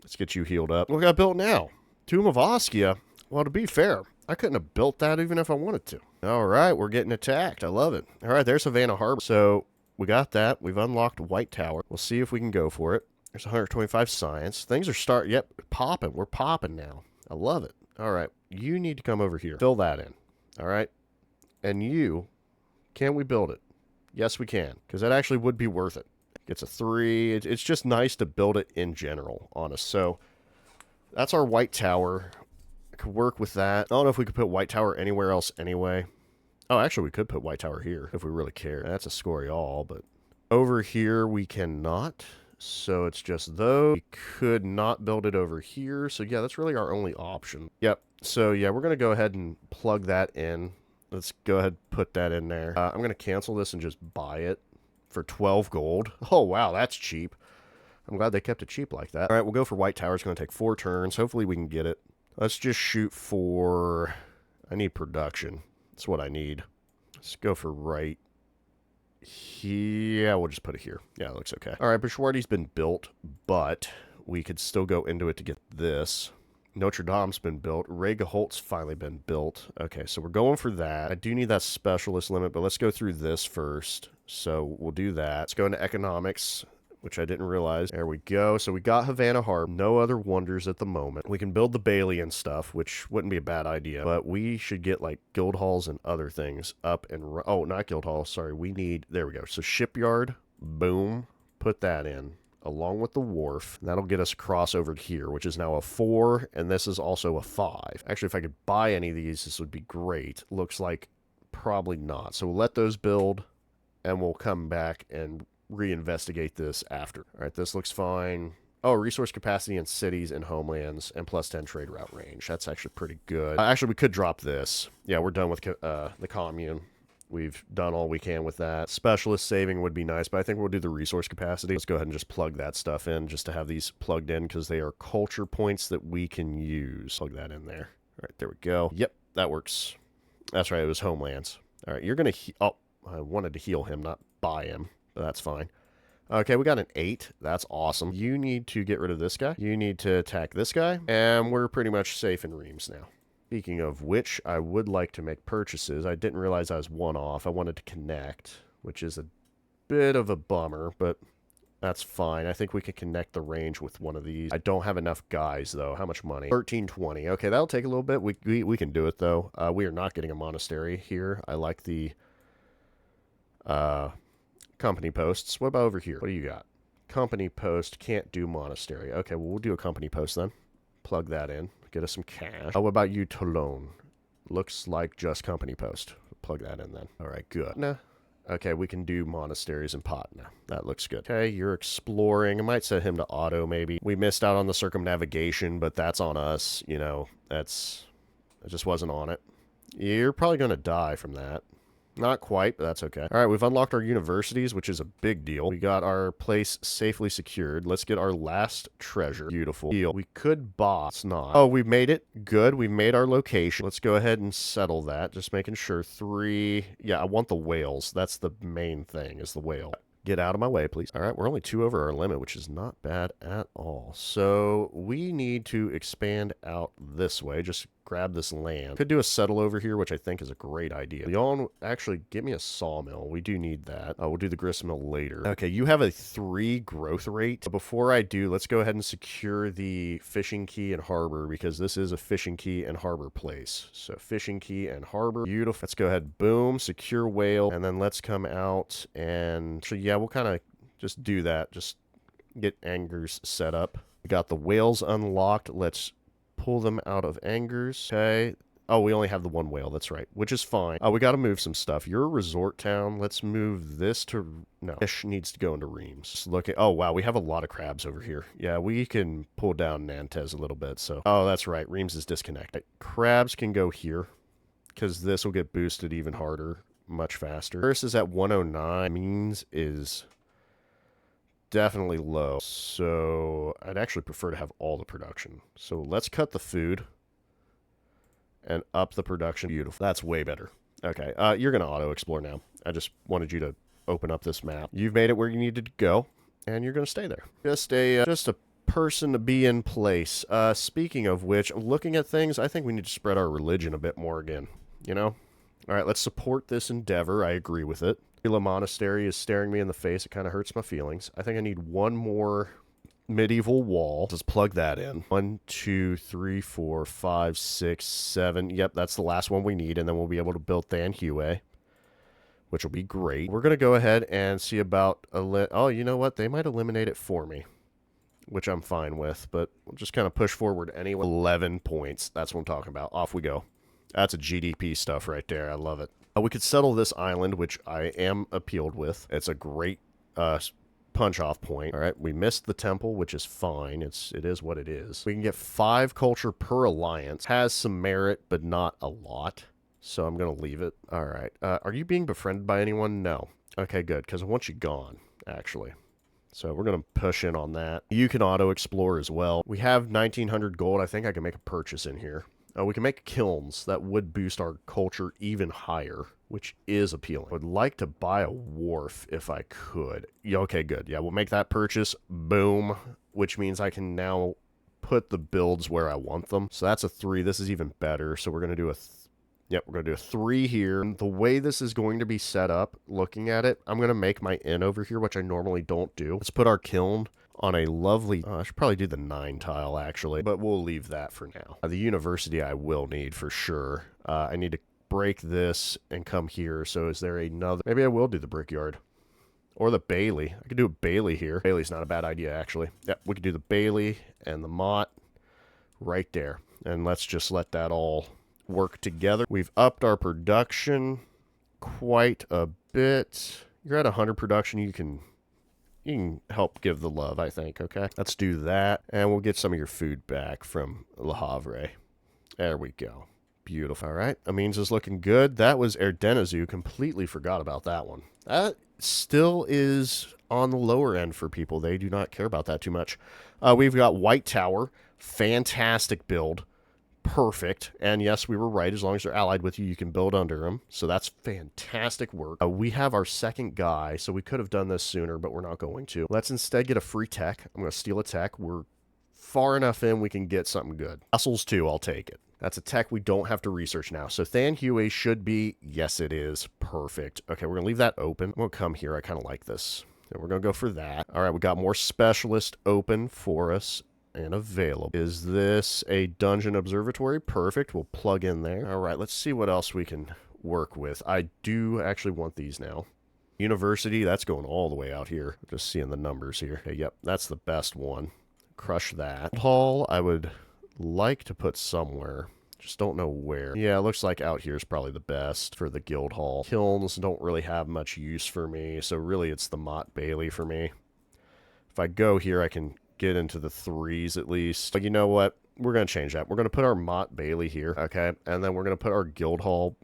[SPEAKER 1] Let's get you healed up. What got built now? Tomb of Oskia. Well, to be fair, I couldn't have built that even if I wanted to. All right, we're getting attacked. I love it. All right, there's Havana Harbor. So we got that. We've unlocked White Tower. We'll see if we can go for it. There's 125 science. Things are yep, popping. We're popping now. I love it. All right, you need to come over here. Fill that in. All right. And can we build it? Yes, we can, because that actually would be worth it. It's a 3. It's just nice to build it in general, honest. So that's our White Tower. I could work with that. I don't know if we could put White Tower anywhere else anyway. Oh, actually, we could put White Tower here if we really care. That's a score all, but over here we cannot. So it's just those. We could not build it over here. So yeah, that's really our only option. Yep. So yeah, we're going to go ahead and plug that in. Let's go ahead and put that in there. I'm going to cancel this and just buy it for 12 gold. Oh, wow, that's cheap. I'm glad they kept it cheap like that. All right, we'll go for White Tower. It's going to take 4 turns. Hopefully we can get it. Let's just shoot for... I need production. That's what I need. Let's go for right. Yeah, we'll just put it here. Yeah, it looks okay. All right, Bishwardi's been built, but we could still go into it to get this. Notre Dame's been built. Regaholt's finally been built. Okay, so we're going for that. I do need that specialist limit, but let's go through this first. So we'll do that. Let's go into economics, which I didn't realize. There we go. So we got Havana Harbor. No other wonders at the moment. We can build the Bailey and stuff, which wouldn't be a bad idea. But we should get like guild halls and other things up and... Oh, not guild halls. Sorry. We need... There we go. So shipyard. Boom. Put that in. Along with the wharf. That'll get us across over here, which is now a 4, and this is also a 5. Actually, if I could buy any of these, this would be great. Looks like probably not. So we'll let those build, and we'll come back and reinvestigate this after. All right, this looks fine. Oh, resource capacity in cities and homelands, and plus 10 trade route range. That's actually pretty good. Actually, we could drop this. Yeah, we're done with the commune. We've done all we can with that. Specialist saving would be nice, but I think we'll do the resource capacity. Let's go ahead and just plug that stuff in just to have these plugged in because they are culture points that we can use. Plug that in there. All right, there we go. Yep, that works. That's right, it was homelands. All right, you're going to... Oh, I wanted to heal him, not buy him, but that's fine. Okay, we got an 8. That's awesome. You need to get rid of this guy. You need to attack this guy. And we're pretty much safe in Reims now. Speaking of which, I would like to make purchases. I didn't realize I was one off. I wanted to connect, which is a bit of a bummer, but that's fine. I think we can connect the range with one of these. I don't have enough guys, though. How much money? 1320. Okay, that'll take a little bit. We can do it, though. We are not getting a monastery here. I like the company posts. What about over here? What do you got? Company post. Can't do monastery. Okay, well, we'll do a company post then. Plug that in. Get us some cash. Oh, what about you, Toulon? Looks like just company post. Plug that in then. All right, good. Nah. Okay, we can do monasteries and Patna. That looks good. Okay, you're exploring. I might set him to auto, maybe. We missed out on the circumnavigation, but that's on us. You know, I just wasn't on it. You're probably going to die from that. Not quite, but that's okay. All right, we've unlocked our universities, which is a big deal. We got our place safely secured. Let's get our last treasure. Beautiful. Deal. We could buy. It's not. Oh, we made it. Good. We made our location. Let's go ahead and settle that. Just making sure. 3. Yeah, I want the whales. That's the main thing, is the whale. Get out of my way, please. All right, we're only 2 over our limit, which is not bad at all. So we need to expand out this way. Just grab this land. Could do a settle over here, which I think is a great idea. Y'all actually give me a sawmill. We do need that. We'll do the gristmill later. Okay, you have a 3 growth rate. Before I do, let's go ahead and secure the fishing key and harbor, because this is a fishing key and harbor place. So fishing key and harbor. Beautiful. Let's go ahead. Boom. Secure whale. And then let's come out and... So yeah, we'll kind of just do that. Just get angers set up. We got the whales unlocked. Let's pull them out of angers. Okay. Oh, we only have the 1 whale. That's right, which is fine. We got to move some stuff. You're a resort town. Let's move this to... No, fish needs to go into Reims. Just look at... Oh, wow, we have a lot of crabs over here. Yeah, we can pull down Nantes a little bit, so... Oh, that's right. Reims is disconnected. Crabs can go here, because this will get boosted even harder, much faster. First is at 109. Means is... definitely low, so I'd actually prefer to have all the production. So let's cut the food and up the production. Beautiful. That's way better. Okay, you're going to auto-explore now. I just wanted you to open up this map. You've made it where you needed to go, and you're going to stay there. Just a person to be in place. Speaking of which, looking at things, I think we need to spread our religion a bit more again, you know? All right, let's support this endeavor. I agree with it. The monastery is staring me in the face. It kind of hurts my feelings. I think I need 1 more medieval wall. Let's plug that in. 1, 2, 3, 4, 5, 6, 7. Yep, that's the last one we need, and then we'll be able to build Thanhue, which will be great. We're going to go ahead and see about... Oh, you know what? They might eliminate it for me, which I'm fine with, but we'll just kind of push forward anyway. 11 points. That's what I'm talking about. Off we go. That's a GDP stuff right there. I love it. We could settle this island, which I am appealed with. It's a great punch-off point. All right, we missed the temple, which is fine. It is what it is. We can get 5 culture per alliance. Has some merit, but not a lot. So I'm going to leave it. All right. Are you being befriended by anyone? No. Okay, good, because I want you gone, actually. So we're going to push in on that. You can auto-explore as well. We have 1,900 gold. I think I can make a purchase in here. We can make kilns that would boost our culture even higher, which is appealing. I would like to buy a wharf if I could. Yeah, okay, good. Yeah, we'll make that purchase. Boom. Which means I can now put the builds where I want them. So that's a 3. This is even better. So we're going to do a... Yep, we're going to do a 3 here. And the way this is going to be set up, looking at it, I'm going to make my inn over here, which I normally don't do. Let's put our kiln on a lovely... I should probably do the 9 tile, actually, but we'll leave that for now. The university I will need for sure. I need to break this and come here. So is there another... Maybe I will do the brickyard. Or the Bailey. I could do a Bailey here. Bailey's not a bad idea, actually. Yep, we could do the Bailey and the Mott right there. And let's just let that all work together. We've upped our production quite a bit. You're at 100 production. You can help give the love, I think, okay? Let's do that, and we'll get some of your food back from Le Havre. There we go. Beautiful. All right, Amiens is looking good. That was Erdenazu. Completely forgot about that one. That still is on the lower end for people. They do not care about that too much. We've got White Tower. Fantastic build. Perfect. And yes, we were right. As long as they're allied with you, you can build under them. So that's fantastic work. We have our second guy, so we could have done this sooner, but we're not going to. Let's instead get a free tech. I'm going to steal a tech. We're far enough in, we can get something good. Muscles too, I'll take it. That's a tech we don't have to research now. So Than Hue should be, yes it is, perfect. Okay, we're going to leave that open. I'm going to come here. I kind of like this. And we're going to go for that. All right, we got more specialist open for us and available. Is this a dungeon observatory? Perfect. We'll plug in there. All right, let's see what else we can work with. I do actually want these now. University, that's going all the way out here. Just seeing the numbers here. Okay, yep, that's the best one. Crush that. Hall, I would like to put somewhere. Just don't know where. Yeah, it looks like out here is probably the best for the guild hall. Kilns don't really have much use for me, so really it's the Mott Bailey for me. If I go here, I can get into the 3s at least. But you know what? We're going to change that. We're going to put our Mott Bailey here, okay? And then we're going to put our guild hall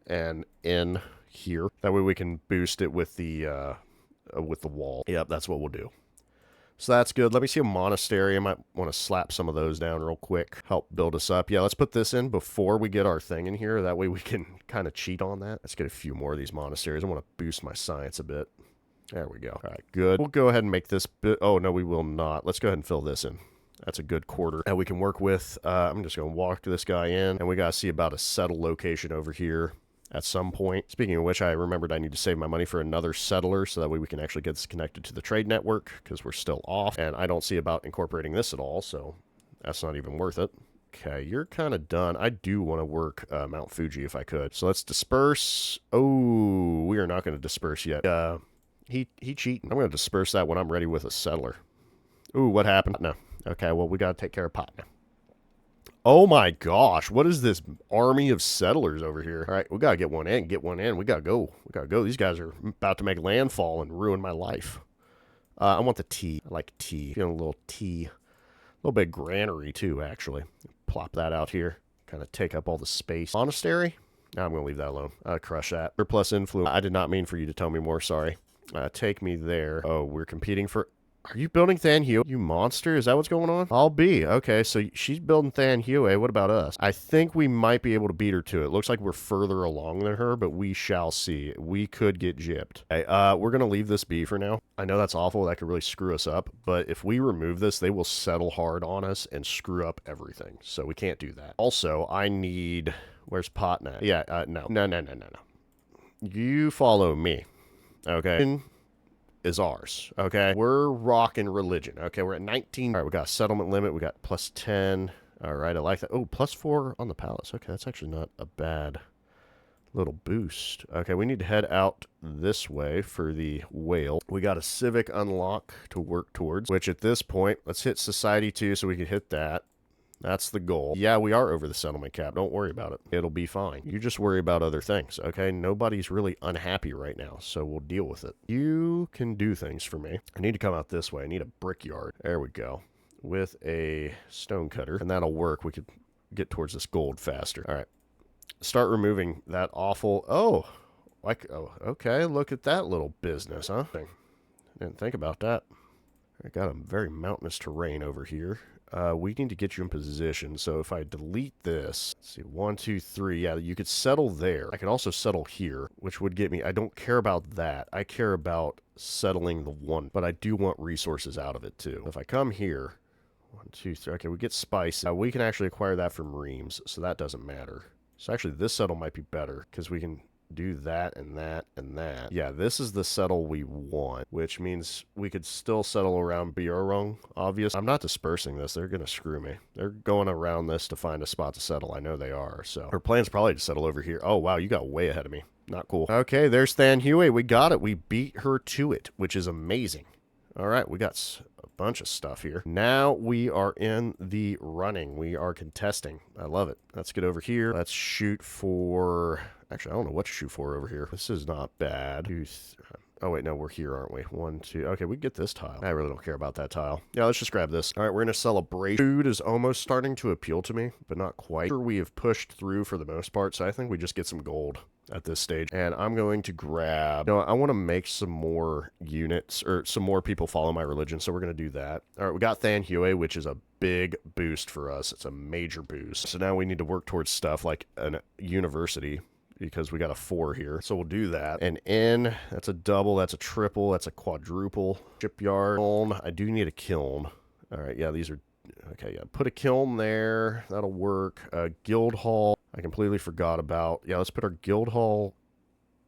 [SPEAKER 1] and in here. That way we can boost it with the wall. Yep, that's what we'll do. So that's good. Let me see a monastery. I might want to slap some of those down real quick. Help build us up. Yeah, let's put this in before we get our thing in here. That way we can kind of cheat on that. Let's get a few more of these monasteries. I want to boost my science a bit. There we go. All right, good. We'll go ahead and make this bit. Oh, no, we will not. Let's go ahead and fill this in. That's a good quarter that we can work with. I'm just going to walk this guy in, and we got to see about a settle location over here at some point. Speaking of which, I remembered I need to save my money for another settler, so that way we can actually get this connected to the trade network, because we're still off, and I don't see about incorporating this at all, so that's not even worth it. Okay, you're kind of done. I do want to work Mount Fuji if I could. So let's disperse. Oh, we are not going to disperse yet. He cheating. I'm going to disperse that when I'm ready with a settler. Ooh, what happened? No. Okay, well, we got to take care of Patna. Oh my gosh, what is this army of settlers over here? All right, we got to get one in, We got to go. We got to go. These guys are about to make landfall and ruin my life. I want the tea. I like tea. Feeling a little tea. A little bit of granary, too, actually. Plop that out here. Kind of take up all the space. Monastery? No, I'm going to leave that alone. Crush that. Plus influence. I did not mean for you to tell me more, sorry. Take me there. Oh, we're competing for... Are you building Than Hue? You monster? Is that what's going on? I'll be. Okay, so she's building Than Hue. What about us? I think we might be able to beat her to it. Looks like we're further along than her, but we shall see. We could get gypped. Okay, we're going to leave this be for now. I know that's awful. That could really screw us up, but if we remove this, they will settle hard on us and screw up everything. So we can't do that. Also, I need... Where's Patna? Yeah, no. No. You follow me. Okay? Is ours. Okay? We're rocking religion. Okay? We're at 19. All right, we got a settlement limit. We got plus 10. All right, I like that. Oh, plus 4 on the palace. Okay, that's actually not a bad little boost. Okay, we need to head out this way for the whale. We got a civic unlock to work towards, which at this point, let's hit society 2 so we can hit that. That's the goal. Yeah, we are over the settlement cap. Don't worry about it. It'll be fine. You just worry about other things, okay? Nobody's really unhappy right now, so we'll deal with it. You can do things for me. I need to come out this way. I need a brickyard. There we go. With a stone cutter, and that'll work. We could get towards this gold faster. All right. Start removing that awful... Oh, okay. Look at that little business, huh? Didn't think about that. I got a very mountainous terrain over here. We need to get you in position. So if I delete this, let's see, 1, 2, 3. Yeah, you could settle there. I could also settle here, which would get me... I don't care about that. I care about settling the one, but I do want resources out of it too. If I come here, 1, 2, 3. Okay, we get spice. We can actually acquire that from Reams, so that doesn't matter. So actually, this settle might be better because we can do that and that and that. Yeah, this is the settle we want, which means we could still settle around Bjorung, obvious. I'm not dispersing this. They're going to screw me. They're going around this to find a spot to settle. I know they are, so. Her plan's probably to settle over here. Oh, wow, you got way ahead of me. Not cool. Okay, there's Than Hue. We got it. We beat her to it, which is amazing. All right, we got a bunch of stuff here. Now we are in the running. We are contesting. I love it. Let's get over here. Let's shoot for... Actually, I don't know what to shoot for over here. This is not bad. Oh, wait, no, we're here, aren't we? 1, 2... Okay, we can get this tile. I really don't care about that tile. Yeah, let's just grab this. All right, we're in a celebration. Food is almost starting to appeal to me, but not quite. Sure, we have pushed through for the most part, so I think we just get some gold at this stage. And I'm going to grab... I want to make some more units, or some more people follow my religion, so we're going to do that. All right, we got Than Hue, which is a big boost for us. It's a major boost. So now we need to work towards stuff like a university, because we got a 4 here. So we'll do that. An inn, that's a double, that's a triple, that's a quadruple. Shipyard, kiln, I do need a kiln. All right, yeah, these are, okay, yeah. Put a kiln there, that'll work. Guild hall, I completely forgot about. Yeah, let's put our guild hall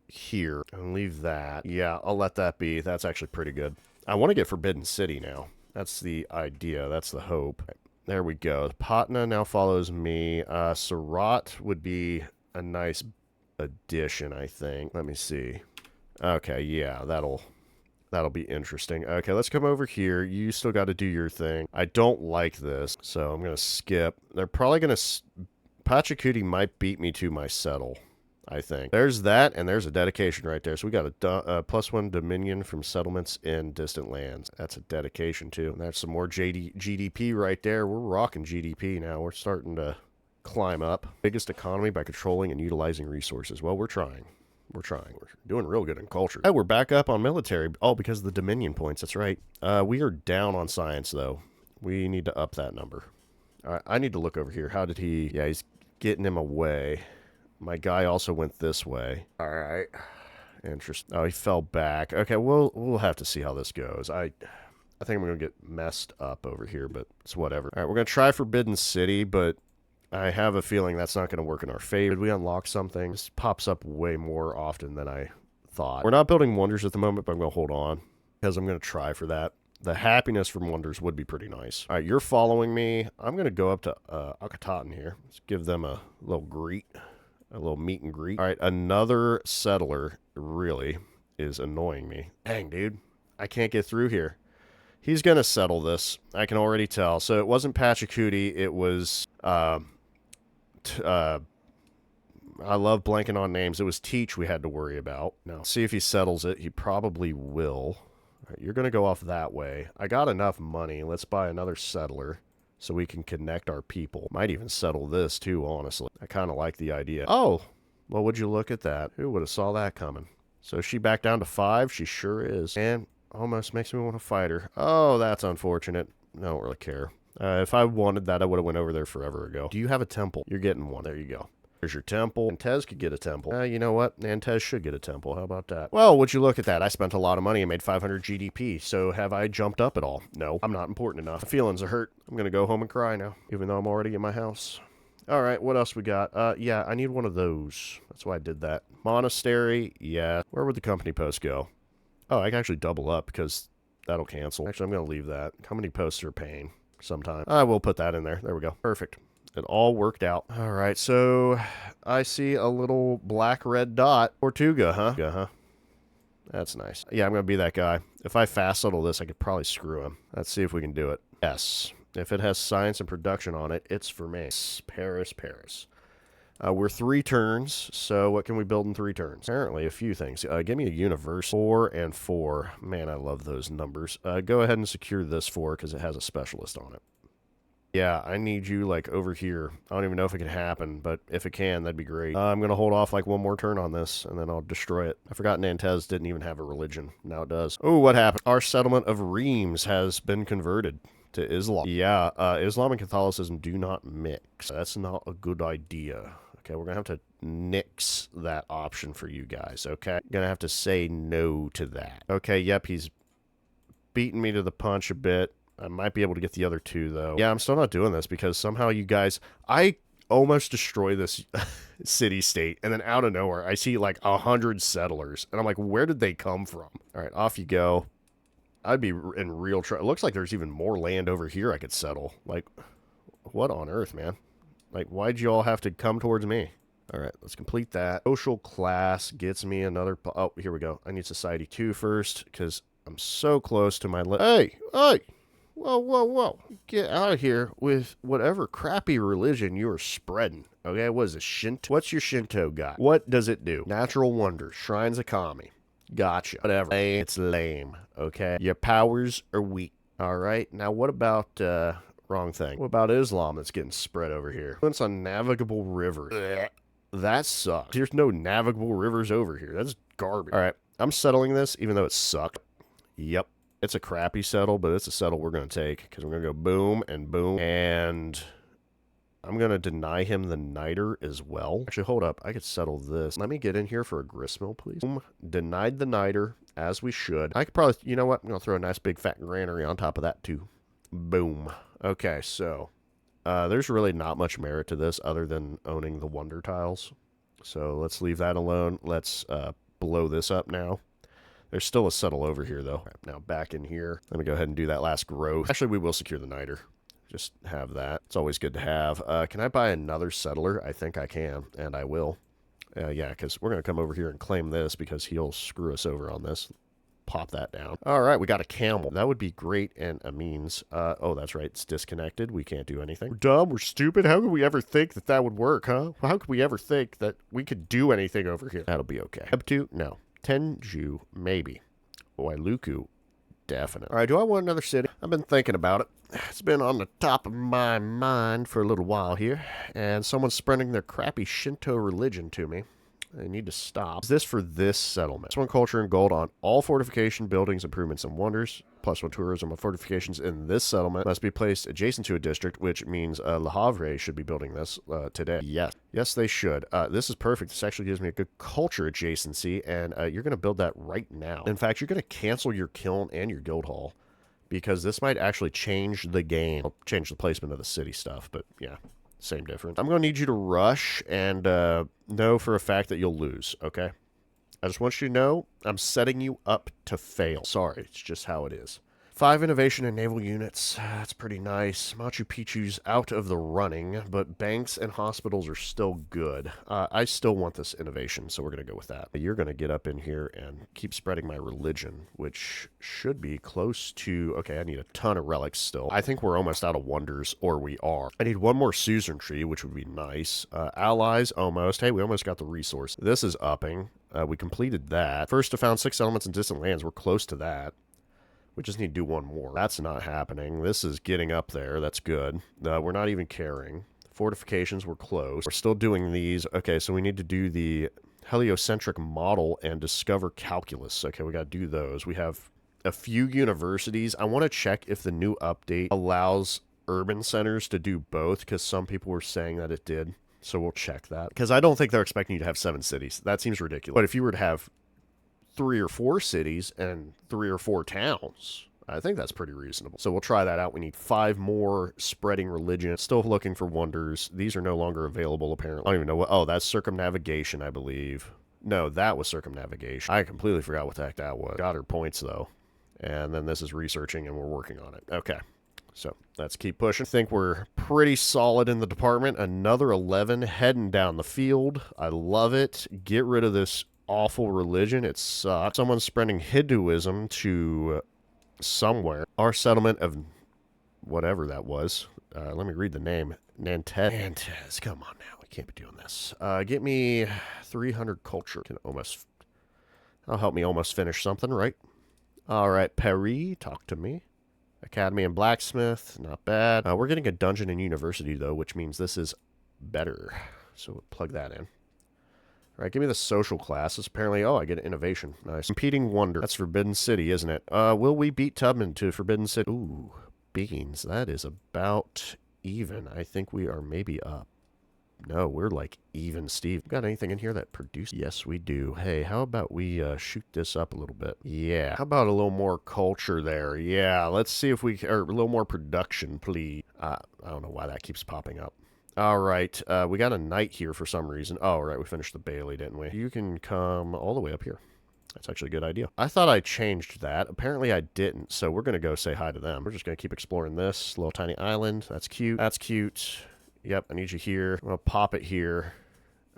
[SPEAKER 1] here and leave that. Yeah, I'll let that be. That's actually pretty good. I want to get Forbidden City now. That's the idea, that's the hope. There we go. Patna now follows me. Surat would be a nice addition, I think. Let me see. Okay, yeah, that'll be interesting. Okay, let's come over here. You still got to do your thing. I don't like this, so I'm gonna skip. They're probably gonna Pachacuti might beat me to my settle, I think. There's that, and there's a dedication right there. So we got a +1 dominion from settlements in distant lands. That's a dedication too. And that's some more GDP right there. We're rocking GDP now. We're starting to climb up. Biggest economy by controlling and utilizing resources. Well, we're trying. We're trying. We're doing real good in culture. Oh, we're back up on military. Oh, because of the Dominion points. That's right. We are down on science, though. We need to up that number. All right, I need to look over here. How did he... Yeah, he's getting him away. My guy also went this way. All right. Interesting. Oh, he fell back. Okay, we'll have to see how this goes. I think I'm going to get messed up over here, but it's whatever. All right, we're going to try Forbidden City, but I have a feeling that's not going to work in our favor. Did we unlock something? This pops up way more often than I thought. We're not building wonders at the moment, but I'm going to hold on because I'm going to try for that. The happiness from wonders would be pretty nice. All right, you're following me. I'm going to go up to Akhenaten here. Let's give them a little greet, a little meet and greet. All right, another settler really is annoying me. Dang, dude. I can't get through here. He's going to settle this. I can already tell. So it wasn't Pachacuti. It was... I love blanking on names. It was Teach we had to worry about. Now, see if he settles it. He probably will. All right, you're going to go off that way. I got enough money. Let's buy another settler so we can connect our people. Might even settle this, too, honestly. I kind of like the idea. Oh, well, would you look at that? Who would have saw that coming? So she back down to 5? She sure is. And almost makes me want to fight her. Oh, that's unfortunate. I don't really care. If I wanted that, I would have went over there forever ago. Do you have a temple? You're getting one. There you go. There's your temple. Antez could get a temple. You know what? Antez should get a temple. How about that? Well, would you look at that? I spent a lot of money and made 500 GDP. So have I jumped up at all? No, I'm not important enough. My feelings are hurt. I'm going to go home and cry now, even though I'm already in my house. All right, what else we got? Yeah, I need one of those. That's why I did that. Monastery, yeah. Where would the company post go? Oh, I can actually double up because that'll cancel. Actually, I'm going to leave that. Company posts are a pain sometime. I will put that in there. There we go. Perfect. It all worked out. All right, so I see a little black-red dot. Tortuga, huh? Yeah, huh? That's nice. Yeah, I'm going to be that guy. If I fast settle this, I could probably screw him. Let's see if we can do it. Yes. If it has science and production on it, it's for me. Paris, Paris. We're 3 turns, so what can we build in 3 turns? Apparently, a few things. Give me a universe. 4 and 4. Man, I love those numbers. Go ahead and secure this 4 because it has a specialist on it. Yeah, I need you, like, over here. I don't even know if it can happen, but if it can, that'd be great. I'm going to hold off, like, one more turn on this, and then I'll destroy it. I forgot Nantes didn't even have a religion. Now it does. Oh, what happened? Our settlement of Reims has been converted to Islam. Yeah, Islam and Catholicism do not mix. That's not a good idea. Okay, we're going to have to nix that option for you guys, okay? Going to have to say no to that. Okay, yep, he's beating me to the punch a bit. I might be able to get the other 2, though. Yeah, I'm still not doing this because somehow you guys... I almost destroy this city-state, and then out of nowhere, I see, like, 100 settlers. And I'm like, where did they come from? All right, off you go. I'd be in real trouble. It looks like there's even more land over here I could settle. Like, what on earth, man? Like, why'd you all have to come towards me? All right, let's complete that. Social class gets me another... Oh, here we go. I need society 2 first because I'm so close to my... Hey! Whoa, whoa, whoa. Get out of here with whatever crappy religion you are spreading. Okay, what is it, Shinto? What's your Shinto got? What does it do? Natural wonders, shrines of kami. Gotcha. Whatever. It's lame, okay? Your powers are weak. All right, now what about, wrong thing. What about Islam that's getting spread over here? It's on navigable rivers. That sucks. There's no navigable rivers over here. That's garbage. All right, I'm settling this even though it sucked. Yep. It's a crappy settle, but it's a settle we're going to take because we're going to go boom and boom. And I'm going to deny him the niter as well. Actually, hold up. I could settle this. Let me get in here for a gristmill, please. Boom. Denied the niter, as we should. I could probably, you know what? I'm going to throw a nice big fat granary on top of that, too. Boom. Okay, so there's really not much merit to this other than owning the wonder tiles. So let's leave that alone. Let's blow this up now. There's still a settle over here, though. Right, now back in here. Let me go ahead and do that last growth. Actually, we will secure the niter. Just have that. It's always good to have. Can I buy another settler? I think I can, and I will. Yeah, because we're going to come over here and claim this because he'll screw us over on this. Pop that down. All right, we got a camel. That would be great and a means. Oh, that's right. It's disconnected. We can't do anything. We're dumb. We're stupid. How could we ever think that that would work, huh? How could we ever think that we could do anything over here? That'll be okay. Ebtu? No. Tenju? Maybe. Wailuku? Definite. All right, do I want another city? I've been thinking about it. It's been on the top of my mind for a little while here, and someone's spreading their crappy Shinto religion to me. I need to stop. Is this for this settlement? +1 culture and gold on all fortification, buildings, improvements, and wonders. +1 tourism on fortifications in this settlement must be placed adjacent to a district, which means Le Havre should be building this today. Yes. Yes, they should. This is perfect. This actually gives me a good culture adjacency, and you're going to build that right now. In fact, you're going to cancel your kiln and your guild hall, because this might actually change the game. I'll change the placement of the city stuff, but yeah. Same difference. I'm going to need you to rush and know for a fact that you'll lose, okay? I just want you to know I'm setting you up to fail. Sorry, it's just how it is. 5 innovation and naval units. That's pretty nice. Machu Picchu's out of the running, but banks and hospitals are still good. I still want this innovation, so we're going to go with that. You're going to get up in here and keep spreading my religion, which should be close to... Okay, I need a ton of relics still. I think we're almost out of wonders, or we are. I need one more suzerainty, which would be nice. Allies, almost. Hey, we almost got the resource. This is upping. We completed that. First to found 6 settlements in distant lands. We're close to that. We just need to do one more. That's not happening. This is getting up there. That's good. We're not even caring. Fortifications, we're close. We're still doing these. Okay, so we need to do the heliocentric model and discover calculus. Okay, we got to do those. We have a few universities. I want to check if the new update allows urban centers to do both, because some people were saying that it did. So we'll check that. Because I don't think they're expecting you to have 7 cities. That seems ridiculous. But if you were to have 3 or 4 cities and 3 or 4 towns, I think that's pretty reasonable. So we'll try that out. We need 5 more spreading religion. Still looking for wonders. These are no longer available, apparently. I don't even know what... Oh, that's circumnavigation, I believe. No, that was circumnavigation. I completely forgot what the heck that was. Got her points, though. And then this is researching, and we're working on it. Okay. So let's keep pushing. I think we're pretty solid in the department. Another 11 heading down the field. I love it. Get rid of this awful religion. It sucks. Someone's spreading Hinduism to somewhere. Our settlement of whatever that was. Let me read the name. Nantes. Come on now. We can't be doing this. Get me 300 culture. That'll help me almost finish something, right? All right, Paris, talk to me. Academy and blacksmith, not bad. We're getting a dungeon and university, though, which means this is better. So we'll plug that in. All right, give me the social classes. Apparently, oh, I get innovation. Nice. Competing wonder. That's Forbidden City, isn't it? Will we beat Tubman to Forbidden City? Ooh, beans. That is about even. I think we are maybe up. No, we're like even, Steve. Got anything in here that produced? Yes, we do. Hey, how about we shoot this up a little bit? Yeah. How about a little more culture there? Yeah, let's see if we... Or a little more production, please. I don't know why that keeps popping up. All right, we got a knight here for some reason. Oh, right, we finished the Bailey, didn't we? You can come all the way up here. That's actually a good idea. I thought I changed that. Apparently I didn't, so we're going to go say hi to them. We're just going to keep exploring this little tiny island. That's cute. That's cute. Yep, I need you here. I'm going to pop it here.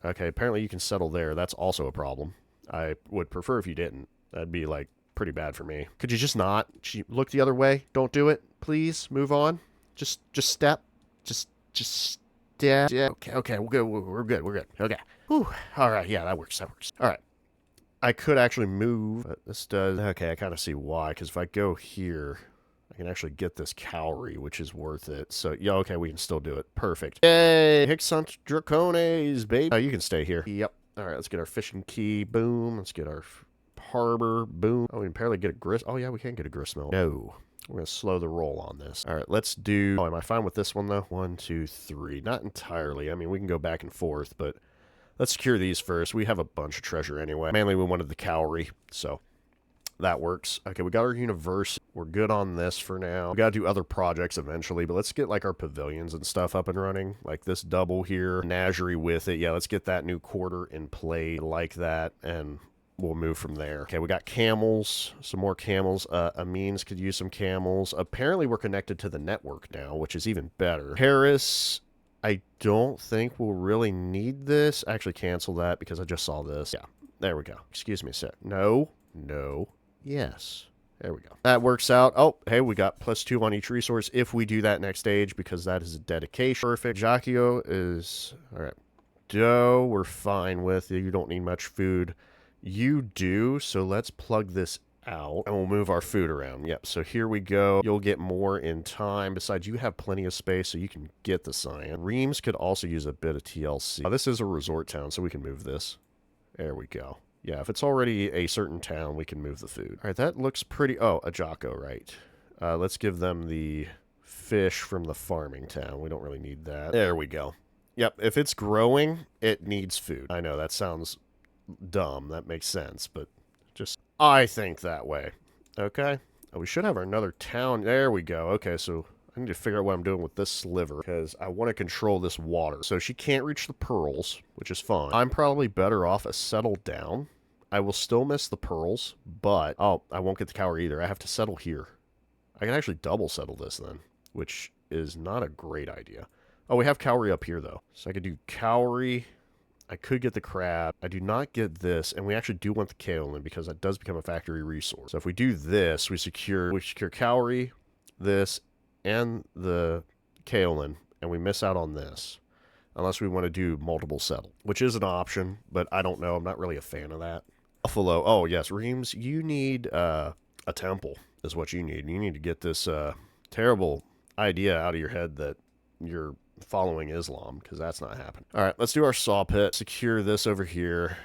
[SPEAKER 1] Okay, apparently you can settle there. That's also a problem. I would prefer if you didn't. That'd be, like, pretty bad for me. Could you just not? Look the other way. Don't do it. Please, move on. Just step. Just yeah. Okay, we're good. Okay. Whew. All right, yeah, that works. All right. I could actually move, but this does... Okay, I kind of see why, because if I go here, I can actually get this cowrie, which is worth it. So, yeah, okay, we can still do it. Perfect. Yay! Hixunt Dracones, babe. You can stay here. Yep. All right, let's get our fishing key. Boom. Let's get our harbor. Boom. Oh, we can apparently get a grist. Oh, yeah, we can get a grist mill. No. We're going to slow the roll on this. All right, let's do... Oh, am I fine with this one, though? 1, 2, 3. Not entirely. I mean, we can go back and forth, but let's secure these first. We have a bunch of treasure anyway. Mainly, we wanted the cowrie, so that works. Okay, we got our university. We're good on this for now. We got to do other projects eventually, but let's get, like, our pavilions and stuff up and running. Like this double here, menagerie with it. Yeah, let's get that new quarter in play like that, and we'll move from there. Okay, we got camels, some more camels. Amines could use some camels. Apparently, we're connected to the network now, which is even better. Paris, I don't think we'll really need this. Actually, cancel that because I just saw this. Yeah, there we go. Excuse me a sec. No, no, yes. There we go. That works out. Oh, hey, we got +2 on each resource if we do that next stage because that is a dedication. Perfect. Jacquio is... All right. Dough, we're fine with. You don't need much food. You do, so let's plug this out, and we'll move our food around. Yep, so here we go. You'll get more in time. Besides, you have plenty of space, so you can get the cyan. Reims could also use a bit of TLC. This is a resort town, so we can move this. There we go. Yeah, if it's already a certain town, we can move the food. All right, that looks pretty... Oh, a Jocko, right. Let's give them the fish from the farming town. We don't really need that. There we go. Yep, if it's growing, it needs food. I know, that sounds... dumb. That makes sense, but just I think that way. Okay. Oh, we should have another town. There we go. Okay, so I need to figure out what I'm doing with this sliver because I want to control this water. So she can't reach the pearls, which is fine. I'm probably better off a settle down. I will still miss the pearls, but oh, I won't get the cowrie either. I have to settle here. I can actually double settle this then, which is not a great idea. Oh, we have cowrie up here though. So I could do cowrie. I could get the crab. I do not get this, and we actually do want the kaolin because that does become a factory resource. So if we do this, we secure cowrie, this, and the kaolin, and we miss out on this. Unless we want to do multiple settle, which is an option, but I don't know. I'm not really a fan of that. Buffalo. Oh, yes. Reims, you need a temple is what you need. You need to get this terrible idea out of your head that you're following Islam, because that's not happening. All right, let's do our saw pit, secure this over here,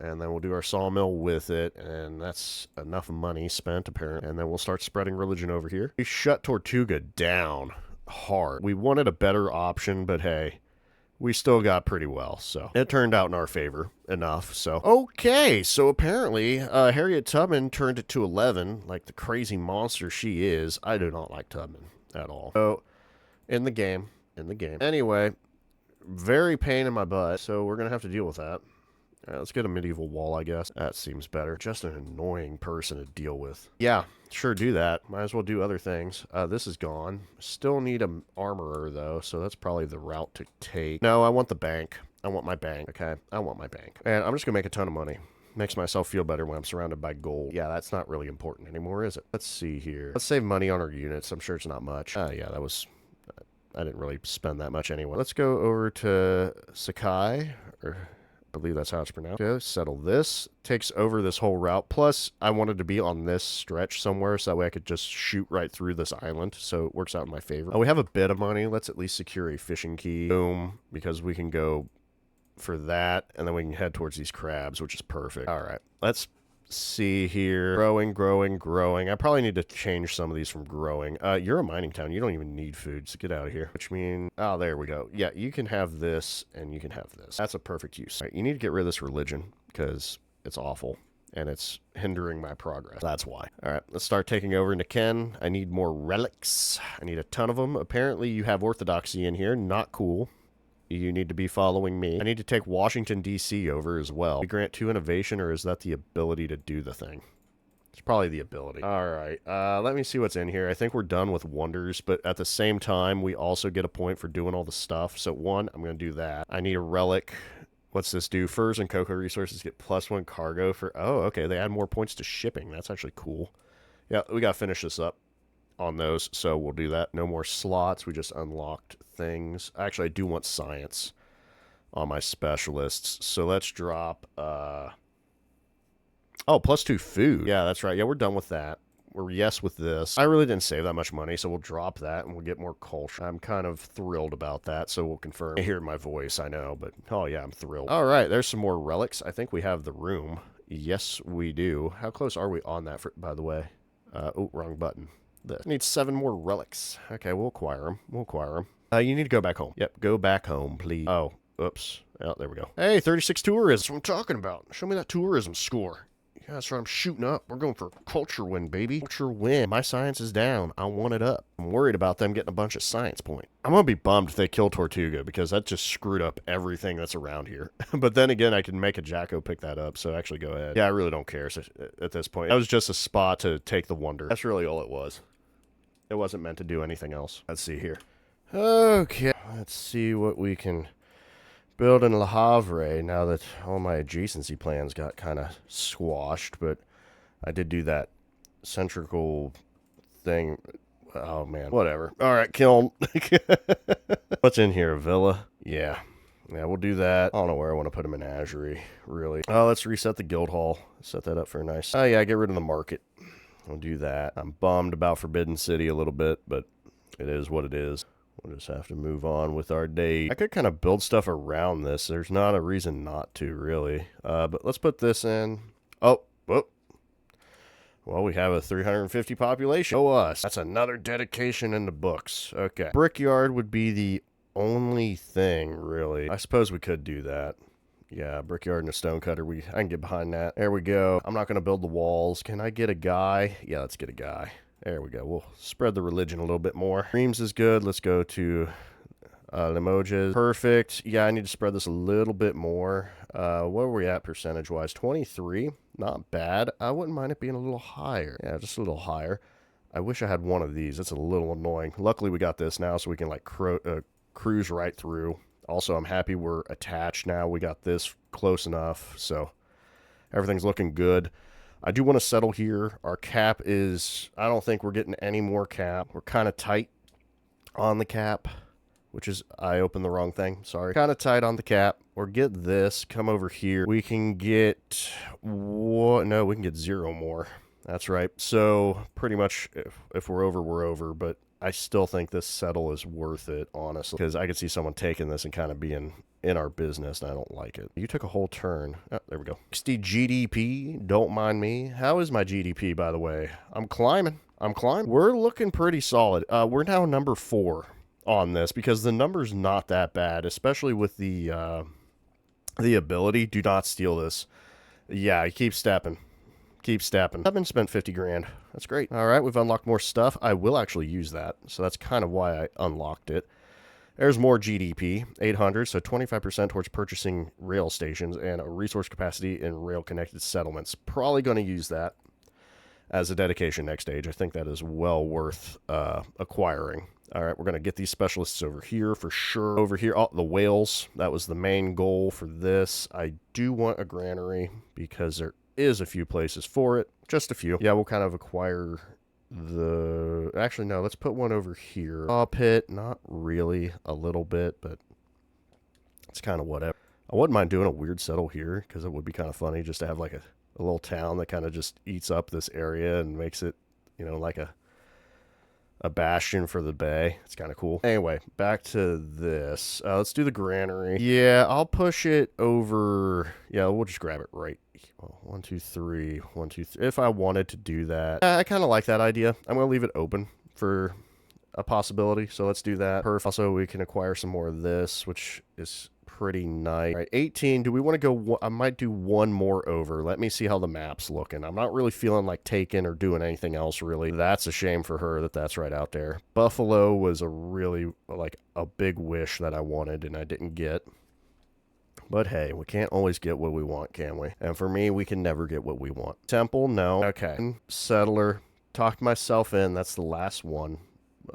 [SPEAKER 1] and then we'll do our sawmill with it, and that's enough money spent, apparently. And then we'll start spreading religion over here. We shut Tortuga down hard. We wanted a better option, but hey, we still got pretty well, so it turned out in our favor enough. So okay, so apparently Harriet Tubman turned it to 11, like the crazy monster she is. I do not like Tubman at all. So in the game. Anyway, very pain in my butt, so we're going to have to deal with that. All right, let's get a medieval wall, I guess. That seems better. Just an annoying person to deal with. Yeah, sure, do that. Might as well do other things. This is gone. Still need an armorer, though, so that's probably the route to take. No, I want the bank. I want my bank, okay? I want my bank. And I'm just going to make a ton of money. Makes myself feel better when I'm surrounded by gold. Yeah, that's not really important anymore, is it? Let's see here. Let's save money on our units. I'm sure it's not much. Yeah, that was... I didn't really spend that much anyway. Let's go over to Sakai, or I believe that's how it's pronounced. Okay, settle this. Takes over this whole route. Plus, I wanted to be on this stretch somewhere so that way I could just shoot right through this island. So it works out in my favor. Oh, we have a bit of money. Let's at least secure a fishing key. Boom. Because we can go for that, and then we can head towards these crabs, which is perfect. All right. Let's see here. Growing. I probably need to change some of these from growing. You're a mining town. You don't even need food, so get out of here. Which means, oh, there we go. Yeah, you can have this, and you can have this. That's a perfect use. All right, you need to get rid of this religion, because it's awful, and it's hindering my progress. That's why. All right, let's start taking over into Ken. I need more relics. I need a ton of them. Apparently, you have orthodoxy in here. Not cool. You need to be following me. I need to take Washington, D.C. over as well. We grant 2 innovation, or is that the ability to do the thing? It's probably the ability. All right. Let me see what's in here. I think we're done with wonders, but at the same time, we also get a point for doing all the stuff. So 1, I'm going to do that. I need a relic. What's this do? Furs and cocoa resources get +1 cargo for... Oh, okay. They add more points to shipping. That's actually cool. Yeah, we got to finish this up on those, so we'll do that. No more slots. We just unlocked things. Actually, I do want science on my specialists, so let's drop oh, +2 food. Yeah, that's right. Yeah, we're done with that. We're yes with this. I really didn't save that much money, so we'll drop that and we'll get more culture. I'm kind of thrilled about that, so we'll confirm. You hear my voice, I know, but oh yeah, I'm thrilled. All right, there's some more relics. I think we have the room. Yes, we do. How close are we on that, by the way? Oh, wrong button. This. Need 7 more relics. Okay, we'll acquire them. We'll acquire them. You need to go back home. Yep, go back home, please. Oh, oops. Oh, there we go. Hey, 36 tourism. That's what I'm talking about. Show me that tourism score. Yeah, that's what I'm shooting up. We're going for culture win, baby. Culture win. My science is down. I want it up. I'm worried about them getting a bunch of science points. I'm going to be bummed if they kill Tortuga because that just screwed up everything that's around here. But then again, I can make a Jacko pick that up, so actually go ahead. Yeah, I really don't care at this point. That was just a spot to take the wonder. That's really all it was. It wasn't meant to do anything else. Let's see here. Okay. Let's see what we can build in Le Havre now that all my adjacency plans got kind of squashed, but I did do that centrical thing. Oh, man. Whatever. All right, kiln. What's in here? A villa? Yeah. Yeah, we'll do that. I don't know where I want to put a menagerie, really. Oh, let's reset the guild hall. Set that up for a nice... Oh, yeah, get rid of the market. We'll do that. I'm bummed about Forbidden City a little bit, but it is what it is. We'll just have to move on with our day. I could kind of build stuff around this. There's not a reason not to, really. But let's put this in. Oh, whoop. Well, we have a 350 population. Oh, us. That's another dedication in the books. Okay. Brickyard would be the only thing, really. I suppose we could do that. Yeah, brickyard and a stone cutter. I can get behind that. There we go. I'm not going to build the walls. Can I get a guy? Yeah, let's get a guy. There we go. We'll spread the religion a little bit more. Dreams is good. Let's go to Limoges. Perfect. Yeah, I need to spread this a little bit more. Where were we at percentage-wise? 23. Not bad. I wouldn't mind it being a little higher. Yeah, just a little higher. I wish I had one of these. That's a little annoying. Luckily, we got this now, so we can like cruise right through. Also, I'm happy we're attached now. We got this close enough, so everything's looking good. I do want to settle here. Our cap is... I don't think we're getting any more cap. We're kind of tight on the cap, which is... I opened the wrong thing. Sorry. Kind of tight on the cap. Or get this. Come over here. We can get... No, we can get 0 more. That's right. So, pretty much, if we're over, we're over. But I still think this settle is worth it, honestly. Because I could see someone taking this and kind of being in our business, and I don't like it. You took a whole turn. Oh, there we go. 60 GDP. Don't mind me. How is my GDP, by the way? I'm climbing. We're looking pretty solid. We're now number 4 on this because the number's not that bad, especially with the ability. Do not steal this. Yeah, keep stepping. Keep stepping. I've been spent 50 grand. That's great. All right, we've unlocked more stuff. I will actually use that, so that's kind of why I unlocked it. There's more GDP, 800, so 25% towards purchasing rail stations and a resource capacity in rail-connected settlements. Probably going to use that as a dedication next stage. I think that is well worth acquiring. All right, we're going to get these specialists over here for sure. Over here, oh, the whales. That was the main goal for this. I do want a granary because there is a few places for it. Just a few. Yeah, we'll kind of acquire... Actually, no, let's put one over here. Saw pit, not really, a little bit, but it's kind of whatever. I wouldn't mind doing a weird settle here, because it would be kind of funny just to have like a little town that kind of just eats up this area and makes it, you know, like a bastion for the bay. It's kind of cool. Anyway, back to this. Let's do the granary. Yeah, I'll push it over. Yeah, we'll just grab it right. 1, 2, 3. 1, 2, 3. If I wanted to do that, I kind of like that idea. I'm going to leave it open for a possibility. So let's do that. Perfect. Also, we can acquire some more of this, which is pretty nice. All right, 18. Do we want to go? I might do one more over. Let me see how the map's looking. I'm not really feeling like taking or doing anything else, really. That's a shame for her that that's right out there. Buffalo was a really, like, a big wish that I wanted and I didn't get. But hey, we can't always get what we want, can we? And for me, we can never get what we want. Temple, no. Okay. Settler. Talked myself in. That's the last one.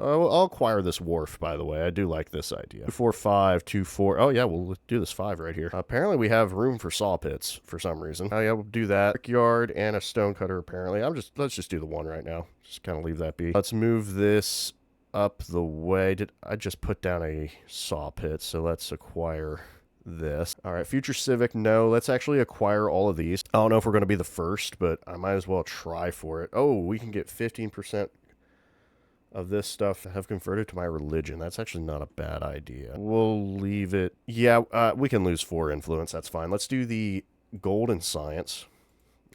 [SPEAKER 1] I'll acquire this wharf, by the way. I do like this idea. 2, 4, 5, 2, 4. Oh, yeah, we'll do this 5 right here. Apparently, we have room for saw pits for some reason. Oh, yeah, we'll do that. Brickyard and a stone cutter, apparently. Let's just do the 1 right now. Just kind of leave that be. Let's move this up the way. Did I just put down a saw pit? So let's acquire this. All right, future civic, no. Let's actually acquire all of these. I don't know if we're going to be the first, but I might as well try for it. Oh, we can get 15% of this stuff have converted to my religion. That's actually not a bad idea. We'll leave it. Yeah, we can lose 4 influence. That's fine. Let's do the gold in science.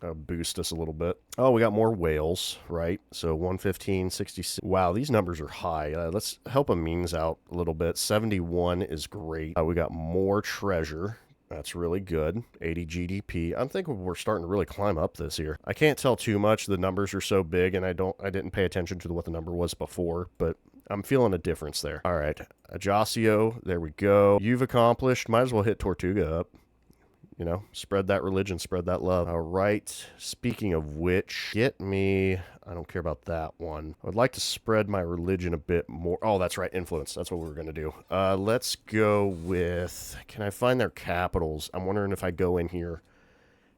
[SPEAKER 1] Boost us a little bit. Oh, we got more whales, right? So 115, 66. Wow, these numbers are high. Let's help Amines out a little bit. 71 is great. We got more treasure. That's really good. 80 GDP. I'm thinking we're starting to really climb up this year. I can't tell too much. The numbers are so big, and I didn't pay attention to what the number was before, but I'm feeling a difference there. All right, Ajaccio, there we go. You've accomplished. Might as well hit Tortuga up. You know, spread that religion, spread that love. All right. Speaking of which, get me... I don't care about that one. I would like to spread my religion a bit more. Oh, that's right. Influence. That's what we were going to do. Let's go with... Can I find their capitals? I'm wondering if I go in here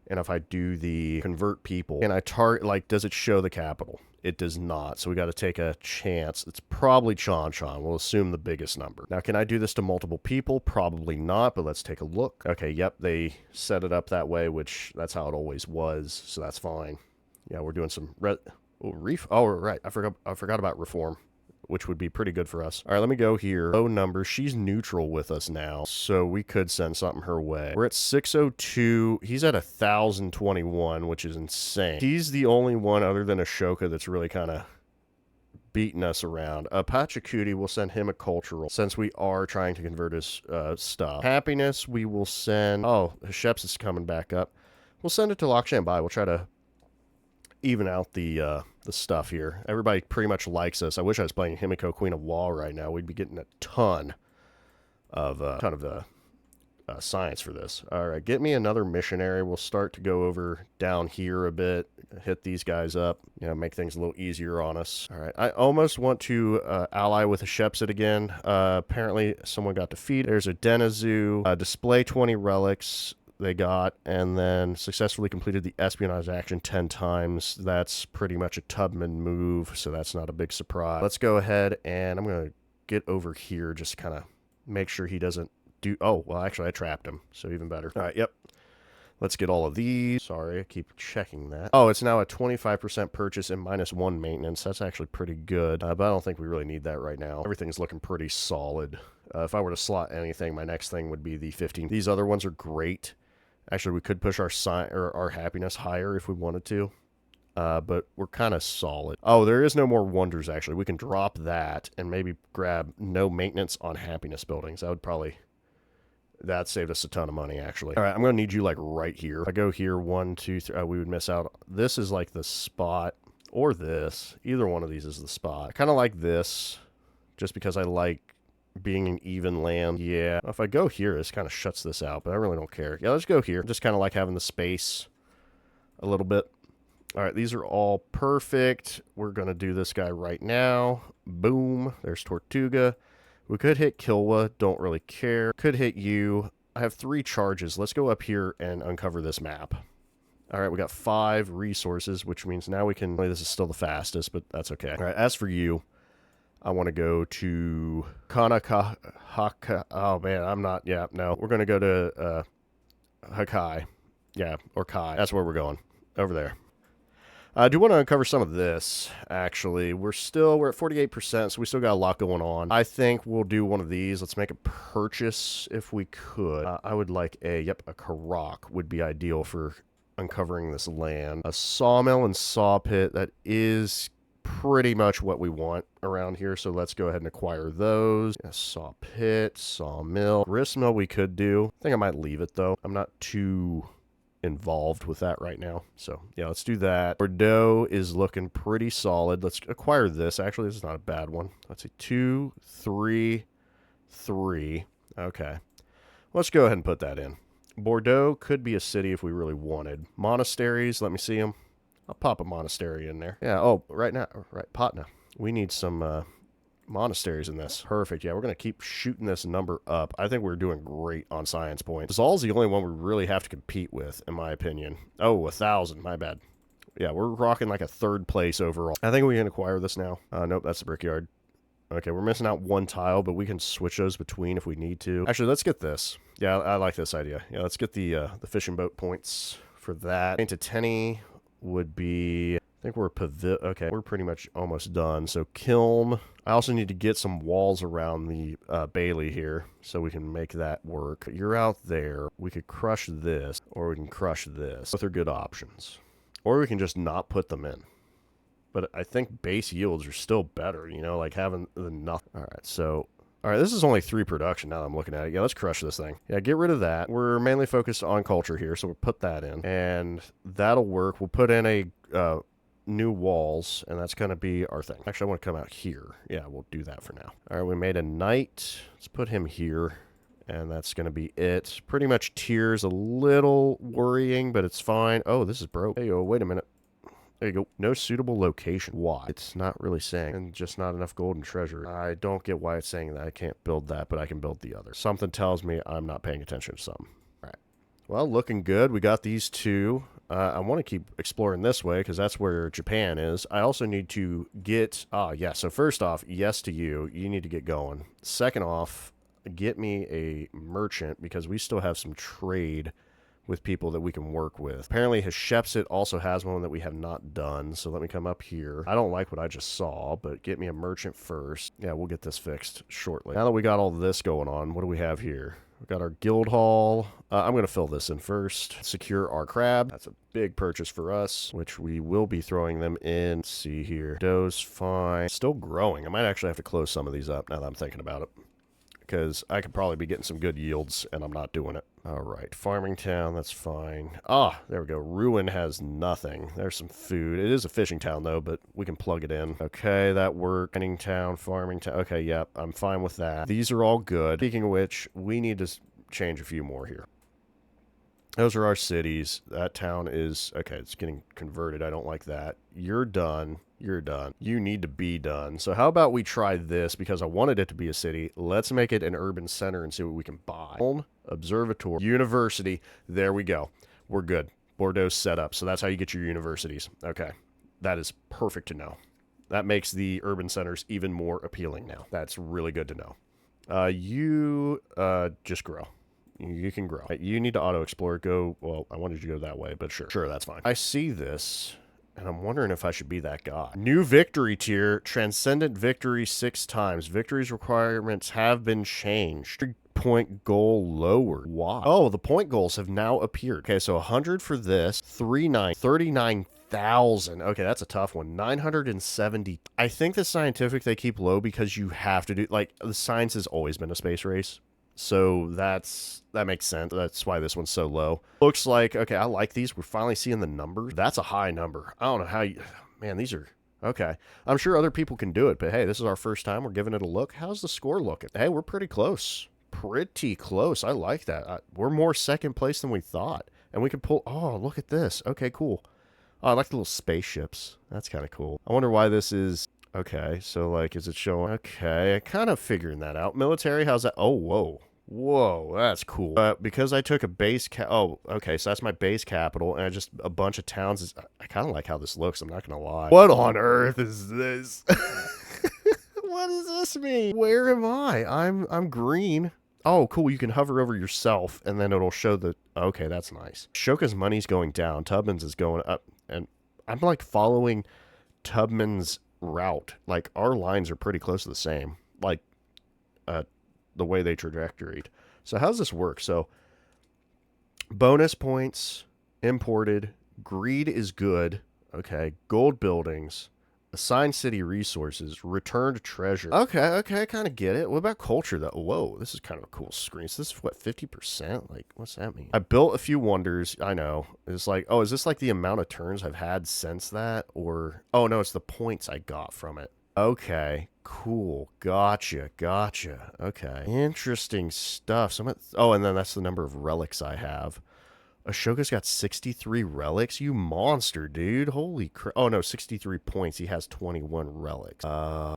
[SPEAKER 1] and if I do the convert people. And I target... Like, does it show the capital? It does not, so we got to take a chance. It's probably Chan. We'll assume the biggest number. Now, can I do this to multiple people? Probably not, but let's take a look. Okay, yep, they set it up that way, which that's how it always was, so that's fine. Yeah, we're doing some oh, right, I forgot about reform, which would be pretty good for us. All right, let me go here. Low number. She's neutral with us now, so we could send something her way. We're at 602. He's at 1,021, which is insane. He's the only one other than Ashoka that's really kind of beating us around. Pachacuti, we'll send him a cultural, since we are trying to convert his stuff. Happiness, we will send... Oh, Hasheps is coming back up. We'll send it to Lakshanbai. We'll try to even out the stuff here. Everybody pretty much likes us. I wish I was playing Himiko, Queen of Law right now. We'd be getting a ton of science for this. All right, get me another missionary. We'll start to go over down here a bit, hit these guys up, you know, make things a little easier on us. All right, I almost want to ally with a Shepset again. Apparently, someone got defeated. There's a Denizu. Display 20 relics. They got, and then successfully completed the espionage action 10 times. That's pretty much a Tubman move, so that's not a big surprise. Let's go ahead, and I'm going to get over here, just kind of make sure he doesn't do... Oh, well, actually, I trapped him, so even better. All right, yep. Let's get all of these. Sorry, I keep checking that. Oh, it's now a 25% purchase and -1 maintenance. That's actually pretty good, but I don't think we really need that right now. Everything's looking pretty solid. If I were to slot anything, my next thing would be the 15. These other ones are great. Actually, we could push our happiness higher if we wanted to, but we're kind of solid. Oh, there is no more wonders, actually. We can drop that and maybe grab no maintenance on happiness buildings. That saved us a ton of money, actually. All right, I'm going to need you, like, right here. If I go here, 1, 2, 3, we would miss out. This is, like, the spot, or this. Either one of these is the spot. I kind of like this, just because I like being an even land. Yeah. If I go here, this kind of shuts this out, but I really don't care. Yeah, let's go here. Just kind of like having the space a little bit. All right, these are all perfect. We're going to do this guy right now. Boom. There's Tortuga. We could hit Kilwa. Don't really care. Could hit you. I have 3 charges. Let's go up here and uncover this map. All right, we got 5 resources, which means now we can... This is still the fastest, but that's okay. All right, as for you... I want to go to Kanakahaka. Oh, man, I'm not... Yeah, no. We're going to go to Hakai. Yeah, or Kai. That's where we're going. Over there. I do want to uncover some of this, actually. We're at 48%, so we still got a lot going on. I think we'll do one of these. Let's make a purchase if we could. I would like a Karak would be ideal for uncovering this land. A sawmill and saw pit, that is... pretty much what we want around here, so let's go ahead and acquire those. Yeah, saw pit, sawmill, grist mill we could do. I think I might leave it though. I'm not too involved with that right now, so yeah, let's do that. Bordeaux is looking pretty solid. Let's acquire this. Actually, this is not a bad one. Let's see, 2, 3, 3. Okay, let's go ahead and put that in. Bordeaux could be a city if we really wanted. Monasteries, let me see them. I'll pop a monastery in there. Yeah, oh, right now, right, Patna. We need some monasteries in this. Perfect, yeah, we're going to keep shooting this number up. I think we're doing great on science points. Zal's the only one we really have to compete with, in my opinion. Oh, 1,000, my bad. Yeah, we're rocking like a 3rd place overall. I think we can acquire this now. Nope, that's the brickyard. Okay, we're missing out 1 tile, but we can switch those between if we need to. Actually, let's get this. Yeah, I like this idea. Yeah, let's get the fishing boat points for that. Into Tenny would be, I think we're okay, we're pretty much almost done. So kiln. I also need to get some walls around the Bailey here so we can make that work. You're out there. We could crush this, or we can crush this. Both are good options. Or we can just not put them in. But I think base yields are still better, you know, like having the nothing. All right, so... All right, this is only 3 production now that I'm looking at it. Yeah, let's crush this thing. Yeah, get rid of that. We're mainly focused on culture here, so we'll put that in. And that'll work. We'll put in a new walls, and that's going to be our thing. Actually, I want to come out here. Yeah, we'll do that for now. All right, we made a knight. Let's put him here, and that's going to be it. Pretty much tiers a little worrying, but it's fine. Oh, this is broke. Hey, oh, wait a minute. There you go. No suitable location. Why? It's not really saying. And just not enough gold and treasure. I don't get why it's saying that. I can't build that, but I can build the other. Something tells me I'm not paying attention to something. All right. Well, looking good. We got these 2. I want to keep exploring this way because that's where Japan is. I also need to get... yeah. So first off, yes to you. You need to get going. Second off, get me a merchant because we still have some trade with people that we can work with. Apparently Hatshepsut also has one that we have not done, so let me come up here. I don't like what I just saw, but get me a merchant first. Yeah, we'll get this fixed shortly. Now that we got all this going on, what do we have here? We've got our guild hall. I'm going to fill this in first. Secure our crab. That's a big purchase for us, which we will be throwing them in. Let's see here. Dough's fine. Still growing. I might actually have to close some of these up now that I'm thinking about it, because I could probably be getting some good yields, and I'm not doing it. All right, farming town, that's fine. There we go. Ruin has nothing. There's some food. It is a fishing town, though, but we can plug it in. Okay, that worked. Mining town, farming town. Okay, yep, I'm fine with that. These are all good. Speaking of which, we need to change a few more here. Those are our cities. That town is... Okay, it's getting converted. I don't like that. You're done. You're done. You need to be done. So how about we try this, because I wanted it to be a city. Let's make it an urban center and see what we can buy. Observatory. University. There we go. We're good. Bordeaux's set up. So that's how you get your universities. Okay. That is perfect to know. That makes the urban centers even more appealing now. That's really good to know. You just grow. You can grow. You need to auto-explore. Go... Well, I wanted you to go that way, but sure. Sure, that's fine. I see this... And I'm wondering if I should be that guy. New victory tier. Transcendent victory 6 times. Victory's requirements have been changed. Point goal lowered. Why? Oh, the point goals have now appeared. Okay, so 100 for this. 39,000. Okay, that's a tough one. 970. I think the scientific they keep low because you have to do... Like, the science has always been a space race. So that makes sense. That's why this one's so low. Looks like, okay, I like these. We're finally seeing the numbers. That's a high number. I don't know how you... Man, these are... Okay. I'm sure other people can do it, but hey, this is our first time. We're giving it a look. How's the score looking? Hey, we're pretty close. Pretty close. I like that. We're more second place than we thought. And we can pull... Oh, look at this. Okay, cool. Oh, I like the little spaceships. That's kind of cool. I wonder why this is... Okay, so like, is it showing? Okay, I kind of figuring that out. Military, how's that? Oh, whoa. Whoa, that's cool. Because I took a base oh, okay, so that's my base capital, and just a bunch of towns. I kind of like how this looks, I'm not going to lie. What on earth is this? What does this mean? Where am I? I'm green. Oh, cool, you can hover over yourself, and then it'll show the... Okay, that's nice. Shoka's money's going down. Tubman's is going up, and I'm, like, following Tubman's route. Like, our lines are pretty close to the same. Like, the way they trajectoried. So how does this work? So bonus points, imported, greed is good. Okay, gold buildings, assign city resources, returned treasure. Okay, I kind of get it. What about culture though? Whoa, this is kind of a cool screen. So this is what, 50%? Like, what's that mean? I built a few wonders. I know. It's like, oh, is this like the amount of turns I've had since that? Or, oh no, it's the points I got from it. Okay, cool. Gotcha. Okay. Interesting stuff. Oh, and then that's the number of relics I have. Ashoka's got 63 relics? You monster, dude. Holy crap. Oh, no, 63 points. He has 21 relics.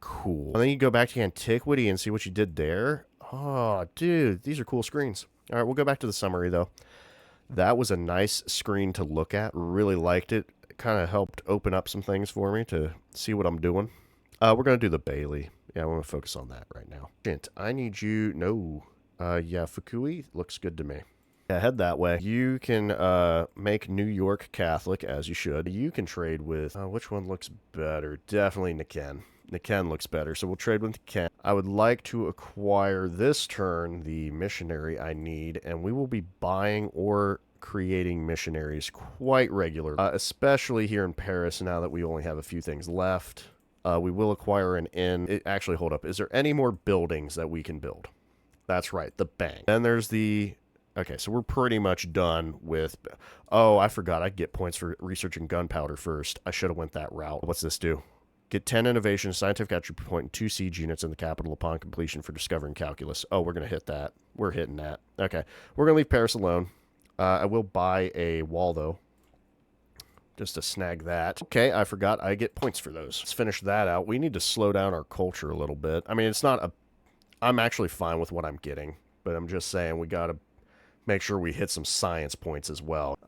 [SPEAKER 1] Cool. And then you go back to antiquity and see what you did there. Oh, dude, these are cool screens. All right, we'll go back to the summary, though. That was a nice screen to look at. Really liked it. It kind of helped open up some things for me to see what I'm doing. We're going to do the Bailey. Yeah, I want to focus on that right now. Shit, I need you... No. Yeah, Fukui looks good to me. Yeah, head that way. You can make New York Catholic, as you should. You can trade with... which one looks better? Definitely Niken. Niken looks better, so we'll trade with Niken. I would like to acquire this turn the missionary I need, and we will be buying or creating missionaries quite regular, especially here in Paris now that we only have a few things left. We will acquire an inn. Actually, hold up. Is there any more buildings that we can build? That's right, the bank. Then there's the... Okay, so we're pretty much done with... Oh, I forgot. I get points for researching gunpowder first. I should have went that route. What's this do? Get 10 innovation, scientific attribute point, and 2 siege units in the capital upon completion for discovering calculus. Oh, we're going to hit that. We're hitting that. Okay, we're going to leave Paris alone. I will buy a wall, though, just to snag that. Okay, I forgot. I get points for those. Let's finish that out. We need to slow down our culture a little bit. I mean, it's not a... I'm actually fine with what I'm getting, but I'm just saying we got to make sure we hit some science points as well.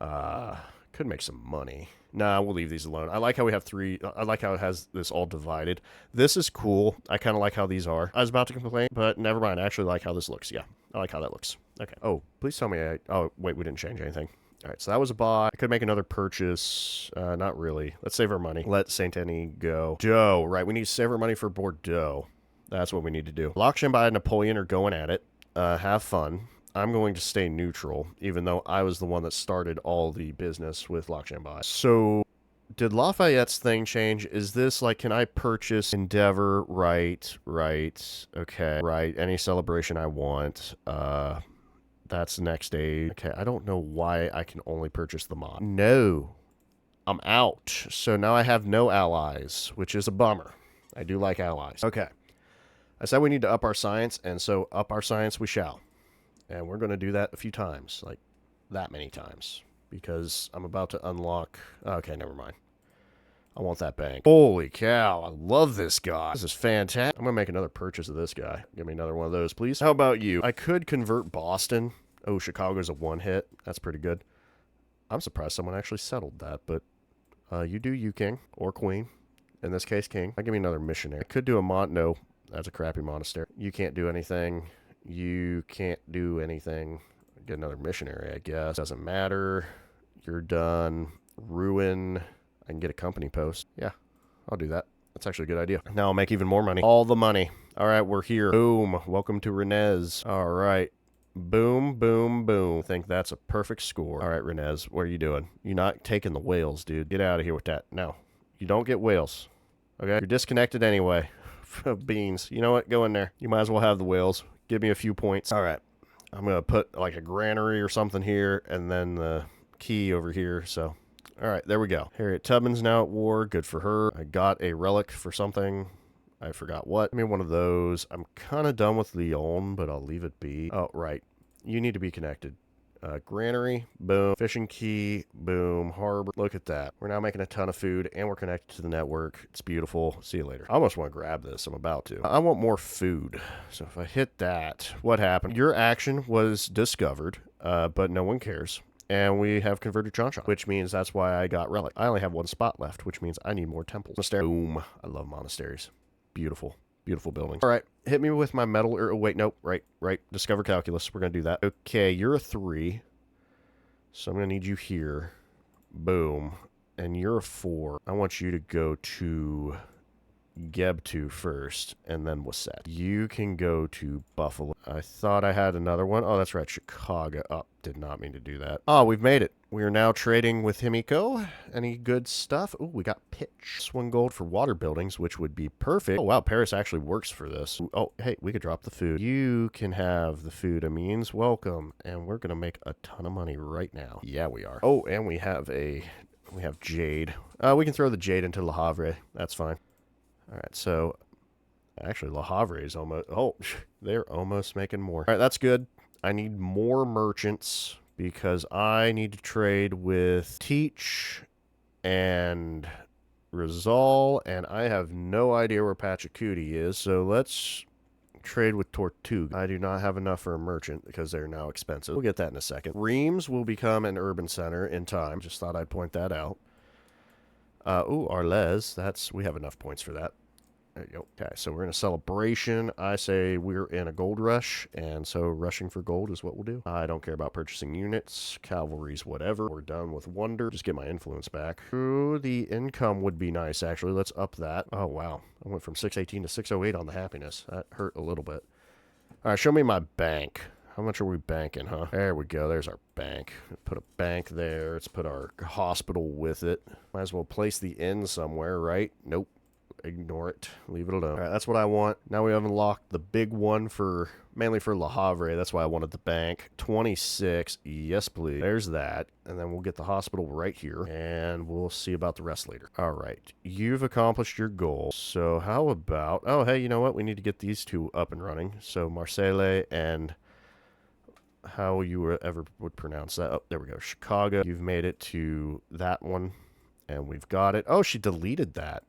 [SPEAKER 1] Could make some money. Nah, we'll leave these alone. I like how we have 3. I like how it has this all divided. This is cool. I kind of like how these are. I was about to complain, but never mind. I actually like how this looks. Yeah, I like how that looks. Okay. Oh, please tell me oh, wait, we didn't change anything. All right, so that was a buy. I could make another purchase. Not really. Let's save our money. Let Saint-Denis go. Bordeaux, right. We need to save our money for Bordeaux. That's what we need to do. Lakshanbai and Napoleon are going at it. Have fun. I'm going to stay neutral, even though I was the one that started all the business with Lakshanbai. So, did Lafayette's thing change? Is this like, can I purchase Endeavor? Right. Okay. Right. Any celebration I want. That's next day. Okay, I don't know why I can only purchase the mod. No. I'm out. So now I have no allies, which is a bummer. I do like allies. Okay. I said we need to up our science, and so up our science we shall. And we're going to do that a few times, like that many times, because I'm about to unlock... Okay, never mind. I want that bank. Holy cow, I love this guy. This is fantastic. I'm going to make another purchase of this guy. Give me another one of those, please. How about you? I could convert Boston. Oh, Chicago's a one hit. That's pretty good. I'm surprised someone actually settled that, but you do you, king, or queen. In this case, king. Give me another missionary. I could do a no. That's a crappy monastery. You can't do anything. You can't do anything. Get another missionary, I guess. Doesn't matter. You're done. Ruin. I can get a company post. Yeah, I'll do that. That's actually a good idea. Now I'll make even more money. All the money. All right, we're here. Boom. Welcome to Rennes. All right. Boom, boom, boom. I think that's a perfect score. All right, Rennes, what are you doing? You're not taking the whales, dude. Get out of here with that. No, you don't get whales. Okay? You're disconnected anyway. Beans. You know what? Go in there. You might as well have the whales. Give me a few points. All right. I'm going to put like a granary or something here and then the key over here. So, all right, there we go. Harriet Tubman's now at war. Good for her. I got a relic for something. I forgot what. Give me one of those. I'm kind of done with Lyon, but I'll leave it be. Oh, right. You need to be connected. Granary, boom. Fishing key, boom. Harbor. Look at that. We're now making a ton of food, and we're connected to the network. It's beautiful. See you later. I almost want to grab this. I'm about to. I want more food. So if I hit that, what happened? Your action was discovered, but no one cares. And we have converted Chanchan, which means that's why I got relic. I only have one spot left, which means I need more temples. Monastery. Boom. I love monasteries. Beautiful. Beautiful buildings. All right, hit me with my metal. Or wait, nope. Right. Discover calculus. We're gonna do that. Okay, you're a 3, so I'm gonna need you here. Boom, and you're a 4. I want you to go to Gebtu first, and then Wasset. You can go to Buffalo. I thought I had another one. Oh, that's right, Chicago. Oh, did not mean to do that. Oh, we've made it. We are now trading with Himiko. Any good stuff? Oh, we got pitch. 1 gold for water buildings, which would be perfect. Oh, wow, Paris actually works for this. Oh, hey, we could drop the food. You can have the food, Amines. Welcome. And we're going to make a ton of money right now. Yeah, we are. Oh, and we have jade. We can throw the jade into Le Havre. That's fine. All right, so actually Le Havre is almost... Oh, they're almost making more. All right, that's good. I need more merchants because I need to trade with Teach and Rizal, and I have no idea where Pachacuti is, so let's trade with Tortuga. I do not have enough for a merchant because they're now expensive. We'll get that in a second. Reims will become an urban center in time. Just thought I'd point that out. Ooh, Arles, we have enough points for that. There you go. Okay, so we're in a celebration. I say we're in a gold rush, and so rushing for gold is what we'll do. I don't care about purchasing units, cavalries, whatever. We're done with wonder. Just get my influence back. Ooh, the income would be nice, actually. Let's up that. Oh, wow. I went from 618 to 608 on the happiness. That hurt a little bit. All right, show me my bank. How much are we banking, huh? There we go. There's our bank. Put a bank there. Let's put our hospital with it. Might as well place the inn somewhere, right? Nope. Ignore it. Leave it alone. All right, that's what I want. Now we have unlocked the big one for, mainly for Le Havre. That's why I wanted the bank. 26. Yes, please. There's that. And then we'll get the hospital right here. And we'll see about the rest later. All right. You've accomplished your goal. So how about... Oh, hey, you know what? We need to get these two up and running. So Marseille and... How you ever would pronounce that. Oh, there we go. Chicago. You've made it to that one. And we've got it. Oh, she deleted that.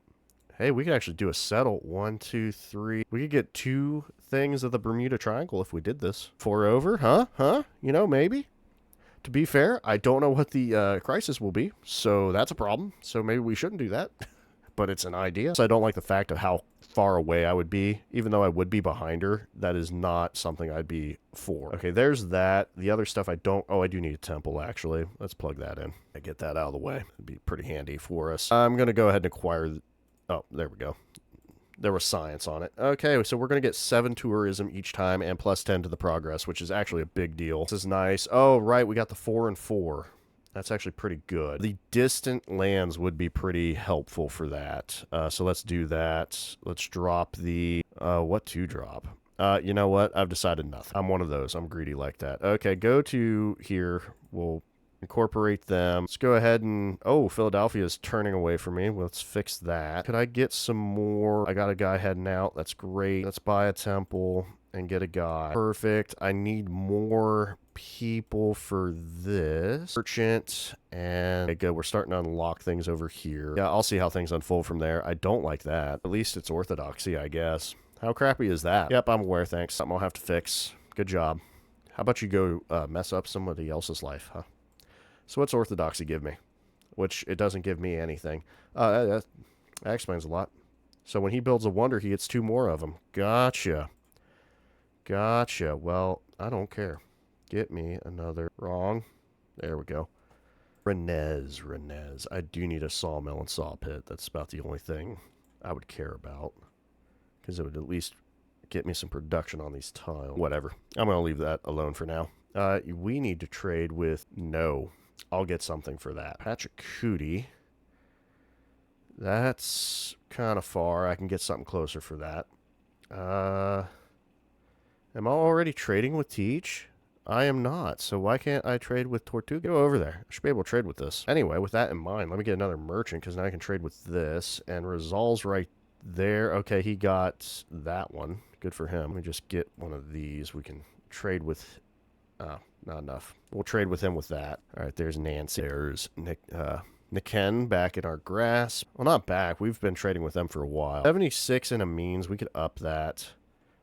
[SPEAKER 1] Hey, we could actually do a settle. 1, 2, 3. We could get 2 things of the Bermuda Triangle if we did this. 4 over, huh? Huh? You know, maybe. To be fair, I don't know what the crisis will be, so that's a problem. So maybe we shouldn't do that. But it's an idea. So I don't like the fact of how far away I would be. Even though I would be behind her, that is not something I'd be for. Okay, there's that. The other stuff I don't... Oh, I do need a temple, actually. Let's plug that in. I get that out of the way. It'd be pretty handy for us. I'm going to go ahead and acquire... Oh, there we go. There was science on it. Okay, so we're going to get 7 tourism each time and plus 10 to the progress, which is actually a big deal. This is nice. Oh, right, we got the 4 and 4. That's actually pretty good. The distant lands would be pretty helpful for that. So let's do that. Let's drop the... what to drop? You know what? I've decided nothing. I'm one of those. I'm greedy like that. Okay, go to here. We'll... incorporate them. Let's go ahead and... Oh, Philadelphia is turning away from me. Let's fix that. Could I get some more? I got a guy heading out. That's great. Let's buy a temple and get a guy. Perfect. I need more people for this. Merchant. And... Okay, good. We're starting to unlock things over here. Yeah, I'll see how things unfold from there. I don't like that. At least it's orthodoxy, I guess. How crappy is that? Yep, I'm aware. Thanks. Something I'll have to fix. Good job. How about you go mess up somebody else's life, huh? So what's orthodoxy give me? Which it doesn't give me anything. That explains a lot. So when he builds a wonder, he gets 2 more of them. Gotcha. Gotcha. Well, I don't care. Get me another. Wrong. There we go. Renez. I do need a sawmill and saw pit. That's about the only thing I would care about. Because it would at least get me some production on these tiles. Whatever. I'm going to leave that alone for now. We need to trade with... No. I'll get something for that. Pachacuti. That's kind of far. I can get something closer for that. Am I already trading with Teach? I am not. So why can't I trade with Tortuga? Go over there. I should be able to trade with this. Anyway, with that in mind, let me get another merchant because now I can trade with this. And Rizal's right there. Okay, he got that one. Good for him. Let me just get one of these. We can trade with... Oh, not enough. We'll trade with him with that. All right, there's Nancy. There's Niken back in our grasp. Well, not back. We've been trading with them for a while. 76 in a means. We could up that.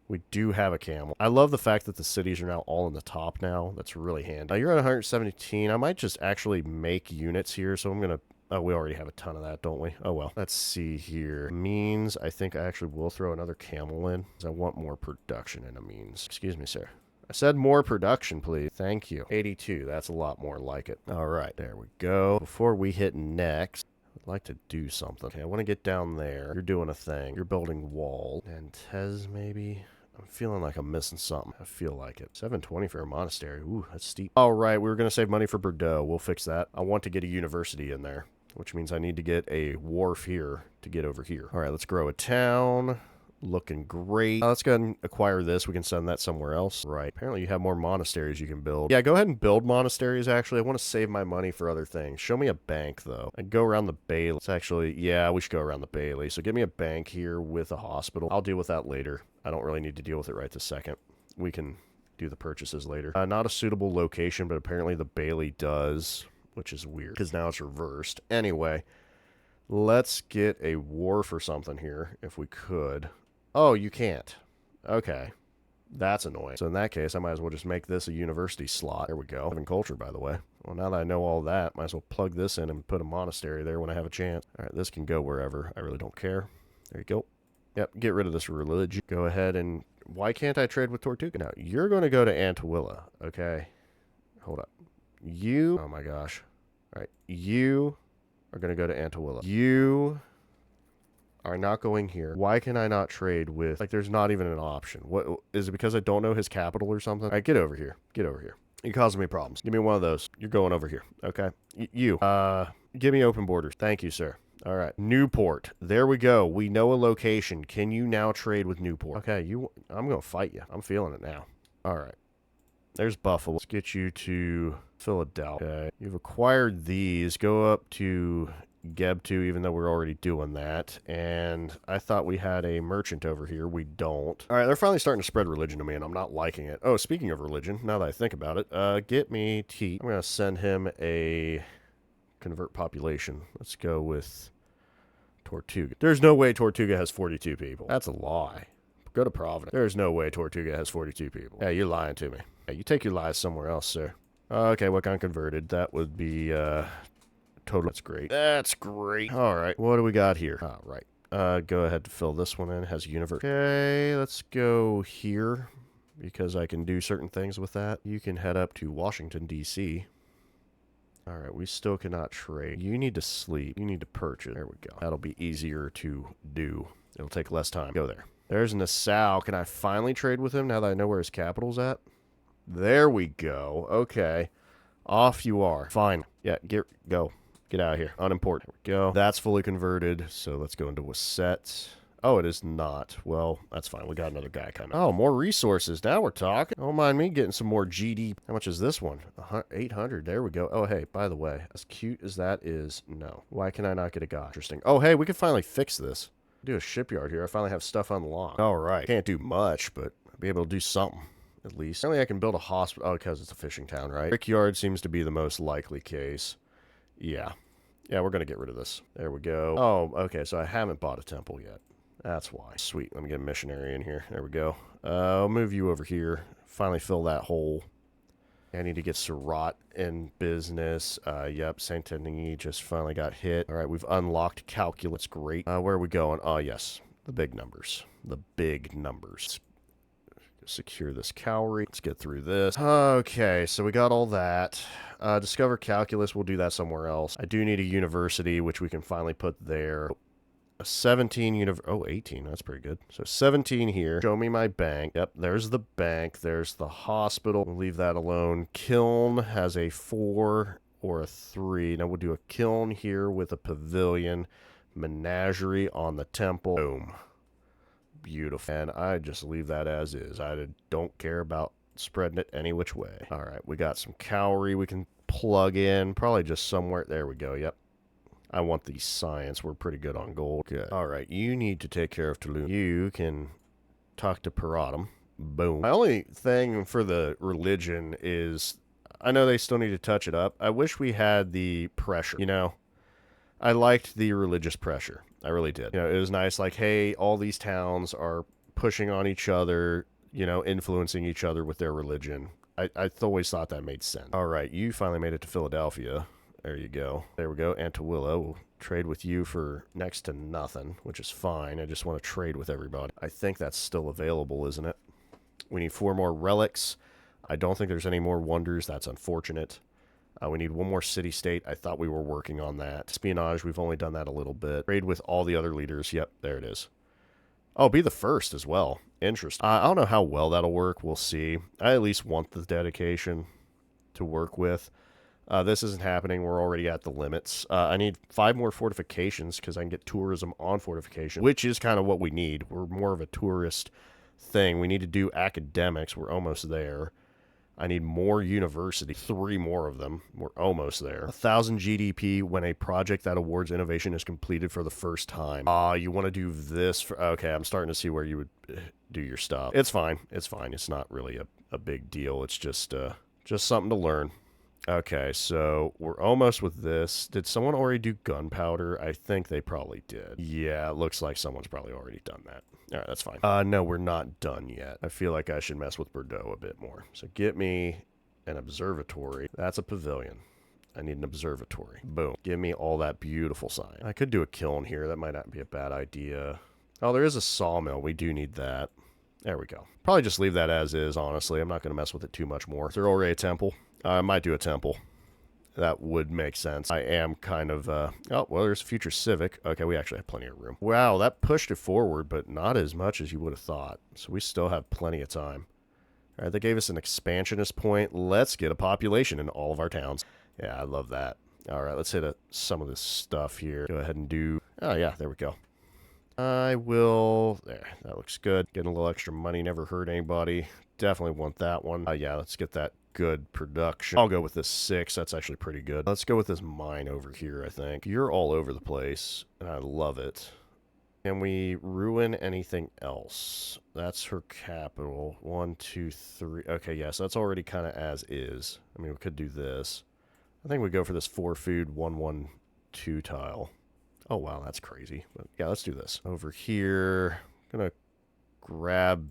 [SPEAKER 1] We do have a camel. I love the fact that the cities are now all in the top now. That's really handy. You're at 117. I might just actually make units here, so I'm going to... Oh, we already have a ton of that, don't we? Oh, well. Let's see here. Means, I think I actually will throw another camel in, because I want more production in a means. Excuse me, sir. I said more production, please. Thank you. 82. That's a lot more like it. All right. There we go. Before we hit next, I'd like to do something. Okay, I want to get down there. You're doing a thing. You're building wall. And Tez, maybe? I'm feeling like I'm missing something. I feel like it. 720 for a monastery. Ooh, that's steep. All right. We were going to save money for Bordeaux. We'll fix that. I want to get a university in there, which means I need to get a wharf here to get over here. All right. Let's grow a town. Looking great. Let's go ahead and acquire this. We can send that somewhere else. Right. Apparently you have more monasteries you can build. Yeah, go ahead and build monasteries, actually. I want to save my money for other things. Show me a bank, though. And go around the Bailey. It's actually... Yeah, we should go around the Bailey. So give me a bank here with a hospital. I'll deal with that later. I don't really need to deal with it right this second. We can do the purchases later. Not a suitable location, but apparently the Bailey does, which is weird because now it's reversed. Anyway, let's get a wharf or something here if we could. Oh, you can't. Okay. That's annoying. So in that case, I might as well just make this a university slot. There we go. Living culture, by the way. Well, now that I know all that, might as well plug this in and put a monastery there when I have a chance. All right, this can go wherever. I really don't care. There you go. Yep, get rid of this religion. Go ahead and... Why can't I trade with Tortuga? Now, you're going to go to Antuilla, okay? Hold up. You... Oh my gosh. All right, you are going to go to Antuilla. You are not going here. Why can I not trade with... Like, there's not even an option. What is it because I don't know his capital or something? All right, get over here. Get over here. You're causing me problems. Give me one of those. You're going over here, okay? Give me open borders. Thank you, sir. All right, Newport. There we go. We know a location. Can you now trade with Newport? Okay, I'm going to fight you. I'm feeling it now. All right. There's Buffalo. Let's get you to Philadelphia. Okay. You've acquired these. Go up to Gebtu, even though we're already doing that. And I thought we had a merchant over here. We don't. All right, they're finally starting to spread religion to me, and I'm not liking it. Oh, speaking of religion, now that I think about it, get me T. I'm going to send him a convert population. Let's go with Tortuga. There's no way Tortuga has 42 people. That's a lie. Go to Providence. There's no way Tortuga has 42 people. Yeah, you're lying to me. Yeah, you take your lies somewhere else, sir. Okay, what kind converted? That would be, total. That's great. That's great. All right, what do we got here? Ah, right. Go ahead to fill this one in. It has universe. Okay, let's go here because I can do certain things with that. You can head up to Washington, D.C. All right, we still cannot trade. You need to sleep. You need to purchase. There we go. That'll be easier to do. It'll take less time. Go there. There's Nassau. Can I finally trade with him now that I know where his capital's at? There we go. Okay. Off you are. Fine. Yeah, go. Get out of here. Unimportant. There we go. That's fully converted. So let's go into Wasset. Oh, it is not. Well, that's fine. We got another guy coming. Oh, more resources. Now we're talking. Don't mind me getting some more GD. How much is this one? 800. There we go. Oh, hey, by the way, as cute as that is, no. Why can I not get a guy? Interesting. Oh, hey, we can finally fix this. Do a shipyard here. I finally have stuff unlocked. All right. Can't do much, but I'll be able to do something. At least. Only I can build a hospital. Oh, because it's a fishing town, right? Brickyard seems to be the most likely case. Yeah. Yeah, we're going to get rid of this. There we go. Oh, okay, so I haven't bought a temple yet. That's why. Sweet. Let me get a missionary in here. There we go. I'll move you over here. Finally fill that hole. I need to get Surat in business. Yep, Saint-Denis just finally got hit. All right, we've unlocked calculus. Great. Where are we going? Oh, yes. The big numbers. The big numbers. Secure this cowrie. Let's get through this. Okay, so we got all that. Discover calculus. We'll do that somewhere else. I do need a university, which we can finally put there. A 17 18. That's pretty good. So 17 here. Show me my bank. Yep, there's the bank. There's the hospital. We'll leave that alone. Kiln has a 4 or a 3. Now we'll do a kiln here with a pavilion. Menagerie on the temple. Boom. Beautiful. And I just leave that as is. I don't care about spreading it any which way. All right, we got some cowrie we can plug in. Probably just somewhere. There we go. Yep. I want the science. We're pretty good on gold. Good. All right, you need to take care of Tulum. You can talk to Paratum. Boom. My only thing for the religion is I know they still need to touch it up. I wish we had the pressure, you know? I liked the religious pressure. I really did. You know, it was nice, like, hey, all these towns are pushing on each other, you know, influencing each other with their religion. I always thought that made sense. All right, you finally made it to Philadelphia. There you go. There we go. Antuilla. We'll trade with you for next to nothing, which is fine. I just want to trade with everybody. I think that's still available, isn't it? We need 4 more relics. I don't think there's any more wonders. That's unfortunate. We need 1 more city-state. I thought we were working on that. Espionage, we've only done that a little bit. Trade with all the other leaders. Yep, there it is. Oh, be the first as well. Interesting. I don't know how well that'll work. We'll see. I at least want the dedication to work with. This isn't happening. We're already at the limits. I need 5 more fortifications because I can get tourism on fortification, which is kind of what we need. We're more of a tourist thing. We need to do academics. We're almost there. I need more university, 3 more of them. We're almost there. 1,000 GDP when a project that awards innovation is completed for the first time. You want to do this for... Okay, I'm starting to see where you would do your stuff. It's fine. It's fine. It's not really a big deal. It's just something to learn. Okay, so we're almost with this. Did someone already do gunpowder? I think they probably did. Yeah, it looks like someone's probably already done that. All right, that's fine. No, we're not done yet. I feel like I should mess with Bordeaux a bit more. So get me an observatory. That's a pavilion. I need an observatory. Boom. Give me all that beautiful sign. I could do a kiln here. That might not be a bad idea. Oh, there is a sawmill. We do need that. There we go. Probably just leave that as is, honestly. I'm not going to mess with it too much more. Is there already a temple? I might do a temple. That would make sense. I am kind of, oh, well, there's Future Civic. Okay, we actually have plenty of room. Wow, that pushed it forward, but not as much as you would have thought. So we still have plenty of time. All right, they gave us an expansionist point. Let's get a population in all of our towns. Yeah, I love that. All right, let's hit some of this stuff here. Go ahead and do, oh yeah, there we go. I will, there, that looks good. Getting a little extra money never hurt anybody. Definitely want that one. Yeah, let's get that good production. I'll go with this 6. That's actually pretty good. Let's go with this mine over here, I think. You're all over the place, and I love it. Can we ruin anything else? That's her capital. 1, 2, 3. Okay, yes, that's already kind of as is. I mean, we could do this. I think we go for this 4 food, 1, 1, 2 tile. Oh, wow, that's crazy. But yeah, let's do this. Over here, I'm going to grab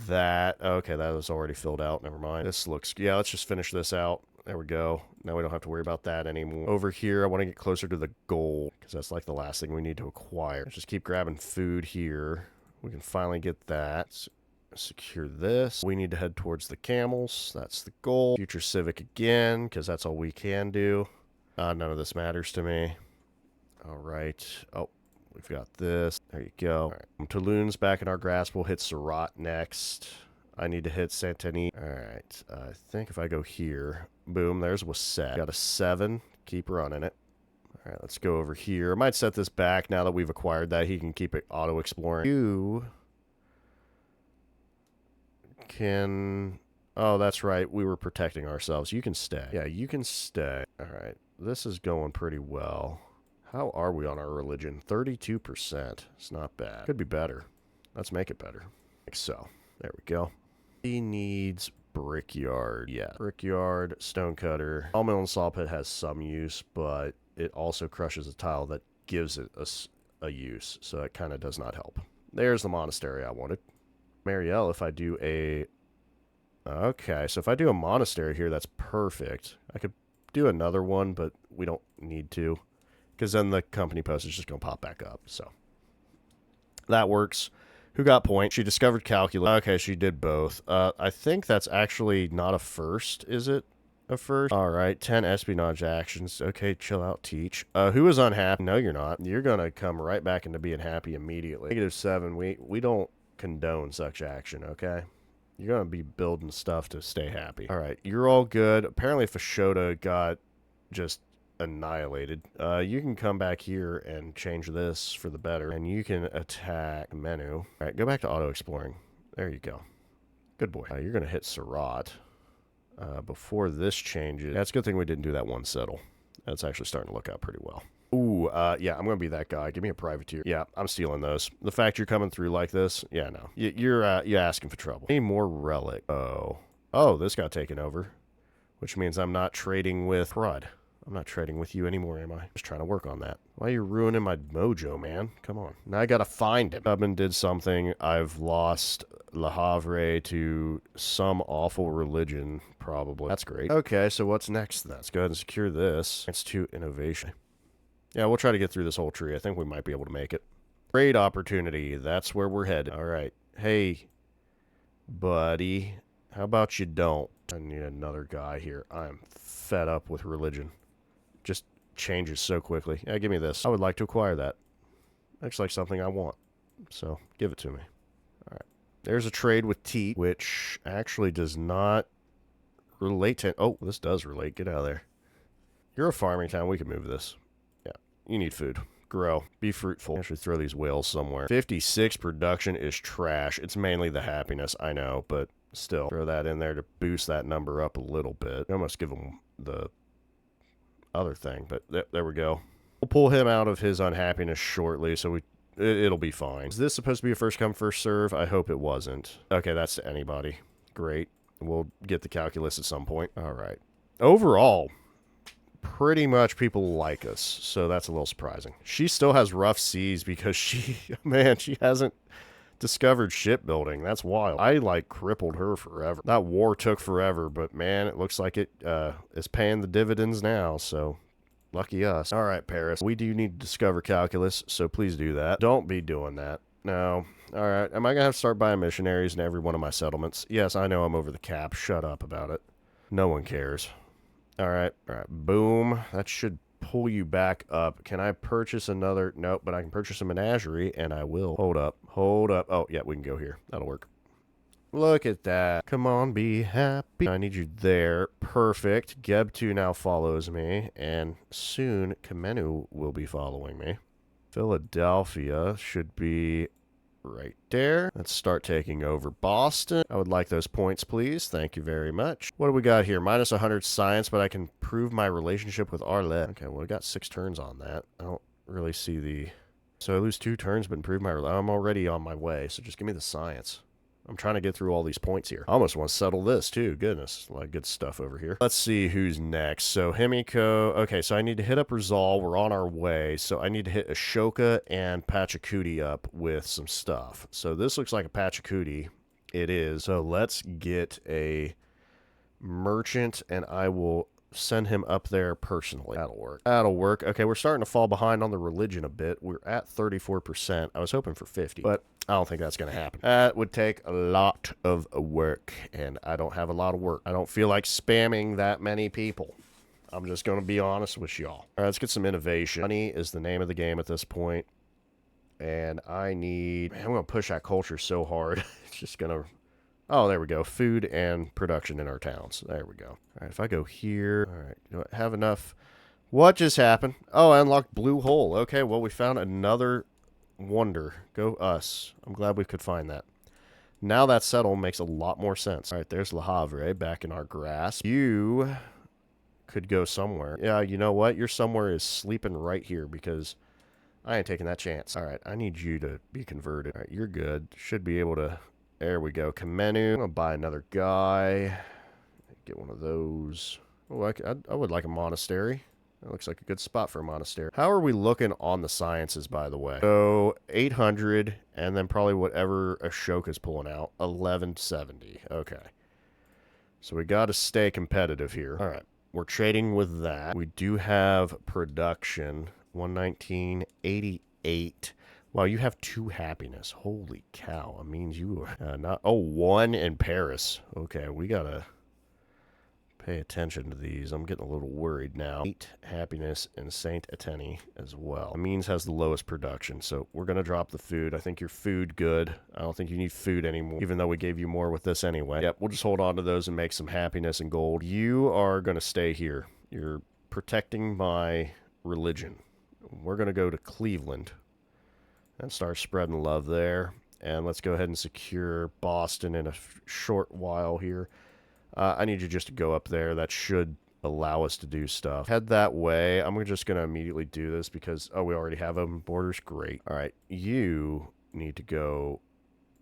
[SPEAKER 1] that. Okay, that was already filled out. Never mind. This looks, yeah, let's just finish this out. There we go. Now we don't have to worry about that anymore. Over here, I want to get closer to the gold, because that's like the last thing we need to acquire. Let's just keep grabbing food here. We can finally get that. Secure this. We need to head towards the camels. That's the goal. Future Civic again, because that's all we can do. None of this matters to me. All right. Oh, we've got this. There you go. All right. Toulouse back in our grasp. We'll hit Surat next. I need to hit Saint-Denis. All right. I think if I go here, boom, there's Wasset. Got a 7. Keep running it. All right, let's go over here. I might set this back now that we've acquired that. He can keep it auto-exploring. You can... Oh, that's right. We were protecting ourselves. You can stay. Yeah, you can stay. All right. This is going pretty well. How are we on our religion? 32%. It's not bad. Could be better. Let's make it better. Like so. There we go. He needs brickyard. Yeah. Brickyard, stonecutter. Sawmill and saw pit has some use, but it also crushes a tile that gives it a use. So it kind of does not help. There's the monastery I wanted. Marielle, if I do a... Okay, so if I do a monastery here, that's perfect. I could do another one, but we don't need to. Because then the company post is just going to pop back up. So that works. Who got point? She discovered calculus. Okay, she did both. I think that's actually not a first, is it? A first? All right, 10 espionage actions. Okay, chill out, teach. Who is unhappy? No, you're not. You're going to come right back into being happy immediately. -7, we don't condone such action, okay? You're going to be building stuff to stay happy. All right, you're all good. Apparently Fashoda got just annihilated. You can come back here and change this for the better, and you can attack menu. All right, go back to auto exploring. There you go. Good boy. You're going to hit Surat before this changes. That's a good thing we didn't do that one settle. That's actually starting to look out pretty well. Ooh, yeah, I'm going to be that guy. Give me a privateer. Yeah, I'm stealing those. The fact you're coming through like this, yeah, no. You're asking for trouble. Any more relic? Oh, this got taken over, which means I'm not trading with Crud. I'm not trading with you anymore, am I? Just trying to work on that. Why are you ruining my mojo, man? Come on. Now I gotta find him. Tubman did something. I've lost Le Havre to some awful religion, probably. That's great. Okay, so what's next then? Let's go ahead and secure this. It's to innovation. Yeah, we'll try to get through this whole tree. I think we might be able to make it. Trade opportunity. That's where we're headed. All right. Hey, buddy. How about you don't? I need another guy here. I'm fed up with religion. Just changes so quickly. Yeah, give me this. I would like to acquire that. Looks like something I want. So, give it to me. All right. There's a trade with T, which actually does not relate to... Oh, this does relate. Get out of there. You're a farming town. We can move this. Yeah. You need food. Grow. Be fruitful. Actually throw these whales somewhere. 56 production is trash. It's mainly the happiness, I know, but still. Throw that in there to boost that number up a little bit. I almost give them the other thing, but there we go. We'll pull him out of his unhappiness shortly, so it'll be fine. Is this supposed to be a first come, first serve? I hope it wasn't. Okay, that's to anybody. Great. We'll get the calculus at some point. All right. Overall, pretty much people like us, so that's a little surprising. She still has rough seas because she hasn't discovered shipbuilding. That's wild. I, crippled her forever. That war took forever, but, man, it looks like it is paying the dividends now, so lucky us. All right, Paris. We do need to discover calculus, so please do that. Don't be doing that. No. All right. Am I going to have to start buying missionaries in every one of my settlements? Yes, I know I'm over the cap. Shut up about it. No one cares. All right. All right. Boom. That should pull you back up. Can I purchase another? Nope, but I can purchase a menagerie, and I will. Hold up. Hold up. Oh, yeah, we can go here. That'll work. Look at that. Come on, be happy. I need you there. Perfect. Geb2 now follows me, and soon Kamenu will be following me. Philadelphia should be right there. Let's start taking over Boston. I would like those points, please. Thank you very much. What do we got here? Minus 100 science, but I can prove my relationship with Arlette. Okay, well, I got 6 turns on that. I don't really see the... So I lose 2 turns, but improve my... I'm already on my way, so just give me the science. I'm trying to get through all these points here. I almost want to settle this, too. Goodness, a lot of good stuff over here. Let's see who's next. So, Himiko. Okay, so I need to hit up Rizal. We're on our way. So, I need to hit Ashoka and Pachacuti up with some stuff. So, this looks like a Pachacuti. It is. So, let's get a merchant, and I will send him up there personally. That'll work. That'll work. Okay, we're starting to fall behind on the religion a bit. We're at 34%. I was hoping for 50, but I don't think that's going to happen. That would take a lot of work, and I don't have a lot of work. I don't feel like spamming that many people. I'm just going to be honest with y'all. All right, let's get some innovation. Money is the name of the game at this point, and I need... Man, I'm going to push that culture so hard. It's just going to... Oh, there we go. Food and production in our towns. There we go. All right, if I go here... All right, do I have enough? What just happened? Oh, I unlocked Blue Hole. Okay, well, we found another wonder. Go us. I'm glad we could find that. Now that settle makes a lot more sense. All right, there's Le Havre back in our grasp. You could go somewhere. Yeah, you know what? Your somewhere is sleeping right here because I ain't taking that chance. All right, I need you to be converted. All right, you're good. Should be able to... There we go. Kamenu. I'm going to buy another guy. Get one of those. Oh, I would like a monastery. That looks like a good spot for a monastery. How are we looking on the sciences, by the way? So, 800, and then probably whatever Ashoka's pulling out. 1170. Okay. So we got to stay competitive here. All right. We're trading with that. We do have production. 119.88. Wow, you have 2 happiness. Holy cow. It means you are not... Oh, 1 in Paris. Okay, we gotta pay attention to these. I'm getting a little worried now. 8 happiness in Saint Etienne as well. Amiens has the lowest production, so we're gonna drop the food. I think your food good. I don't think you need food anymore, even though we gave you more with this anyway. Yep, we'll just hold on to those and make some happiness and gold. You are gonna stay here. You're protecting my religion. We're gonna go to Cleveland and start spreading love there. And let's go ahead and secure Boston in a short while here. I need you just to go up there. That should allow us to do stuff. Head that way. I'm just going to immediately do this because, oh, we already have open borders. Great. All right. You need to go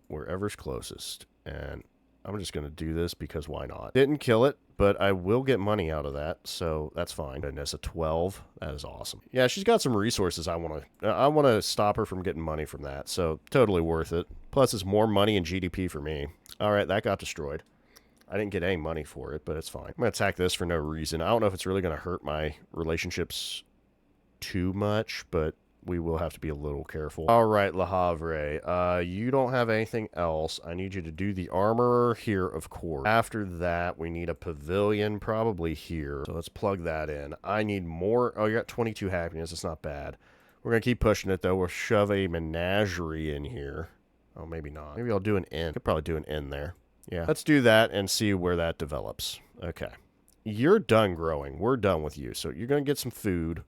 [SPEAKER 1] wherever's closest. And I'm just going to do this because why not? Didn't kill it, but I will get money out of that, so that's fine. Goodness, a 12. That is awesome. Yeah, she's got some resources I want to stop her from getting money from that, so totally worth it. Plus, it's more money in GDP for me. All right, that got destroyed. I didn't get any money for it, but it's fine. I'm going to attack this for no reason. I don't know if it's really going to hurt my relationships too much, but we will have to be a little careful. All right, Le Havre. You don't have anything else. I need you to do the armorer here, of course. After that, we need a pavilion probably here. So let's plug that in. I need more. Oh, you got 22 happiness. It's not bad. We're going to keep pushing it, though. We'll shove a menagerie in here. Oh, maybe not. Maybe I'll do an inn. Could probably do an inn there. Yeah. Let's do that and see where that develops. Okay. You're done growing. We're done with you. So you're going to get some food.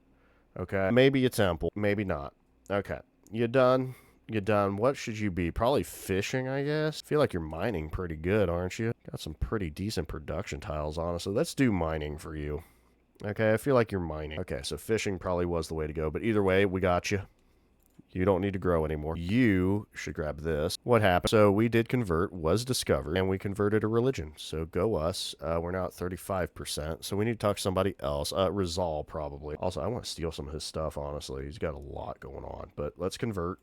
[SPEAKER 1] Okay. Maybe a temple. Maybe not. Okay. You done? You done? What should you be? Probably fishing, I guess. I feel like you're mining pretty good, aren't you? Got some pretty decent production tiles, honestly. Let's do mining for you. Okay, I feel like you're mining. Okay, so fishing probably was the way to go. But either way, we got you. You don't need to grow anymore. You should grab this. What happened? So we did convert, was discovered, and we converted a religion. So go us. We're now at 35%. So we need to talk to somebody else. Rizal, probably. Also, I want to steal some of his stuff, honestly. He's got a lot going on. But let's convert.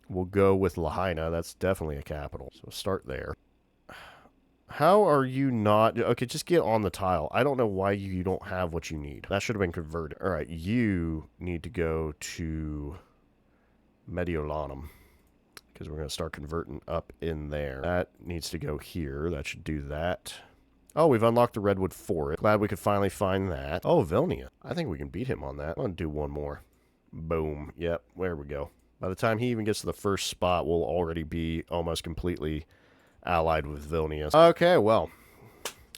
[SPEAKER 1] We'll go with Lahaina. That's definitely a capital. So start there. How are you not... Okay, just get on the tile. I don't know why you don't have what you need. That should have been converted. All right, you need to go to... Mediolanum. because we're going to start converting up in there. That needs to go here. That should do that. Oh, we've unlocked the Redwood Forest. Glad we could finally find that. Oh, Vilnia. I think we can beat him on that. I'm going to do one more. Boom. Yep, there we go. By the time he even gets to the first spot, we'll already be almost completely allied with Vilnius. Okay, well,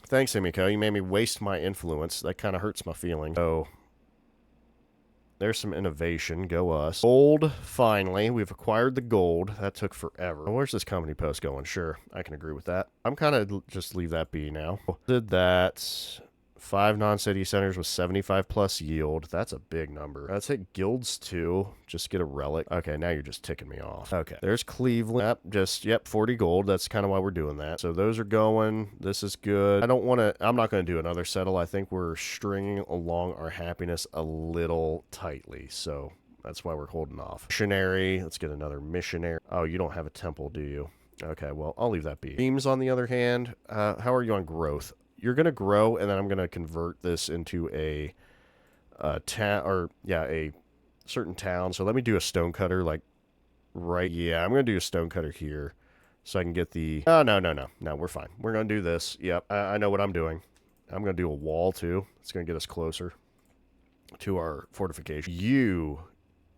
[SPEAKER 1] thanks, Emiko. You made me waste my influence. That kind of hurts my feelings. So, there's some innovation. Go us. Gold, finally. We've acquired the gold. That took forever. Where's this company post going? Sure, I can agree with that. I'm kind of just leave that be now. Did that. 5 non-city centers with 75 plus yield. That's a big number. Let's hit guilds too. Just get a relic. Okay, now you're just ticking me off. Okay, there's Cleveland. Yep, 40 gold. That's kind of why we're doing that. So those are going. This is good. I'm not going to do another settle. I think we're stringing along our happiness a little tightly. So that's why we're holding off. Missionary. Let's get another missionary. Oh, you don't have a temple, do you? Okay, well, I'll leave that be. Teams, on the other hand, how are you on growth? You're going to grow, and then I'm going to convert this into a town, or yeah, a certain town. So let me do a stonecutter, like, right. Yeah, I'm going to do a stonecutter here so I can get the... Oh, no, we're fine. We're going to do this. Yep, I know what I'm doing. I'm going to do a wall, too. It's going to get us closer to our fortification. You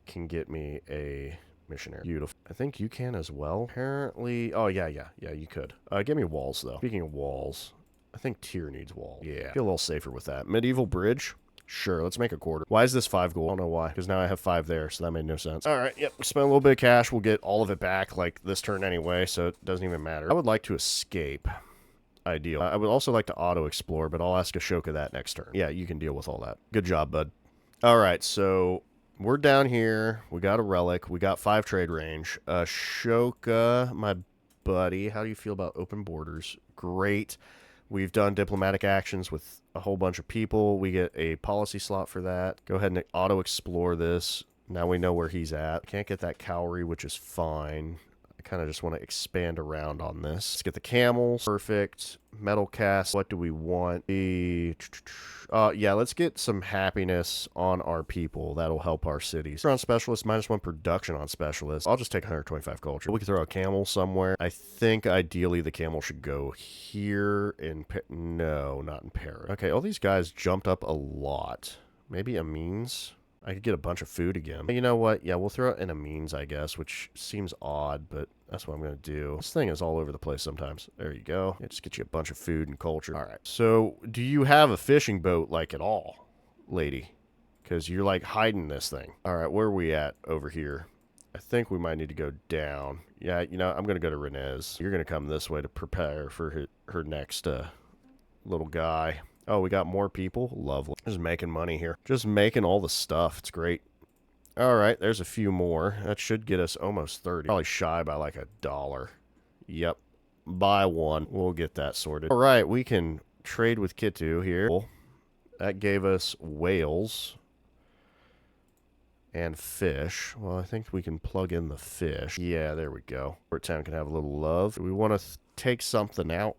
[SPEAKER 1] can get me a missionary. Beautiful. I think you can as well. Apparently... Oh, yeah, you could. Give me walls, though. Speaking of walls... I think tier needs wall. Yeah. Feel a little safer with that. Medieval bridge? Sure, let's make a quarter. Why is this 5 gold? I don't know why. Because now I have 5 there, so that made no sense. Alright, yep. Spend a little bit of cash. We'll get all of it back, like, this turn anyway, so it doesn't even matter. I would like to escape. Ideal. I would also like to auto-explore, but I'll ask Ashoka that next turn. Yeah, you can deal with all that. Good job, bud. Alright, so... we're down here. We got a relic. We got 5 trade range. Ashoka, my buddy. How do you feel about open borders? Great. We've done diplomatic actions with a whole bunch of people. We get a policy slot for that. Go ahead and auto-explore this. Now we know where he's at. Can't get that cavalry, which is fine. I kind of just want to expand around on this. Let's get the camels. Perfect. Metal cast. What do we want? Yeah, let's get some happiness on our people. That'll help our cities. On specialist, -1 production on specialist. I'll just take 125 culture. We can throw a camel somewhere. I think ideally the camel should go here in... No, not in Paris. Okay, all these guys jumped up a lot. Maybe a means... I could get a bunch of food again. You know what? Yeah, we'll throw it in a means, I guess, which seems odd, but that's what I'm going to do. This thing is all over the place sometimes. There you go. Yeah, just get you a bunch of food and culture. All right. So, do you have a fishing boat, like, at all, lady? Because you're, like, hiding this thing. All right, where are we at over here? I think we might need to go down. Yeah, you know, I'm going to go to Renee's. You're going to come this way to prepare for her next little guy. Oh, we got more people? Lovely. Just making money here. Just making all the stuff. It's great. All right, there's a few more. That should get us almost 30. Probably shy by like $1. Yep. Buy one. We'll get that sorted. All right, we can trade with Kitu here. That gave us whales and fish. Well, I think we can plug in the fish. Yeah, there we go. Port Town can have a little love. Do we want to take something out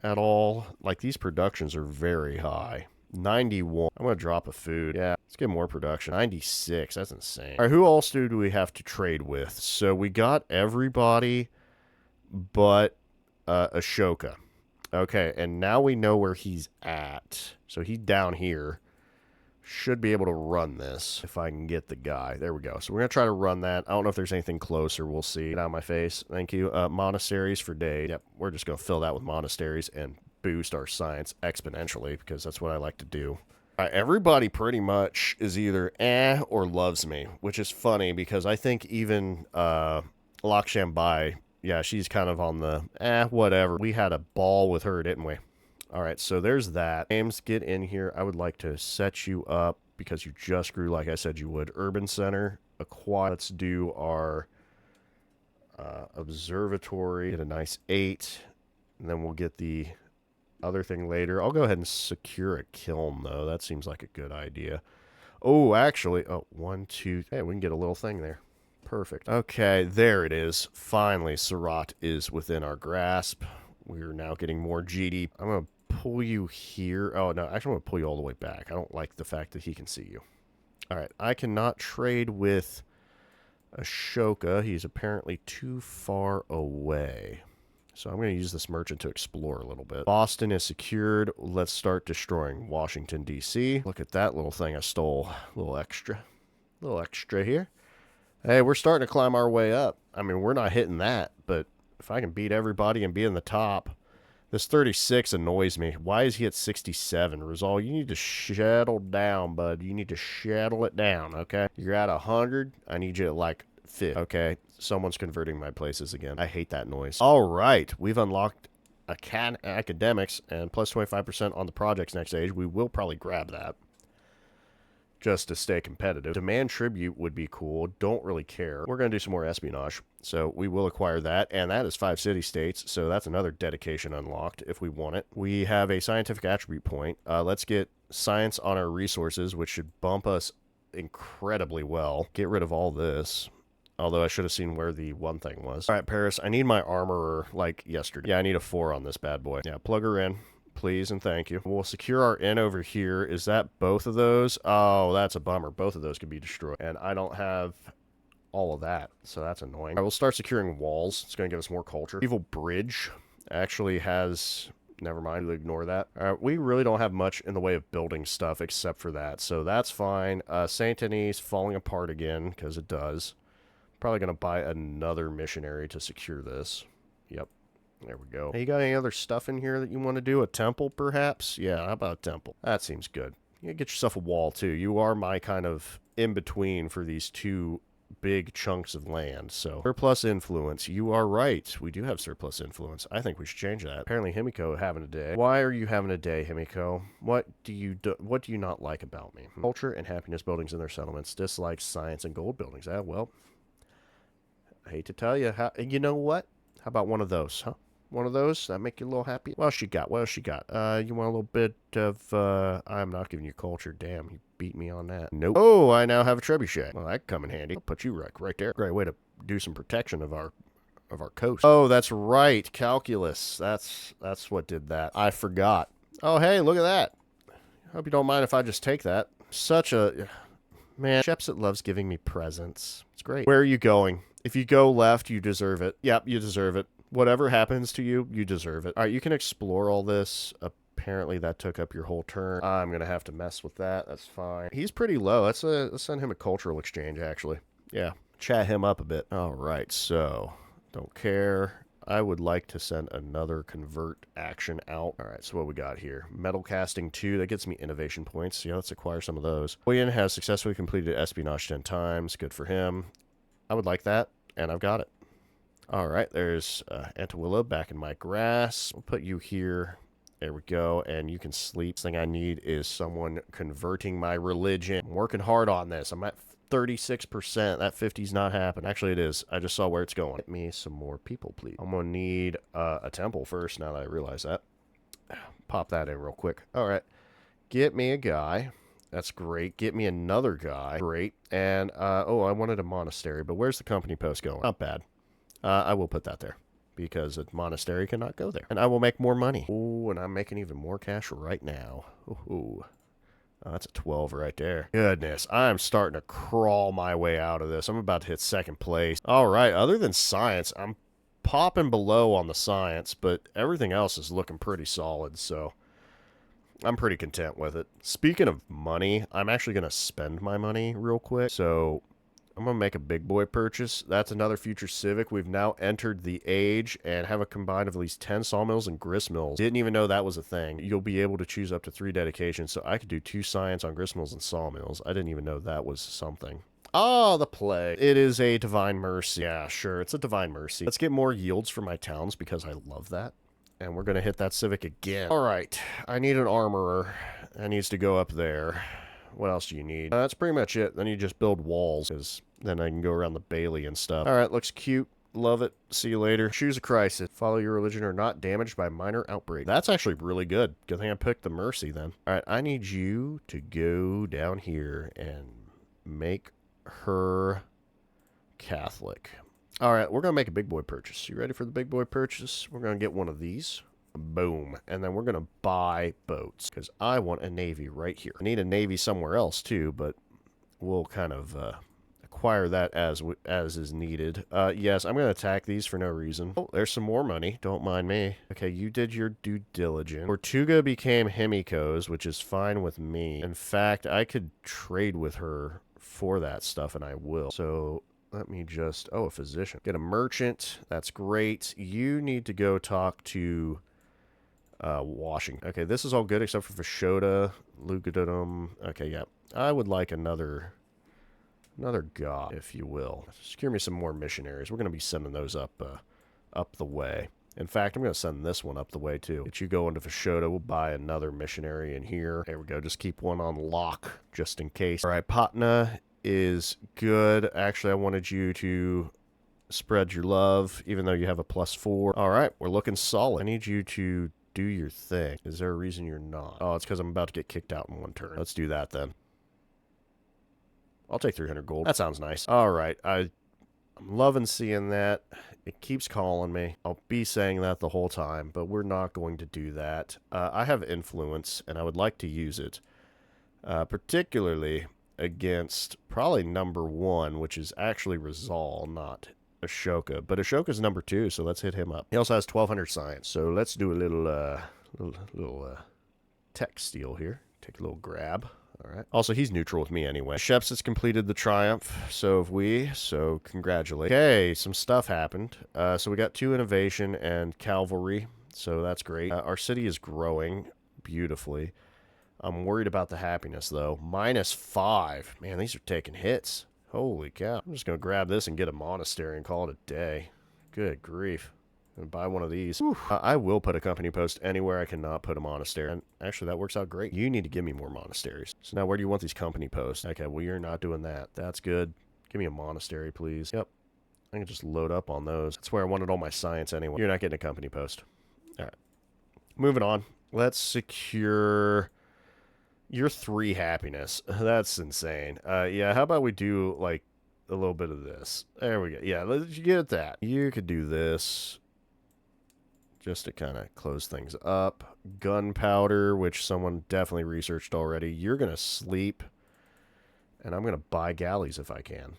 [SPEAKER 1] at all? Like, these productions are very high. 91. I'm going to drop a food. Yeah, let's get more production. 96. That's insane. All right, who else do we have to trade with? So we got everybody but Ashoka. Okay, and now we know where he's at. So he's down here. Should be able to run this if I can get the guy. There we go. So we're going to try to run that. I don't know if there's anything closer. We'll see. Get out of my face. Thank you. Monasteries for days. Yep, we're just going to fill that with monasteries and boost our science exponentially because that's what I like to do. Everybody pretty much is either or loves me, which is funny because I think even Lakshambai, yeah, she's kind of on the whatever. We had a ball with her, didn't we? All right, so there's that. James, get in here. I would like to set you up because you just grew like I said you would. Urban Center, acquire. Let's do our observatory. Get a nice 8, and then we'll get the other thing later. I'll go ahead and secure a kiln, though. That seems like a good idea. Oh, actually, 1, 2. Hey, we can get a little thing there. Perfect. Okay, there it is. Finally, Surat is within our grasp. We're now getting more GD. I'm going to pull you here. Oh, no, actually, I'm going to pull you all the way back. I don't like the fact that he can see you. All right, I cannot trade with Ashoka, he's apparently too far away. So I'm going to use this merchant to explore a little bit. Boston is secured. Let's start destroying Washington, D.C. Look at that little thing I stole. A little extra. A little extra here. Hey, we're starting to climb our way up. I mean, we're not hitting that, but if I can beat everybody and be in the top. This 36 annoys me. Why is he at 67? Rizal, you need to settle down, bud. You need to settle it down, okay? You're at 100. I need you at like 50, okay? Someone's converting my places again. I hate that noise. All right. We've unlocked academics and plus 25% on the project's next stage. We will probably grab that just to stay competitive. Demand tribute would be cool. Don't really care. We're going to do some more espionage, so we will acquire that, and that is 5 city-states, so that's another dedication unlocked if we want it. We have a scientific attribute point. Let's get science on our resources, which should bump us incredibly well. Get rid of all this. Although I should have seen where the one thing was. All right, Paris, I need my armorer like yesterday. Yeah, I need a 4 on this bad boy. Yeah, plug her in. Please and thank you. We'll secure our inn over here. Is that both of those? Oh, that's a bummer. Both of those could be destroyed. And I don't have all of that, so that's annoying. I will start securing walls. It's going to give us more culture. Evil Bridge actually has... Never mind, we'll ignore that. All right, we really don't have much in the way of building stuff except for that, so that's fine. Saint Denis falling apart again, because it does. Probably going to buy another missionary to secure this. Yep. There we go. Hey, you got any other stuff in here that you want to do? A temple, perhaps? Yeah, how about a temple? That seems good. You get yourself a wall, too. You are my kind of in-between for these two big chunks of land, so. Surplus influence. You are right. We do have surplus influence. I think we should change that. Apparently, Himiko having a day. Why are you having a day, Himiko? What do you not like about me? Culture and happiness buildings in their settlements. Dislikes science and gold buildings. Ah, well. I hate to tell you. You know what? How about one of those, huh? One of those? That make you a little happy? What else she got? What else she got? You want a little bit of, I'm not giving you culture. Damn, you beat me on that. Nope. Oh, I now have a trebuchet. Well, that could come in handy. I'll put you right there. Great way to do some protection of our coast. Oh, that's right. Calculus. That's what did that. I forgot. Oh, hey, look at that. Hope you don't mind if I just take that. Such a... Man, Shepset loves giving me presents. It's great. Where are you going? If you go left, you deserve it. Yep, you deserve it. Whatever happens to you, you deserve it. All right, you can explore all this. Apparently, that took up your whole turn. I'm going to have to mess with that. That's fine. He's pretty low. Let's send him a cultural exchange, actually. Yeah, chat him up a bit. All right, so don't care. I would like to send another convert action out. All right, so what we got here? Metal casting 2. That gets me innovation points. Yeah, let's acquire some of those. William has successfully completed espionage 10 times. Good for him. I would like that, and I've got it. All right, there's Antawilla back in my grass. We'll put you here. There we go, and you can sleep. The thing I need is someone converting my religion. I'm working hard on this. I'm at 36%. That 50's not happening. Actually, it is. I just saw where it's going. Get me some more people, please. I'm going to need a temple first, now that I realize that. Pop that in real quick. All right, get me a guy. That's great. Get me another guy. Great. And, oh, I wanted a monastery, but where's the company post going? Not bad. I will put that there because a monastery cannot go there. And I will make more money. Oh, and I'm making even more cash right now. Ooh. Oh, that's a 12 right there. Goodness, I'm starting to crawl my way out of this. I'm about to hit second place. All right, other than science, I'm popping below on the science, but everything else is looking pretty solid, so I'm pretty content with it. Speaking of money, I'm actually going to spend my money real quick, so I'm going to make a big boy purchase. That's another future civic. We've now entered the age and have a combined of at least 10 sawmills and gristmills. Didn't even know that was a thing. You'll be able to choose up to 3 dedications, so I could do 2 science on gristmills and sawmills. I didn't even know that was something. Oh, the plague. It is a divine mercy. Yeah, sure, it's a divine mercy. Let's get more yields for my towns because I love that. And we're going to hit that civic again. All right, I need an armorer. That needs to go up there. What else do you need? That's pretty much it. Then you just build walls, because then I can go around the Bailey and stuff. All right, looks cute. Love it. See you later. Choose a crisis. Follow your religion or not damaged by minor outbreak. That's actually really good. Good thing I picked the mercy then. All right, I need you to go down here and make her Catholic. All right, we're going to make a big boy purchase. You ready for the big boy purchase? We're going to get one of these. Boom. And then we're going to buy boats because I want a navy right here. I need a navy somewhere else too, but we'll kind of acquire that as is needed. Yes, I'm going to attack these for no reason. Oh, there's some more money. Don't mind me. Okay, you did your due diligence. Tortuga became Himiko's, which is fine with me. In fact, I could trade with her for that stuff, and I will. So let me just... Oh, a physician. Get a merchant. That's great. You need to go talk to... Washington. Okay, this is all good except for Fashoda, Lugadum. Okay, yeah. I would like another god, if you will. Secure me some more missionaries. We're going to be sending those up the way. In fact, I'm going to send this one up the way, too. Get you go into Fashoda. We'll buy another missionary in here. There we go. Just keep one on lock, just in case. All right, Patna is good. Actually, I wanted you to spread your love, even though you have a +4. All right, we're looking solid. I need you to do your thing. Is there a reason you're not? Oh, it's because I'm about to get kicked out in one turn. Let's do that then. I'll take 300 gold. That sounds nice. All right, I'm loving seeing that. It keeps calling me. I'll be saying that the whole time, but we're not going to do that. I have influence, and I would like to use it, particularly against probably number 1, which is actually Rizal, not Ashoka. But Ashoka's number 2, so let's hit him up. He also has 1200 science, so let's do a little tech steal here. Take a little grab. All right. Also, he's neutral with me anyway. Sheps has completed the triumph, so have we, so congratulate. Okay, some stuff happened. So we got 2 innovation and cavalry, so that's great. Our city is growing beautifully. I'm worried about the happiness, though. -5. Man, these are taking hits. Holy cow. I'm just going to grab this and get a monastery and call it a day. Good grief. And buy one of these. I will put a company post anywhere I cannot put a monastery. And actually, that works out great. You need to give me more monasteries. So now where do you want these company posts? Okay, well, you're not doing that. That's good. Give me a monastery, please. Yep. I can just load up on those. That's where I wanted all my science anyway. You're not getting a company post. All right. Moving on. Let's secure your 3 happiness. That's insane. Yeah, how about we do, like, a little bit of this? There we go. Yeah, let's get that. You could do this just to kind of close things up. Gunpowder, which someone definitely researched already. You're going to sleep, and I'm going to buy galleys if I can.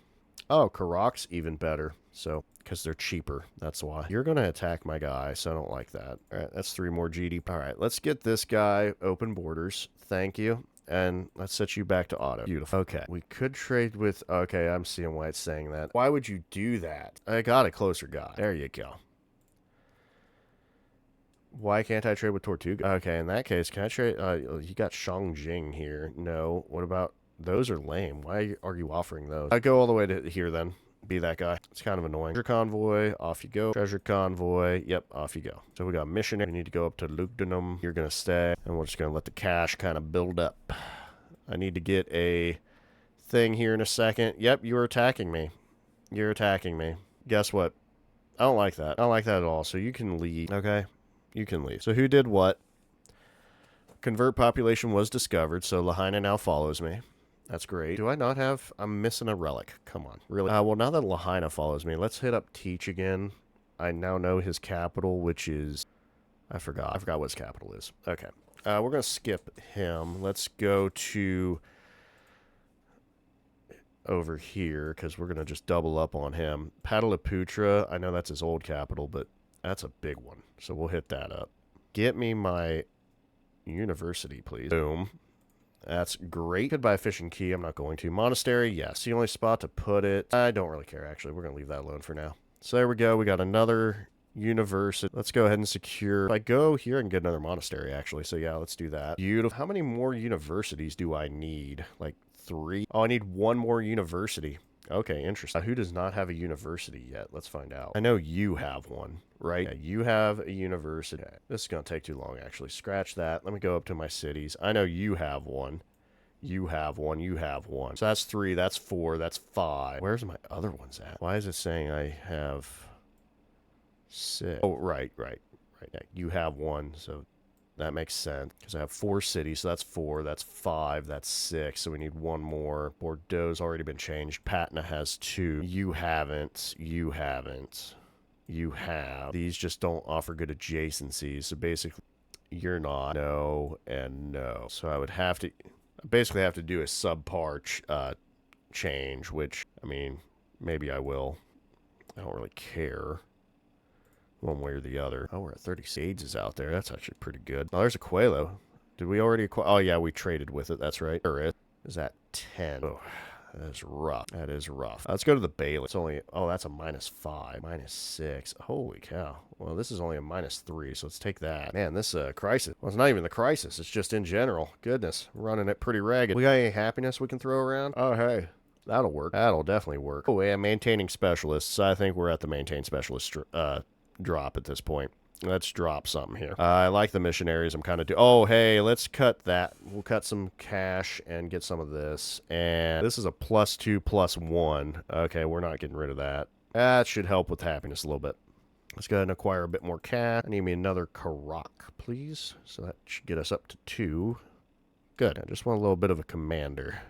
[SPEAKER 1] Oh, Karak's even better, so, because they're cheaper, that's why. You're going to attack my guy, so I don't like that. All right, that's 3 more GDP. All right, let's get this guy open borders. Thank you. And let's set you back to auto. Beautiful. Okay, we could trade with... Okay, I'm seeing why it's saying that. Why would you do that? I got a closer guy. There you go. Why can't I trade with Tortuga? Okay, in that case, can I trade... you got Shangjing here. No. What about... Those are lame. Why are you offering those? I go all the way to here, then. Be that guy. It's kind of annoying. Treasure convoy. Off you go. Treasure convoy. Yep, off you go. So we got missionary. We need to go up to Lugdunum. You're going to stay. And we're just going to let the cash kind of build up. I need to get a thing here in a second. Yep, you're attacking me. You're attacking me. Guess what? I don't like that. I don't like that at all. So you can leave. Okay? You can leave. So who did what? Convert population was discovered, so Lahaina now follows me. That's great. Do I not have... I'm missing a relic. Come on. Really? Well, now that Lahaina follows me, let's hit up Teach again. I now know his capital, which is... I forgot. I forgot what his capital is. Okay. We're going to skip him. Let's go to... over here, because we're going to just double up on him. Pataliputra, I know that's his old capital, but that's a big one. So we'll hit that up. Get me my university, please. Boom. That's great. Could buy a fishing key. I'm not going to. Monastery, yes. The only spot to put it. I don't really care, actually. We're going to leave that alone for now. So there we go. We got another university. Let's go ahead and secure. If I go here, I can get another monastery, actually. So yeah, let's do that. Beautiful. How many more universities do I need? Like 3? Oh, I need 1 more university. Okay, interesting. Who does not have a university yet? Let's find out. I know you have one, right? Yeah, you have a university. Okay, this is going to take too long, actually. Scratch that. Let me go up to my cities. I know you have one. You have one. You have one. So that's 3. That's 4. That's 5. Where's my other ones at? Why is it saying I have 6? Oh, right. Yeah, you have 1, so... that makes sense, because I have 4 cities, so that's 4, that's 5, that's 6, so we need 1 more. Bordeaux's already been changed. Patna has 2. You haven't. You haven't. You have. These just don't offer good adjacencies, so basically, you're not. No, and no. So I would have to, basically have to do a subpar change, which, I mean, maybe I will. I don't really care one way or the other. Oh, we're at 30 sages out there. That's actually pretty good. Oh, there's a Quelo. Did we already acquire? Oh, yeah, we traded with it. That's right. Or is that 10? Oh, that is rough. That is rough. Let's go to the Bailey. It's only, oh, that's a -5. -6. Holy cow. Well, this is only a -3, so let's take that. Man, this crisis. Well, it's not even the crisis. It's just in general. Goodness, we're running it pretty ragged. We got any happiness we can throw around? Oh, hey. That'll work. That'll definitely work. Oh, yeah, maintaining specialists. I think we're at the maintain specialist drop at this point. Let's drop something here. I like the missionaries. I'm kind of oh, hey, let's cut that. We'll cut some cash and get some of this. And this is a +2, +1. Okay, we're not getting rid of that. That should help with happiness a little bit. Let's go ahead and acquire a bit more cash. I need me another Karak, please. So that should get us up to 2. Good. I just want a little bit of a commander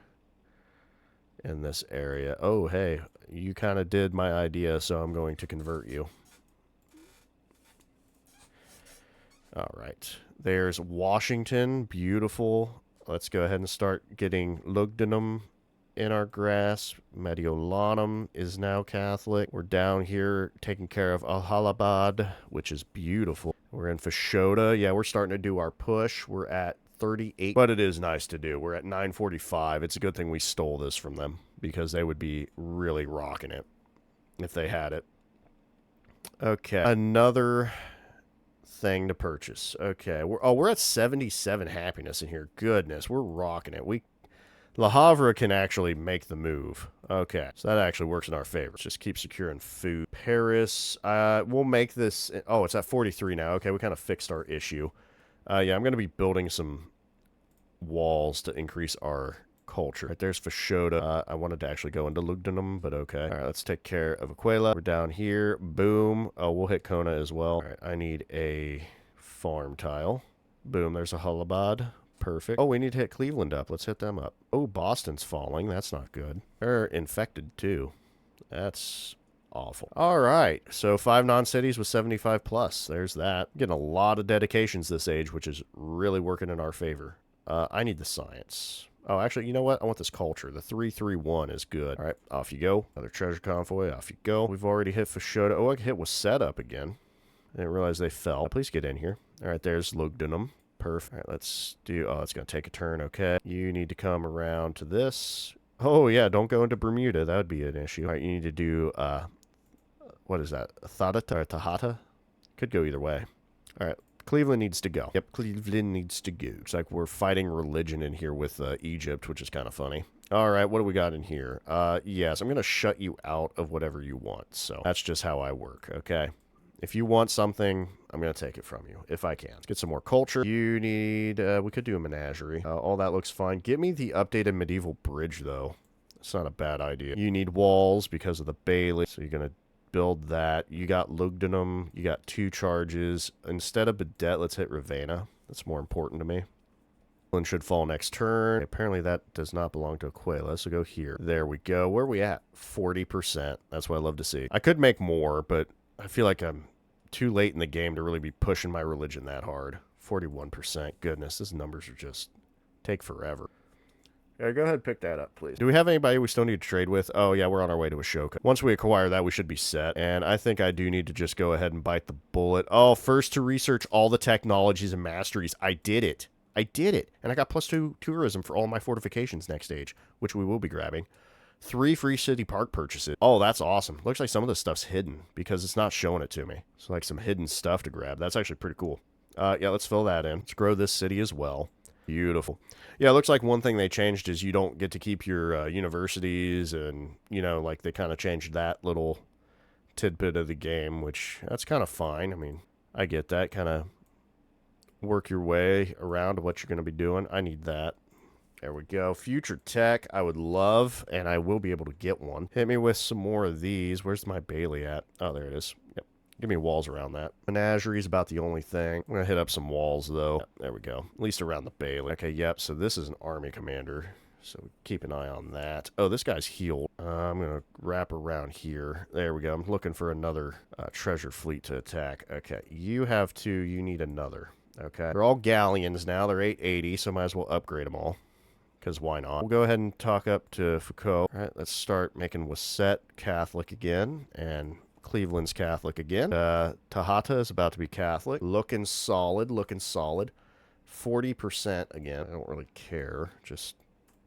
[SPEAKER 1] in this area. Oh, hey, you kind of did my idea, so I'm going to convert you. All right. There's Washington. Beautiful. Let's go ahead and start getting Lugdunum in our grasp. Mediolanum is now Catholic. We're down here taking care of Allahabad, which is beautiful. We're in Fashoda. Yeah, we're starting to do our push. We're at 38. But it is nice to do. We're at 945. It's a good thing we stole this from them because they would be really rocking it if they had it. Okay. Another thing to purchase. Okay, we're at 77 happiness in here. Goodness, we're rocking it. La Havre can actually make the move. Okay, so that actually works in our favor. Let's just keep securing food. Paris, we'll make this. Oh, it's at 43 now. Okay, we kind of fixed our issue. Yeah, I'm going to be building some walls to increase our culture. Right, there's Fashoda. I wanted to actually go into Lugdunum, but okay. All right, let's take care of Aquila. We're down here. Boom. Oh, we'll hit Kona as well. All right, I need a farm tile. Boom, there's a Hullabad. Perfect. Oh, we need to hit Cleveland up. Let's hit them up. Oh, Boston's falling. That's not good. They're infected, too. That's awful. All right, so 5 non-cities with 75 plus. There's that. Getting a lot of dedications this age, which is really working in our favor. I need the science. Oh, actually, you know what? I want this culture. The 331 is good. All right, off you go. Another treasure convoy. Off you go. We've already hit Fashoda. Oh, I hit was set up again. I didn't realize they fell. Please get in here. All right, there's Lugdunum. Perfect. All right, let's do... Oh, it's going to take a turn. Okay. You need to come around to this. Oh, yeah, don't go into Bermuda. That would be an issue. All right, you need to do... what is that? Thadata or Tahata? Could go either way. All right. Cleveland needs to go. Yep, Cleveland needs to go. It's like we're fighting religion in here with Egypt, which is kind of funny. All right, what do we got in here? Yes, I'm going to shut you out of whatever you want. So that's just how I work, okay? If you want something, I'm going to take it from you, if I can. Let's get some more culture. You need... we could do a menagerie. All that looks fine. Get me the updated medieval bridge, though. It's not a bad idea. You need walls because of the Bailey, so you're going to build that. You got Lugdunum. You got 2 charges. Instead of Badet, let's hit Ravenna. That's more important to me. One should fall next turn. Apparently that does not belong to Aquila, so go here. There we go. Where are we at? 40%. That's what I love to see. I could make more, but I feel like I'm too late in the game to really be pushing my religion that hard. 41%. Goodness, these numbers are just take forever. Yeah, go ahead and pick that up, please. Do we have anybody we still need to trade with? Oh, yeah, we're on our way to Ashoka. Once we acquire that, we should be set. And I think I do need to just go ahead and bite the bullet. Oh, first to research all the technologies and masteries. I did it. I did it. And I got +2 tourism for all my fortifications next stage, which we will be grabbing. 3 free city park purchases. Oh, that's awesome. Looks like some of this stuff's hidden because it's not showing it to me. So like some hidden stuff to grab. That's actually pretty cool. Yeah, let's fill that in. Let's grow this city as well. Beautiful. Yeah, it looks like one thing they changed is you don't get to keep your universities and, you know, like they kind of changed that little tidbit of the game, which that's kind of fine. I mean, I get that. Kind of work your way around to what you're going to be doing. I need that. There we go. Future tech, I would love, and I will be able to get one. Hit me with some more of these. Where's my Bailey at? Oh, there it is. Yep. Give me walls around that. Menagerie is about the only thing. I'm going to hit up some walls, though. Yep, there we go. At least around the Bailey. Okay, yep. So this is an army commander. So keep an eye on that. Oh, this guy's healed. I'm going to wrap around here. There we go. I'm looking for another treasure fleet to attack. Okay, you have 2. You need another. Okay. They're all galleons now. They're 880, so might as well upgrade them all. because why not? We'll go ahead and talk up to Foucault. All right, let's start making Wasset Catholic again, and Cleveland's Catholic again. Tahata is about to be Catholic. Looking solid, looking solid. 40% again. I don't really care, just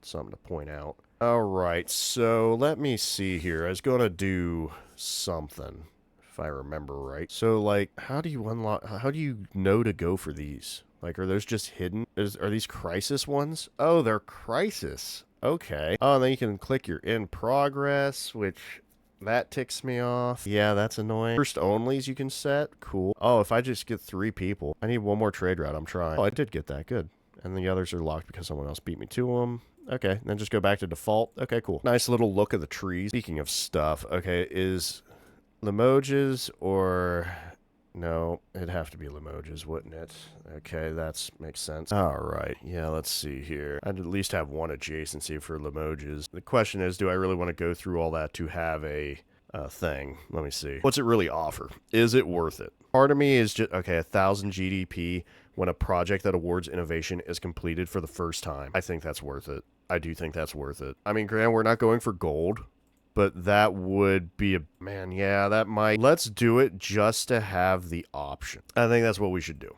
[SPEAKER 1] something to point out. All right, so let me see here. I was going to do something, if I remember right. So, like, how do you unlock, how do you know to go for these? Like, are those just hidden? Are these crisis ones? Oh, they're crisis. Okay. Oh, and then you can click your in progress, which that ticks me off. Yeah, that's annoying. First onlys you can set. Cool. Oh, if I just get 3 people. I need one more trade route. I'm trying. Oh, I did get that. Good. And the others are locked because someone else beat me to them. Okay, then just go back to default. Okay, cool. Nice little look of the trees. Speaking of stuff, okay, is Limoges or... No, it'd have to be Limoges, wouldn't it? Okay, that makes sense. All right, yeah, let's see here. I'd at least have one adjacency for Limoges. The question is, do I really want to go through all that to have a thing? Let me see. What's it really offer? Is it worth it? Part of me is just, okay, 1,000 GDP when a project that awards innovation is completed for the first time. I think that's worth it. I do think that's worth it. I mean, Grant, we're not going for gold, but that would be a... Man, yeah, that might... Let's do it just to have the option. I think that's what we should do.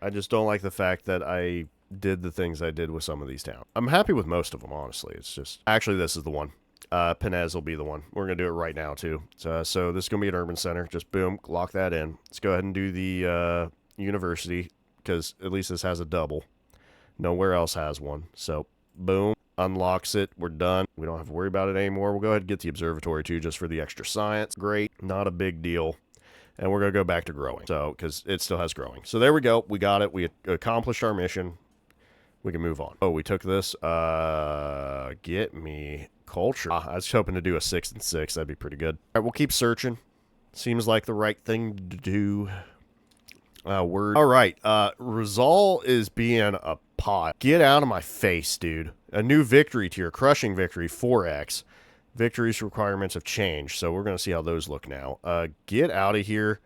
[SPEAKER 1] I just don't like the fact that I did the things I did with some of these towns. I'm happy with most of them, honestly. It's just... Actually, this is the one. Penez will be the one. We're going to do it right now, too. So this is going to be an urban center. Just boom, lock that in. Let's go ahead and do the university, because at least this has a double. Nowhere else has one. So, boom. Unlocks it. We're done. We don't have to worry about it anymore. We'll go ahead and get the observatory too, just for the extra science. Great. Not a big deal. And we're going to go back to growing. So, because it still has growing. So there we go. We got it. We accomplished our mission. We can move on. Oh, we took this. Get me culture. I was hoping to do a 6 and 6. That'd be pretty good. All right, we'll keep searching. Seems like the right thing to do. Word. All right. Rizal is being a pot. Get out of my face, dude. A new victory tier, crushing victory, 4x. Victories requirements have changed, so we're going to see how those look now. Get out of here.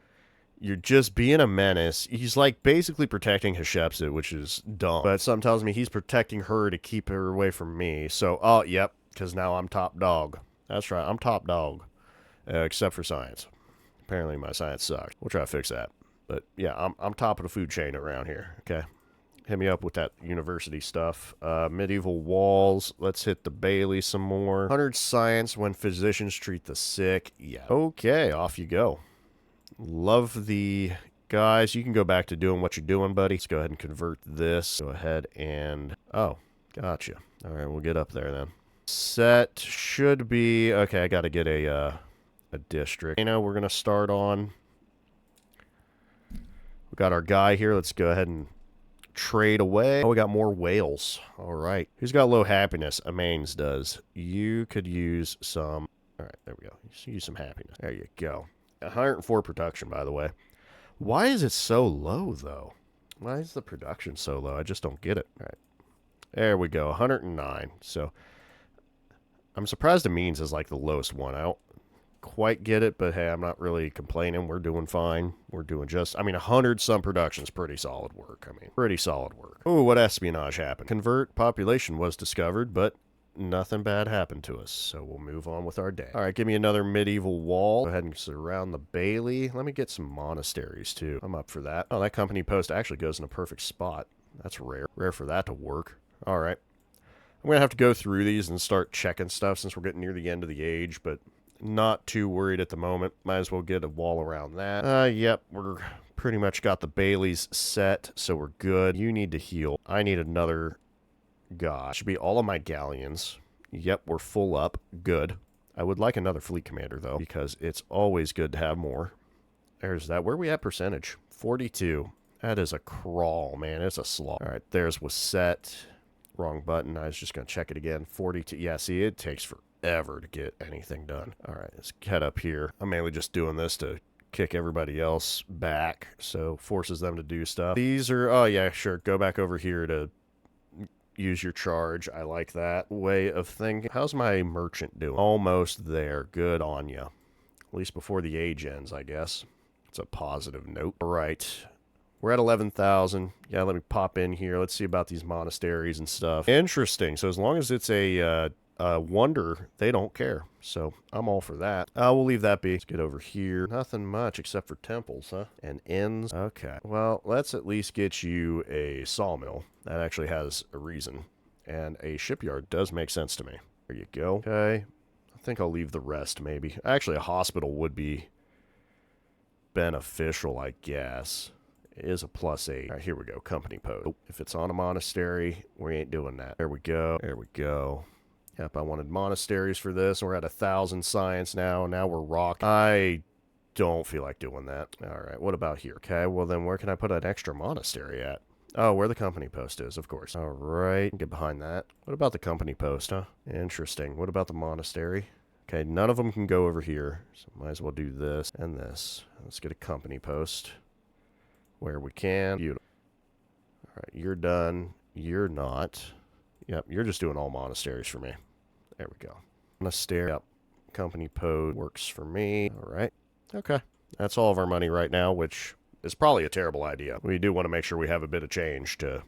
[SPEAKER 1] You're just being a menace. He's like basically protecting Hatshepsut, which is dumb. But something tells me he's protecting her to keep her away from me. So, oh, yep, because now I'm top dog. That's right, I'm top dog. Except for science. Apparently my science sucks. We'll try to fix that. But yeah, I'm top of the food chain around here, okay? Hit me up with that university stuff. Medieval walls. Let's hit the Bailey some more. 100 science when physicians treat the sick. Yeah. Okay, off you go. Love the guys. You can go back to doing what you're doing, buddy. Let's go ahead and convert this. Go ahead and... Oh, gotcha. All right, we'll get up there then. Set should be... Okay, I got to get a district. You know, we're going to start on... We got our guy here. Let's go ahead and trade away. Oh, we got more whales. All right. Who's got low happiness? Amains does. You could use some... All right, there we go. Use some happiness. There you go. 104 production, by the way. Why is it so low, though? Why is the production so low? I just don't get it. All right. There we go. 109. So, I'm surprised Amains is like the lowest one. I don't quite get it, but hey, I'm not really complaining. We're doing fine. We're doing just... I mean, 100-some production's pretty solid work. I mean, pretty solid work. Ooh, what espionage happened? Convert population was discovered, but... Nothing bad happened to us, so we'll move on with our day. All right, give me another medieval wall. Go ahead and surround the Bailey. Let me get some monasteries, too. I'm up for that. Oh, that company post actually goes in a perfect spot. That's rare. Rare for that to work. All right. I'm going to have to go through these and start checking stuff since we're getting near the end of the age, but not too worried at the moment. Might as well get a wall around that. Yep, we're pretty much got the Baileys set, so we're good. You need to heal. I need another... God, should be all of my galleons. Yep, we're full up. Good. I would like another fleet commander, though, because it's always good to have more. There's that. Where are we at percentage? 42. That is a crawl, man. It's a slog. All right, there's was set. Wrong button. I was just going to check it again. 42. Yeah, see, it takes forever to get anything done. All right, let's head up here. I'm mainly just doing this to kick everybody else back, so forces them to do stuff. These are... Oh, yeah, sure. Go back over here to... Use your charge. I like that way of thinking. How's my merchant doing? Almost there. Good on ya. At least before the age ends, I guess. It's a positive note. All right. We're at 11,000. Yeah, let me pop in here. Let's see about these monasteries and stuff. Interesting. So as long as it's a wonder, they don't care. So I'm all for that. We'll leave that be. Let's get over here. Nothing much except for temples, huh? And inns. Okay. Well, let's at least get you a sawmill. That actually has a reason. And a shipyard does make sense to me. There you go. Okay. I think I'll leave the rest, maybe. Actually, a hospital would be beneficial, I guess. It is a +8. All right, here we go. Company post. Oh, if it's on a monastery, we ain't doing that. There we go. There we go. Yep, I wanted monasteries for this. We're at 1,000 science now. Now we're rocking. I don't feel like doing that. All right, what about here? Okay, well then where can I put an extra monastery at? Oh, where the company post is, of course. All right, get behind that. What about the company post, huh? Interesting. What about the monastery? Okay, none of them can go over here, so might as well do this and this. Let's get a company post where we can. Beautiful. All right, you're done. You're not. Yep, you're just doing all monasteries for me. There we go. Monastery. Yep. Company post works for me. All right. Okay. That's all of our money right now, which is probably a terrible idea. We do want to make sure we have a bit of change to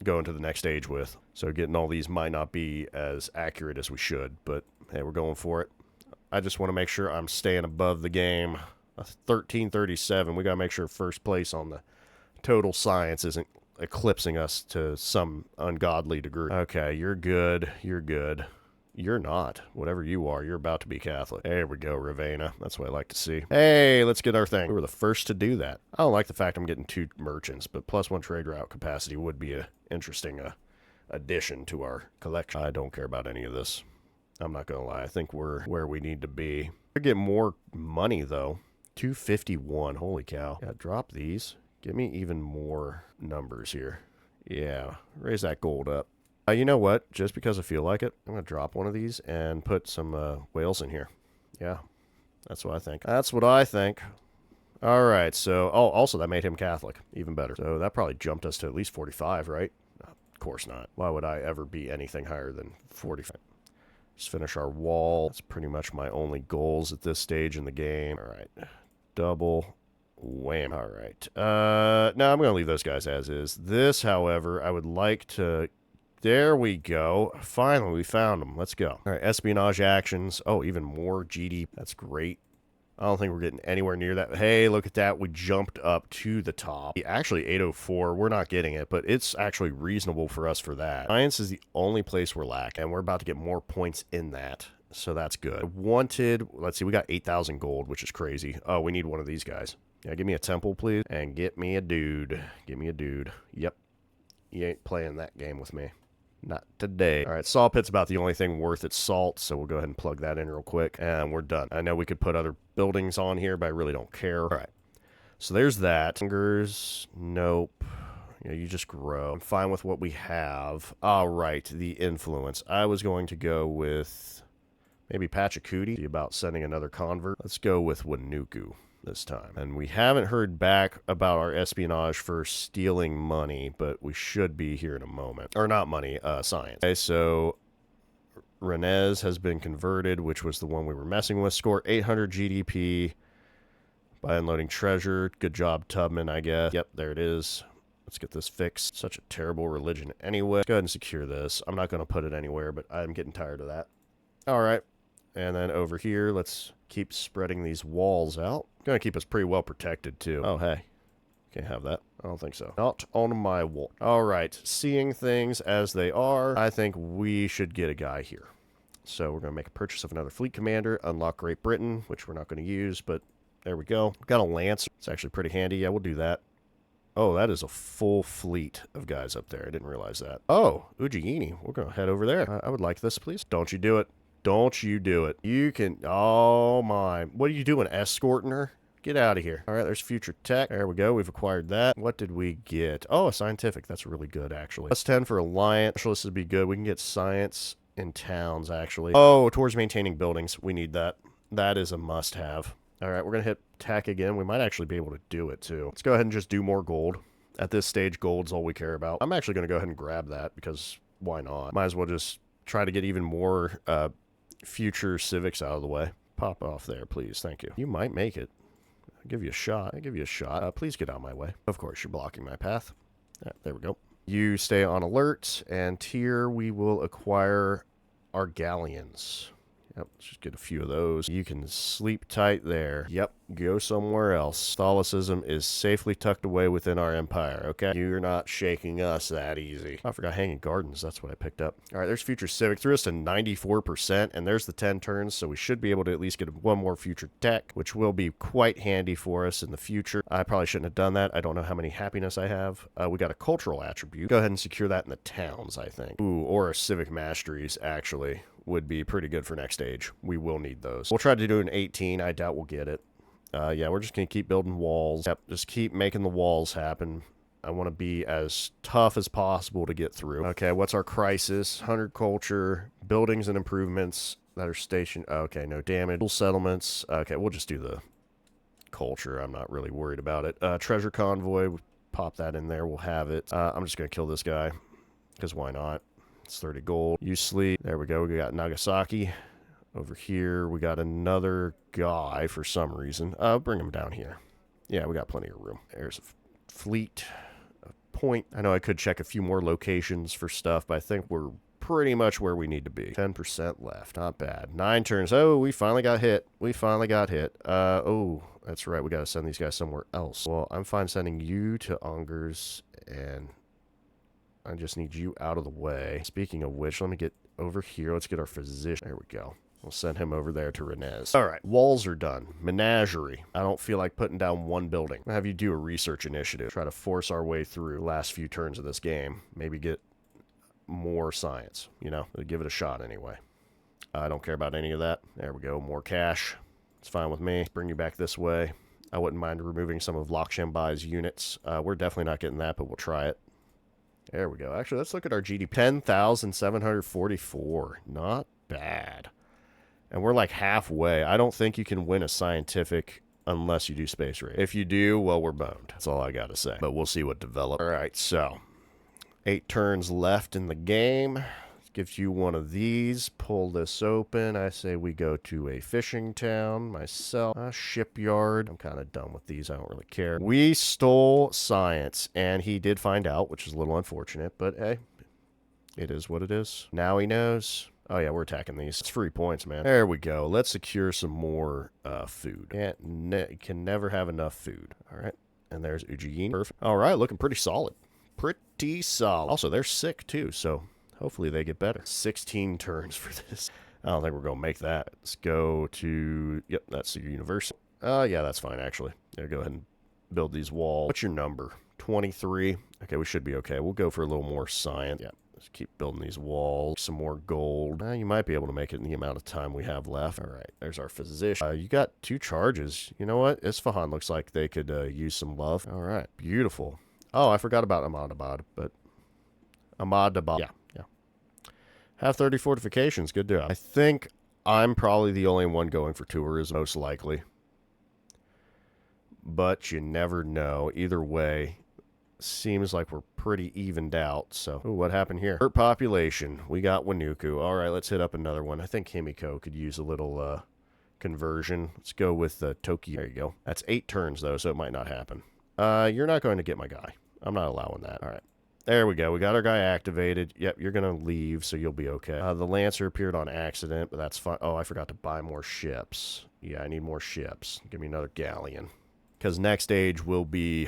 [SPEAKER 1] go into the next stage with. So getting all these might not be as accurate as we should, but hey, we're going for it. I just want to make sure I'm staying above the game. 1337. We got to make sure first place on the total science isn't eclipsing us to some ungodly degree. Okay, you're good. You're good. You're not. Whatever you are, you're about to be Catholic. There we go, Ravenna. That's what I like to see. Hey, let's get our thing. We were the first to do that. I don't like the fact I'm getting 2 merchants, but +1 trade route capacity would be a interesting addition to our collection. I don't care about any of this. I'm not going to lie. I think we're where we need to be. I get more money, though. 251. Holy cow. Yeah, drop these. Give me even more numbers here. Yeah, raise that gold up. You know what? Just because I feel like it, I'm going to drop one of these and put some whales in here. Yeah, that's what I think. That's what I think. All right, so... Oh, also, that made him Catholic. Even better. So that probably jumped us to at least 45, right? No, of course not. Why would I ever be anything higher than 45? Just finish our wall. That's pretty much my only goals at this stage in the game. All right. Double... Wham. All right. No, I'm going to leave those guys as is. This, however, I would like to... There we go. Finally, we found them. Let's go. All right, espionage actions. Oh, even more GD. That's great. I don't think we're getting anywhere near that. Hey, look at that. We jumped up to the top. Actually, 804. We're not getting it, but it's actually reasonable for us for that. Science is the only place we're lacking, and we're about to get more points in that. So that's good. I wanted... Let's see. We got 8,000 gold, which is crazy. Oh, we need one of these guys. Yeah, give me a temple, please. And get me a dude. Give me a dude. Yep. You ain't playing that game with me. Not today. All right, saw pit's about the only thing worth its salt, so we'll go ahead and plug that in real quick, and we're done. I know we could put other buildings on here, but I really don't care. All right, so there's that. Fingers, nope. Yeah, you just grow. I'm fine with what we have. All right, the influence. I was going to go with maybe Pachacuti, about sending another convert. Let's go with Wanuku this time. And we haven't heard back about our espionage for stealing money, but we should be here in a moment. Or not money, science. Okay, so Renez has been converted, which was the one we were messing with. Score 800 GDP by unloading treasure. Good job, Tubman, I guess. Yep, there it is. Let's get this fixed. Such a terrible religion anyway. Go ahead and secure this. I'm not going to put it anywhere, but I'm getting tired of that. All right. And then over here, let's keep spreading these walls out. Gonna keep us pretty well protected, too. Oh, hey. Can't have that. I don't think so. Not on my wall. All right. Seeing things as they are, I think we should get a guy here. So we're going to make a purchase of another fleet commander, unlock Great Britain, which we're not going to use, but there we go. Got a lance. It's actually pretty handy. Yeah, we'll do that. Oh, that is a full fleet of guys up there. I didn't realize that. Oh, Ujigini. We're going to head over there. I would like this, please. Don't you do it. Don't you do it. You can... Oh, my. What are you doing, escorting her? Get out of here. All right, there's future tech. There we go. We've acquired that. What did we get? Oh, a scientific. That's really good, actually. +10 for alliance. Specialists would be good. We can get science in towns, actually. Oh, towards maintaining buildings. We need that. That is a must-have. All right, we're going to hit tech again. We might actually be able to do it, too. Let's go ahead and just do more gold. At this stage, gold's all we care about. I'm actually going to go ahead and grab that because why not? Might as well just try to get even more future civics out of the way. Pop off there, please. Thank you. You might make it. I'll give you a shot. I'll give you a shot. Please get out of my way. Of course, you're blocking my path. There we go. You stay on alert, and here we will acquire our galleons. Yep, let's just get a few of those. You can sleep tight there. Yep, go somewhere else. Catholicism is safely tucked away within our empire, okay? You're not shaking us that easy. Oh, I forgot Hanging Gardens. That's what I picked up. All right, there's Future Civic. Threw us to 94%, and there's the 10 turns, so we should be able to at least get one more future tech, which will be quite handy for us in the future. I probably shouldn't have done that. I don't know how many happiness I have. We got a cultural attribute. Go ahead and secure that in the towns, I think. Ooh, or a civic masteries, actually, would be pretty good for next stage. We will need those. We'll try to do an 18. I doubt we'll get it. Yeah, we're just going to keep building walls. Yep, just keep making the walls happen. I want to be as tough as possible to get through. Okay, what's our crisis? 100 culture, buildings and improvements that are stationed. Okay, no damage. Full settlements. Okay, we'll just do the culture. I'm not really worried about it. Treasure convoy. Pop that in there. We'll have it. I'm just going to kill this guy because why not? It's 30 gold. You sleep. There we go. We got Nagasaki. Over here, we got another guy for some reason. Bring him down here. Yeah, we got plenty of room. There's a fleet, a point. I know I could check a few more locations for stuff, but I think we're pretty much where we need to be. 10% left. Not bad. 9 turns. Oh, we finally got hit. We finally got hit. Oh, that's right. We got to send these guys somewhere else. Well, I'm fine sending you to Angers, and I just need you out of the way. Speaking of which, let me get over here. Let's get our physician. There we go. We'll send him over there to Rennes. All right, walls are done. Menagerie. I don't feel like putting down one building. I'll have you do a research initiative. Try to force our way through the last few turns of this game. Maybe get more science, you know? Give it a shot anyway. I don't care about any of that. There we go. More cash. It's fine with me. Let's bring you back this way. I wouldn't mind removing some of Lakshanbai's units. We're definitely not getting that, but we'll try it. There we go. Actually, let's look at our GDP. 10,744. Not bad. And we're like halfway. I don't think you can win a scientific unless you do space race. If you do, well, we're boned. That's all I got to say. But we'll see what develops. All right, so 8 turns left in the game. Gives you one of these. Pull this open. I say we go to a fishing town. Myself. A shipyard. I'm kind of done with these. I don't really care. We stole science, and he did find out, which is a little unfortunate. But hey, it is what it is. Now he knows. Oh, yeah, we're attacking these. It's free points, man. There we go. Let's secure some more food. Can never have enough food. All right. And there's Ujigin. Perfect. All right, looking pretty solid. Pretty solid. Also, they're sick, too, so hopefully they get better. 16 turns for this. I don't think we're going to make that. Let's go to... Yep, that's the university. Yeah, that's fine, actually. Yeah, go ahead and build these walls. What's your number? 23. Okay, we should be okay. We'll go for a little more science. Yeah. Let's keep building these walls. Some more gold. You might be able to make it in the amount of time we have left. All right, there's our physician. You got 2 charges. You know what? Isfahan looks like they could use some love. All right, beautiful. Oh, I forgot about Ahmadabad, but Ahmadabad. Yeah. Have 30 fortifications. Good job. I think I'm probably the only one going for tourism, most likely. But you never know. Either way, seems like we're pretty evened out. So, ooh, what happened here? Hurt population. We got Wanuku. All right, let's hit up another one. I think Himiko could use a little conversion. Let's go with Tokyo. There you go. That's 8 turns, though, so it might not happen. You're not going to get my guy. I'm not allowing that. All right. There we go. We got our guy activated. Yep, you're going to leave, so you'll be okay. The Lancer appeared on accident, but that's fine. Oh, I forgot to buy more ships. Yeah, I need more ships. Give me another galleon. Because next stage will be,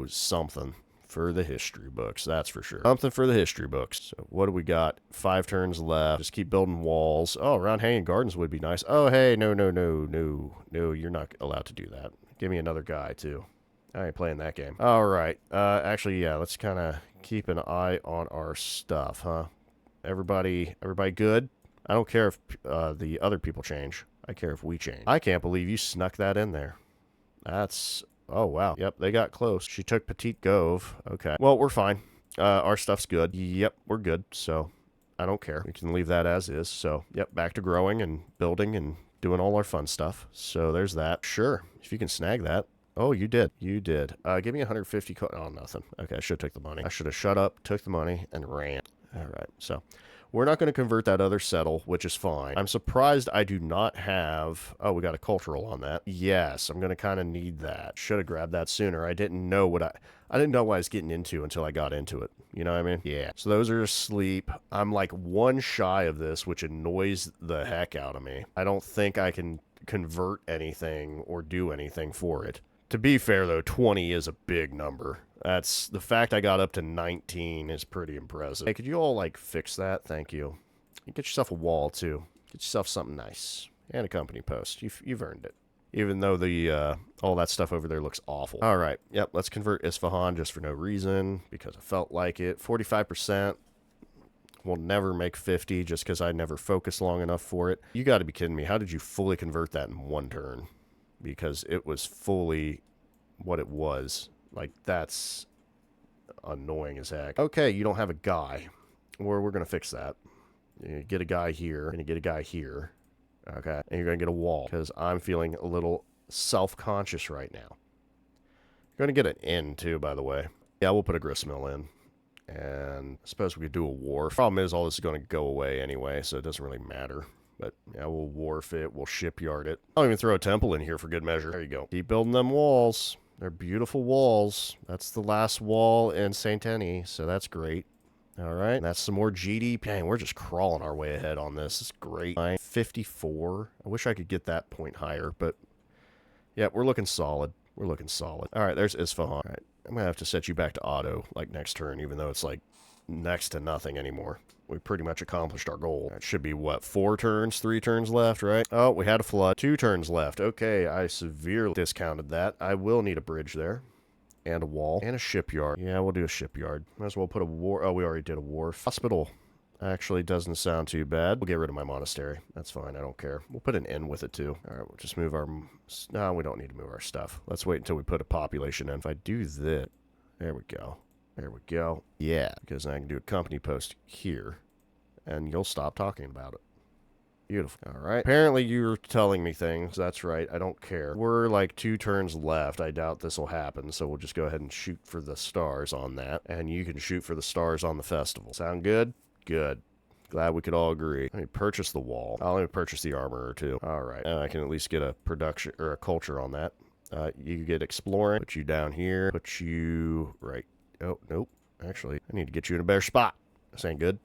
[SPEAKER 1] something for the history books, that's for sure. Something for the history books. So what do we got? 5 turns left. Just keep building walls. Oh, around Hanging Gardens would be nice. Oh, hey, no, you're not allowed to do that. Give me another guy, too. I ain't playing that game. All right. Actually, yeah, let's kind of keep an eye on our stuff, huh? Everybody good? I don't care if the other people change. I care if we change. I can't believe you snuck that in there. That's... Oh, wow. Yep, they got close. She took Petite Gove. Okay. Well, we're fine. Our stuff's good. Yep, we're good. So, I don't care. We can leave that as is. So, yep, back to growing and building and doing all our fun stuff. So, there's that. Sure. If you can snag that. Oh, you did. You did. Give me 150 Oh, nothing. Okay, I should have took the money. I should have shut up, took the money, and ran. All right. So, We're not going to convert that other settle, which is fine. I'm surprised I do not have... Oh, we got a cultural on that. Yes, I'm going to kind of need that. Should have grabbed that sooner. I didn't know what I didn't know what I was getting into until I got into it. You know what I mean? Yeah. So those are asleep. I'm like one shy of this, which annoys the heck out of me. I don't think I can convert anything or do anything for it. To be fair, though, 20 is a big number. That's the fact I got up to 19 is pretty impressive. Hey, could you all, like, fix that? Thank you. You get yourself a wall, too. Get yourself something nice. And a company post. You've earned it. Even though the all that stuff over there looks awful. All right. Yep, let's convert Isfahan just for no reason, because I felt like it. 45%. We'll never make 50 just because I never focused long enough for it. You got to be kidding me. How did you fully convert that in one turn? Because it was fully what it was. Like, that's annoying as heck. Okay, you don't have a guy. We're going to fix that. You get a guy here, and you get a guy here. Okay, and you're going to get a wall. Because I'm feeling a little self-conscious right now. You're going to get an inn, too, by the way. Yeah, we'll put a gristmill in. And I suppose we could do a wharf. Problem is, all this is going to go away anyway, so it doesn't really matter. But, yeah, we'll wharf it. We'll shipyard it. I'll even throw a temple in here for good measure. There you go. Keep building them walls. They're beautiful walls. That's the last wall in St. Denis, so that's great. All right. And that's some more GDP. Dang, we're just crawling our way ahead on this. It's great. 54. I wish I could get that point higher, but, yeah, we're looking solid. We're looking solid. All right, there's Isfahan. All right. I'm going to have to set you back to auto, like, next turn, even though it's, like, next to nothing anymore. We pretty much accomplished our goal. That should be, what, 4 turns, 3 turns left, right? Oh, we had a flood. 2 turns left. Okay, I severely discounted that. I will need a bridge there. And a wall. And a shipyard. Yeah, we'll do a shipyard. Might as well put a war... Oh, we already did a wharf. Hospital. Actually doesn't sound too bad. We'll get rid of my monastery. That's fine. I don't care. We'll put an inn with it, too. All right, we'll just move our... No, we don't need to move our stuff. Let's wait until we put a population in. If I do this... There we go. There we go. Yeah, because I can do a company post here, and you'll stop talking about it. Beautiful. All right. Apparently you're telling me things. That's right. I don't care. We're like 2 turns left. I doubt this will happen, so we'll just go ahead and shoot for the stars on that, and you can shoot for the stars on the festival. Sound good? Good. Glad we could all agree. Let me purchase the wall. I'll let me purchase the armor or 2. All right. I can at least get a production or a culture on that. You get exploring. Put you down here. Put you right. Oh, nope. Actually, I need to get you in a better spot. This ain't good.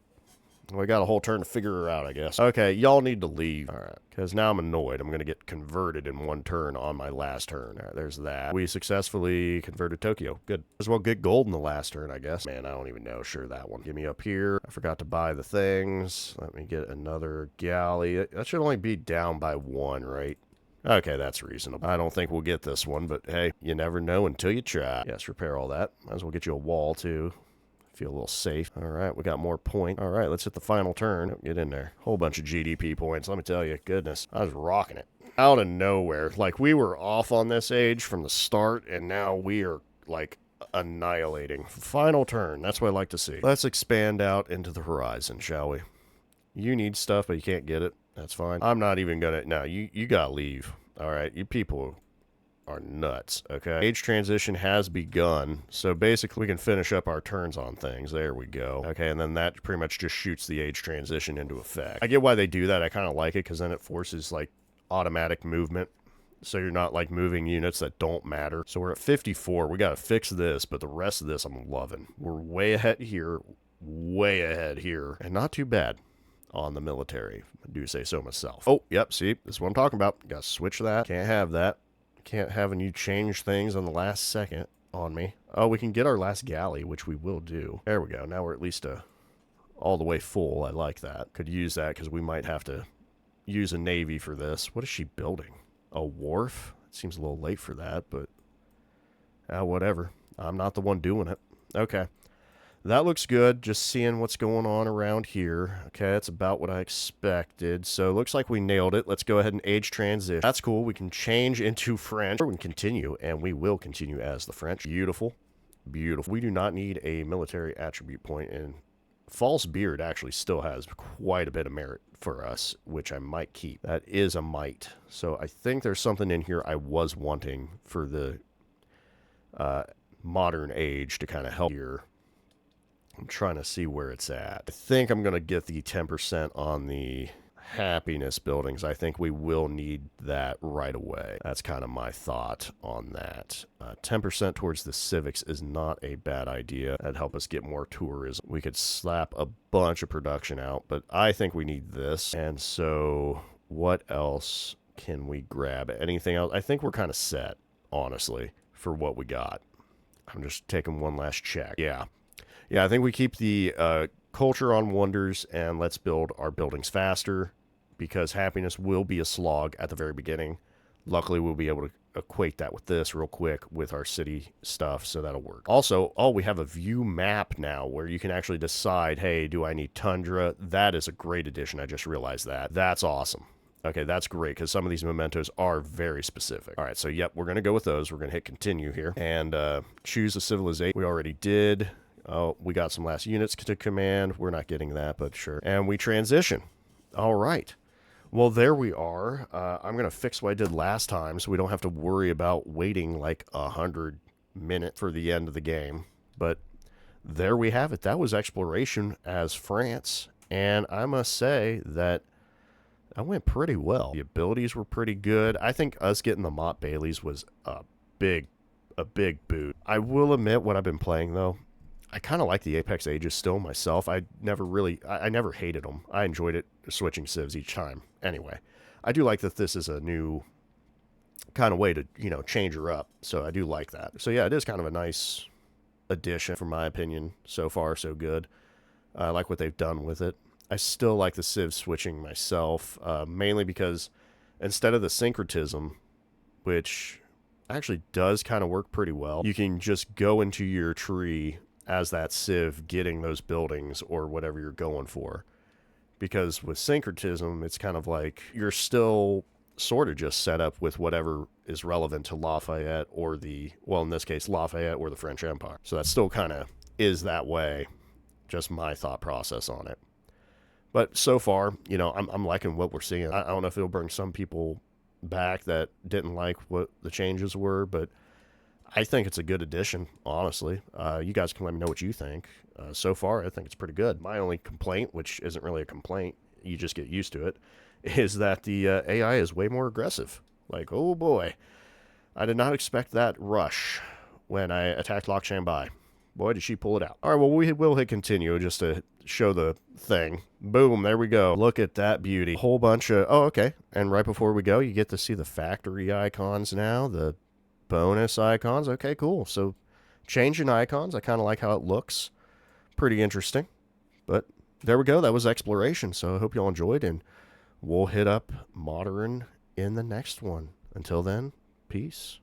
[SPEAKER 1] We got a whole turn to figure her out, I guess. Okay, y'all need to leave. All right, because now I'm annoyed. I'm going to get converted in 1 turn on my last turn. All right, there's that. We successfully converted Tokyo. Good. As well get gold in the last turn, I guess. Man, I don't even know. Sure, that one. Give me up here. I forgot to buy the things. Let me get another galley. That should only be down by 1, right? Okay, that's reasonable. I don't think we'll get this one, but hey, you never know until you try. Yes, repair all that. Might as well get you a wall, too. Feel a little safe. All right, we got more point. All right, let's hit the final turn. Get in there. Whole bunch of GDP points. Let me tell you, goodness, I was rocking it. Out of nowhere. Like, we were off on this age from the start, and now we are, like, annihilating. Final turn. That's what I like to see. Let's expand out into the horizon, shall we? You need stuff, but you can't get it. That's fine. I'm not even gonna... No, you gotta leave. All right, you people are nuts, okay? Age transition has begun, so basically we can finish up our turns on things. There we go. Okay, and then that pretty much just shoots the age transition into effect. I get why they do that. I kind of like it, because then it forces, like, automatic movement, so you're not, like, moving units that don't matter. So we're at 54. We gotta fix this, but the rest of this I'm loving. We're way ahead here, and not too bad on the military. I do say so myself. Oh, yep, see? This is what I'm talking about. Gotta switch that. Can't have that. Can't have you change things on the last second on me. Oh, we can get our last galley, which we will do. There we go. Now we're at least all the way full. I like that. Could use that because we might have to use a navy for this. What is she building? A wharf? It seems a little late for that, but whatever. I'm not the one doing it. Okay. That looks good, just seeing what's going on around here. Okay, that's about what I expected. So, looks like we nailed it. Let's go ahead and age transition. That's cool. We can change into French. Or we can continue, and we will continue as the French. Beautiful. Beautiful. We do not need a military attribute point, and False Beard actually still has quite a bit of merit for us, which I might keep. That is a might. So, I think there's something in here I was wanting for the modern age to kind of help here. I'm trying to see where it's at. I think I'm going to get the 10% on the happiness buildings. I think we will need that right away. That's kind of my thought on that. 10% towards the civics is not a bad idea. That'd help us get more tourism. We could slap a bunch of production out, but I think we need this. And so what else can we grab? Anything else? I think we're kind of set, honestly, for what we got. I'm just taking one last check. Yeah, I think we keep the culture on wonders, and let's build our buildings faster, because happiness will be a slog at the very beginning. Luckily, we'll be able to equate that with this real quick with our city stuff, so that'll work. Also, we have a view map now where you can actually decide, hey, do I need tundra? That is a great addition. I just realized that. That's awesome. Okay, that's great, because some of these mementos are very specific. All right, so yep, we're going to go with those. We're going to hit continue here and choose a civilization. We already did. Oh, we got some last units to command. We're not getting that, but sure. And we transition. All right. Well, there we are. I'm going to fix what I did last time so we don't have to worry about waiting like 100 minutes for the end of the game. But there we have it. That was exploration as France. And I must say that I went pretty well. The abilities were pretty good. I think us getting the Mott Baileys was a big boot. I will admit, what I've been playing, though, I kind of like the Apex Ages still myself. I never hated them. I enjoyed it switching civs each time. Anyway, I do like that this is a new kind of way to, change her up. So I do like that. So yeah, it is kind of a nice addition, from my opinion. So far, so good. I like what they've done with it. I still like the civ switching myself, mainly because instead of the syncretism, which actually does kind of work pretty well, you can just go into your tree as that civ getting those buildings or whatever you're going for. Because with syncretism, it's kind of like you're still sort of just set up with whatever is relevant to Lafayette or in this case, Lafayette or the French Empire. So that still kind of is that way, just my thought process on it. But so far, I'm liking what we're seeing. I don't know if it'll bring some people back that didn't like what the changes were, but I think it's a good addition, honestly. You guys can let me know what you think. So far, I think it's pretty good. My only complaint, which isn't really a complaint, you just get used to it, is that the AI is way more aggressive. Like, oh boy, I did not expect that rush when I attacked Loch Shambai. Boy, did she pull it out. All right, well, we will hit continue just to show the thing. Boom, there we go. Look at that beauty. Whole bunch of... Oh, okay. And right before we go, you get to see the factory icons now, the bonus icons. Okay, cool. So changing icons. I kind of like how it looks. Pretty interesting. But there we go. That was exploration. So I hope y'all enjoyed, and we'll hit up modern in the next one. Until then, peace.